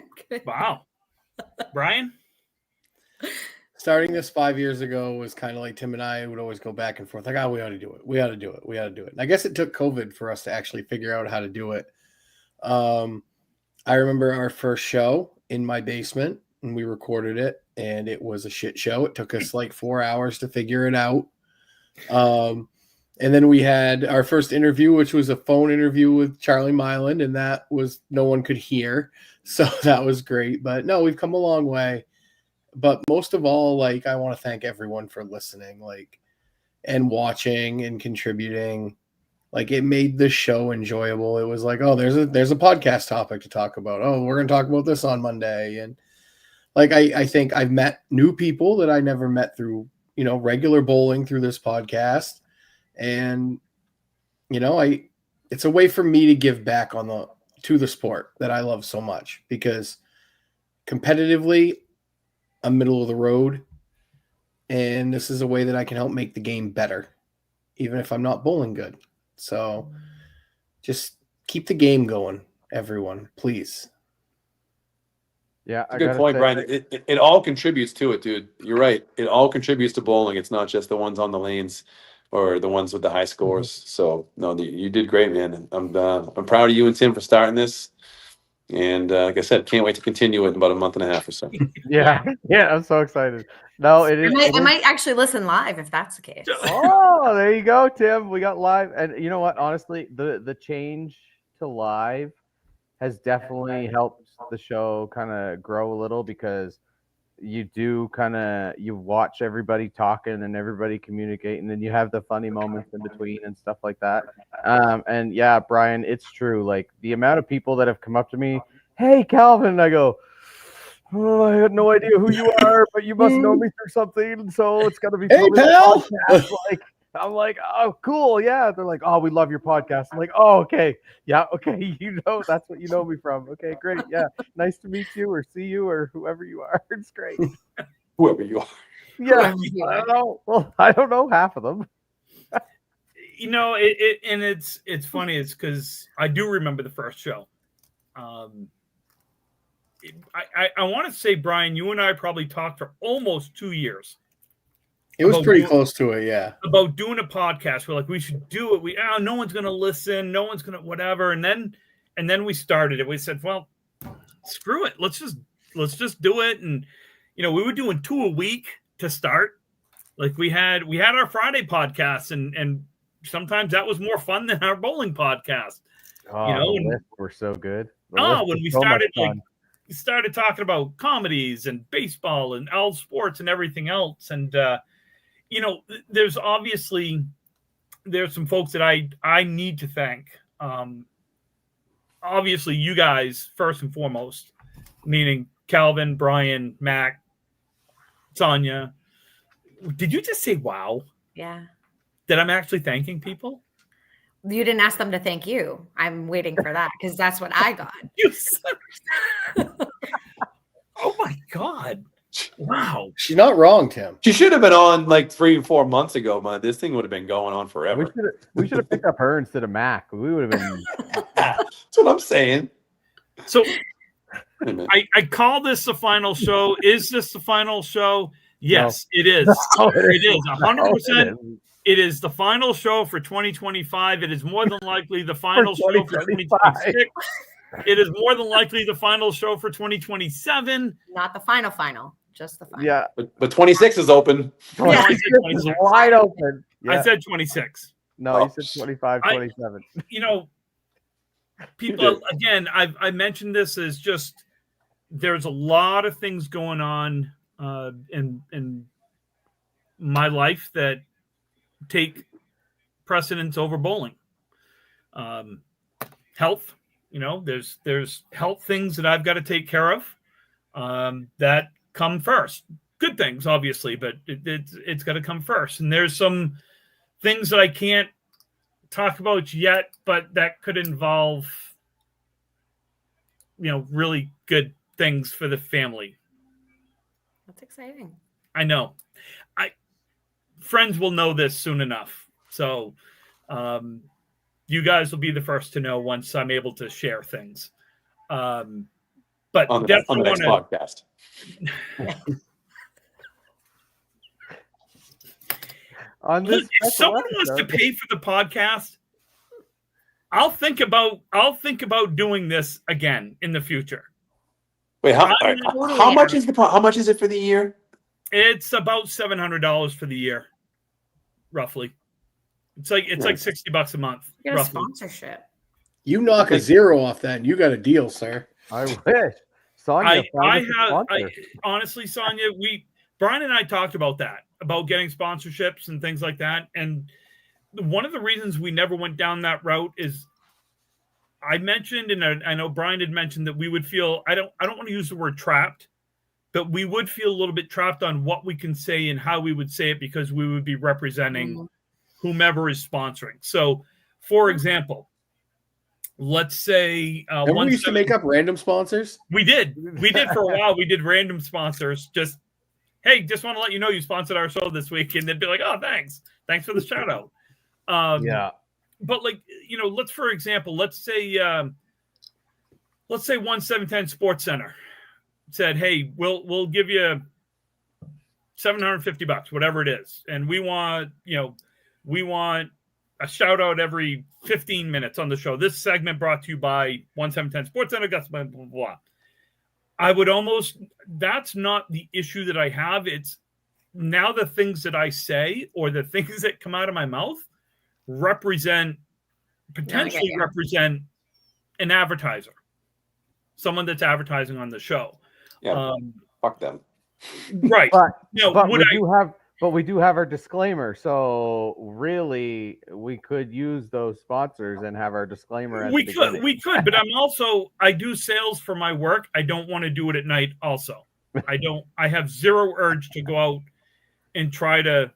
Wow. Brian? Starting this 5 years ago was kind of like Tim and I would always go back and forth. Like, we ought to do it. We ought to do it. We ought to do it. And I guess it took COVID for us to actually figure out how to do it. I remember our first show in my basement and we recorded it and it was a shit show. It took us 4 hours to figure it out. And then we had our first interview, which was a phone interview with Charlie Myland, and that was no one could hear. So that was great. But no, we've come a long way. But most of all, I want to thank everyone for listening, and watching and contributing. It made the show enjoyable. It was there's a podcast topic to talk about. Oh, we're going to talk about this on Monday. And I think I've met new people that I never met through, regular bowling through this podcast. And, it's a way for me to give back to the sport that I love so much, because competitively I'm middle of the road, and this is a way that I can help make the game better, even if I'm not bowling good. So just keep the game going, everyone, please. Yeah, That's a good point, Brian. It all contributes to it, dude. You're right. It all contributes to bowling. It's not just the ones on the lanes or the ones with the high scores. So no, you did great, man. I'm proud of you and Tim for starting this. And like I said, can't wait to continue it in about a month and a half or so. Yeah, yeah, I'm so excited. No, it is. I might actually listen live if that's the case. Oh, there you go, Tim. We got live, and you know what? Honestly, the change to live has definitely helped the show kind of grow a little because you do you watch everybody talking and everybody communicating, and you have the funny moments in between and stuff like that. And yeah, Brian, it's true. Like the amount of people that have come up to me, "Hey, Calvin," and I go, "Oh, I had no idea who you are, but you must know me through something, so it's gonna be Hey, probably the pal! podcast." Like, I'm like, "Oh, cool, yeah." They're like, "Oh, we love your podcast." I'm like, "Oh, okay, yeah, okay, that's what you know me from. Okay, great, yeah, nice to meet you or see you or whoever you are. It's great." Whoever you are. Yeah, Whoever you I are. don't know. Well, I don't know half of them. You know, it's funny. It's because I do remember the first show. I want to say, Brian, you and I probably talked for almost 2 years. It was About pretty doing- close to it, yeah. About doing a podcast. We're like, we should do it. No one's gonna listen, no one's gonna whatever. And then we started it. We said, well, screw it. Let's just do it. And we were doing 2 a week to start. Like we had our Friday podcast, and sometimes that was more fun than our bowling podcast. Oh, the lists were so good. When we started we started talking about comedies and baseball and all sports and everything else. And there's some folks that I need to thank. Obviously you guys first and foremost, meaning Calvin, Brian, Mac, Sonja. Did you just say wow? Yeah. That I'm actually thanking people? You didn't ask them to thank you. I'm waiting for that because that's what I got. You oh my God. Wow. She's not wrong, Tim. She should have been on like 3 or 4 months ago, man. This thing would have been going on forever. We should have picked up her instead of Mac. We would have been. That's what I'm saying. So I call this the final show. Is this the final show? Yes, no. It is. No, it is 100%. No, it is the final show for 2025. It is more than likely the final show for 2026. It is more than likely the final show for 2027. Not the final. Just the final. Yeah. But 26 is open. 26 is wide open. Yeah. I said 26. No, you said 25, 27. People, again, I mentioned this as just there's a lot of things going on in my life that take precedence over bowling. Health, there's health things that I've got to take care of that come first. Good things, obviously, but it's got to come first. And there's some things that I can't talk about yet, but that could involve, really good things for the family. That's exciting. I know. Friends will know this soon enough. So you guys will be the first to know once I'm able to share things. But on the next podcast. Look, if someone wants to pay for the podcast, I'll think about doing this again in the future. Wait, how much is it for the year? It's about $700 for the year, roughly. It's like $60 a month. You get a sponsorship. You knock a zero off that, and you got a deal, sir. I wish. Sonja, honestly, Sonja, Brian and I talked about that, about getting sponsorships and things like that. And one of the reasons we never went down that route is I mentioned, and I know Brian had mentioned that we would feel, I don't want to use the word trapped, but we would feel a little bit trapped on what we can say and how we would say it because we would be representing whomever is sponsoring. So, for example, let's say we used to make up random sponsors. We did for a while. We did random sponsors. Just want to let you know you sponsored our show this week, and they'd be like, "Oh, thanks for the shout out." Yeah. But for example, let's say 1710 Sports Center said, "Hey, we'll give you $750, whatever it is, and we want a shout out every 15 minutes on the show. This segment brought to you by 1710 Sports Center, blah, blah, blah, blah. I would almost, that's not the issue that I have. It's now the things that I say or the things that come out of my mouth potentially represent an advertiser, someone that's advertising on the show. Yeah, fuck them. Right. But we do have our disclaimer. So really, we could use those sponsors and have our disclaimer. At we could, but I do sales for my work. I don't want to do it at night. Also, I have zero urge to go out and try to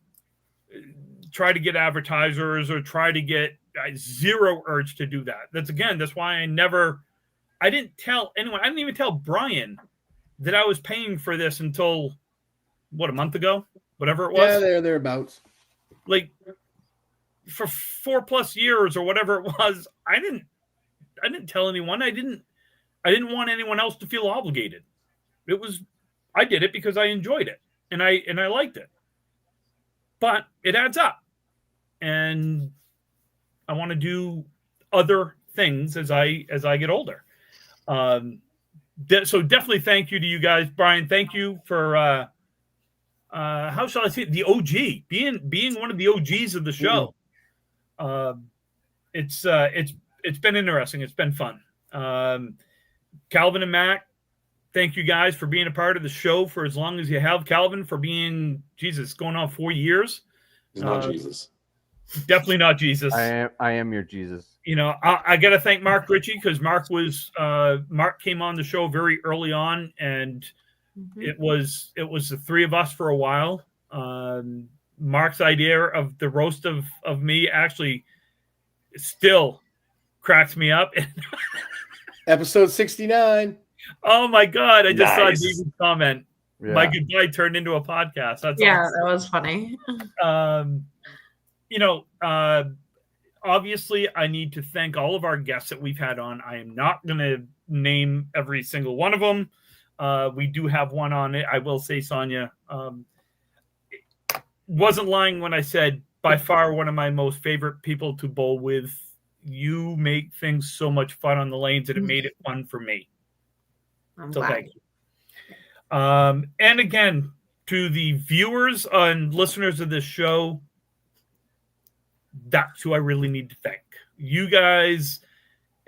get advertisers or try to get zero urge to do that. That's why I didn't tell anyone. I didn't even tell Brian that I was paying for this until a month ago. Whatever it was. Yeah, thereabouts. Like for 4+ years or whatever it was, I didn't tell anyone. I didn't want anyone else to feel obligated. I did it because I enjoyed it and I liked it. But it adds up. And I want to do other things as I get older. So definitely thank you to you guys. Brian, thank you for how shall I say it? The OG, being one of the OGs of the show. It's been interesting. It's been fun. Calvin and Mac, thank you guys for being a part of the show for as long as you have. Calvin, for being going on 4 years. He's not Jesus. Definitely not Jesus. I am your Jesus. I got to thank Mark Ritchie because Mark came on the show very early on, and it was the three of us for a while. Mark's idea of the roast of me actually still cracks me up. Episode 69. Oh my God. I just Nice. saw David's comment. Yeah. My goodbye turned into a podcast. That's Yeah, awesome. that was funny. Obviously I need to thank all of our guests that we've had on. I am not going to name every single one of them. We do have one on it. I will say, Sonja, wasn't lying when I said by far one of my most favorite people to bowl with. You make things so much fun on the lanes that it made it fun for me. I'm So glad. thank you. And again, to the viewers and listeners of this show, that's who I really need to thank. You guys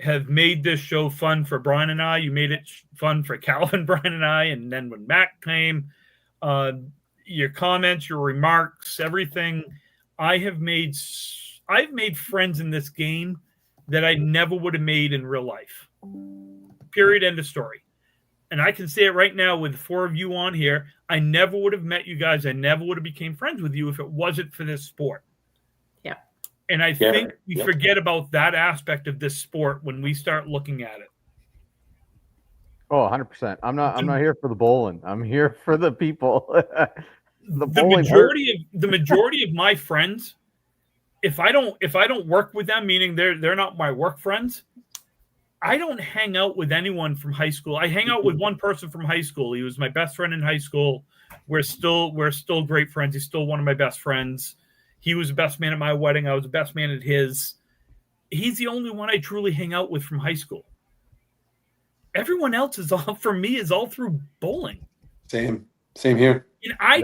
have made this show fun for Brian and I. You made it fun for Calvin, Brian, and I. And then when Matt came, your comments, your remarks, everything. I've made friends in this game that I never would have made in real life. Period. End of story. And I can say it right now with 4 of you on here. I never would have met you guys. I never would have became friends with you if it wasn't for this sport. Yeah. And I think we forget about that aspect of this sport when we start looking at it. Oh, 100%. I'm not here for the bowling. I'm here for the people. the majority of my friends, if I don't work with them, meaning they're not my work friends, I don't hang out with anyone from high school. I hang out with one person from high school. He was my best friend in high school. We're still great friends. He's still one of my best friends. He was the best man at my wedding. I was the best man at his. He's the only one I truly hang out with from high school. Everyone else is all through bowling. Same here. And I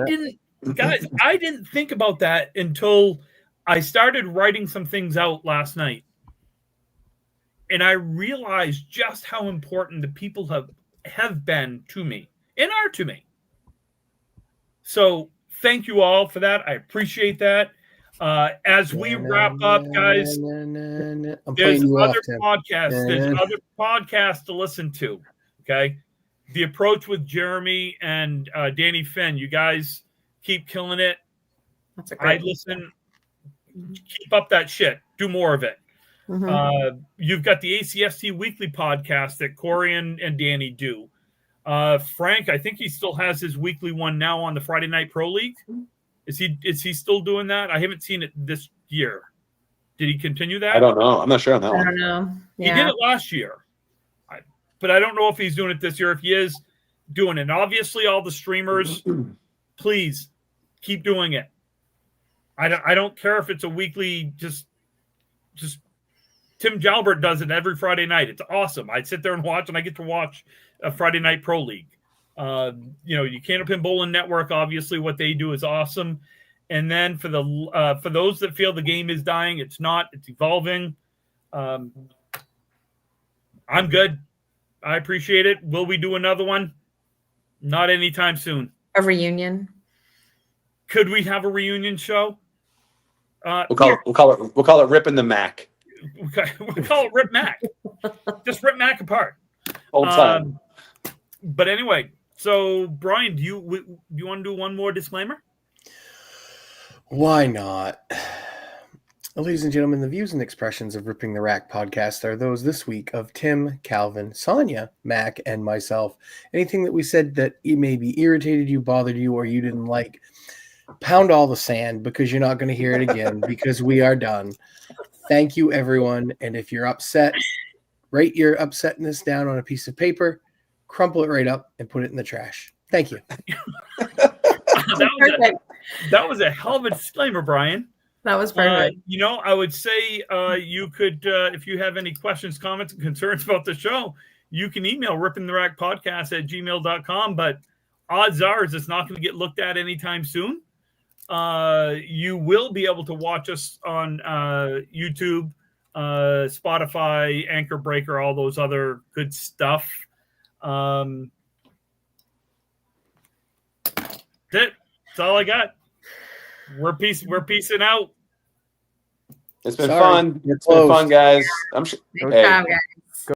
didn't think about that until I started writing some things out last night. And I realized just how important the people have been to me and are to me. So thank you all for that. I appreciate that. As we wrap up, guys, there's other podcasts to listen to. Okay. The Approach with Jeremy and Danny Finn. You guys keep killing it. That's a great. I listen. Keep up that shit. Do more of it. Mm-hmm. You've got the ACST Weekly podcast that Corey and Danny do. Frank, I think he still has his weekly one now on the Friday Night Pro League. Is he still doing that? I haven't seen it this year. Did he continue that? I don't know. I'm not sure on that I one. don't know. Yeah. He did it last year. But I don't know if he's doing it this year. If he is doing it, and obviously all the streamers, please keep doing it. I don't care if it's a weekly, just just Tim Jalbert does it every Friday night. It's awesome. I sit there and watch, and I get to watch a Friday Night Pro League. You Candlepin Bowling Network, obviously what they do is awesome. And then for those that feel the game is dying, it's not. It's evolving. I'm good. I appreciate it. Will we do another one? Not anytime soon. A reunion. Could we have a reunion show? We'll call it Ripping the Mac. We call it Rip Mac. Just rip Mac apart. Whole time. But anyway, so Brian, do you want to do one more disclaimer? Why not? Ladies and gentlemen, the views and expressions of Ripping the Rack podcast are those this week of Tim, Calvin, Sonja, Mac, and myself. Anything that we said that maybe irritated you, bothered you, or you didn't like, pound all the sand, because you're not going to hear it again, because we are done. Thank you, everyone. And if you're upset, write your upsetness down on a piece of paper, crumple it right up, and put it in the trash. Thank you. That was a hell of a disclaimer, Brian. That was perfect. I would say you could, if you have any questions, comments, and concerns about the show, you can email rippingtherackpodcast@gmail.com. But odds are it's not going to get looked at anytime soon. You will be able to watch us on YouTube, Spotify, Anchor Breaker, all those other good stuff. That's it. That's all I got. We're peacing out. It's been fun. It's been fun, guys. I'm sure. Good job, guys.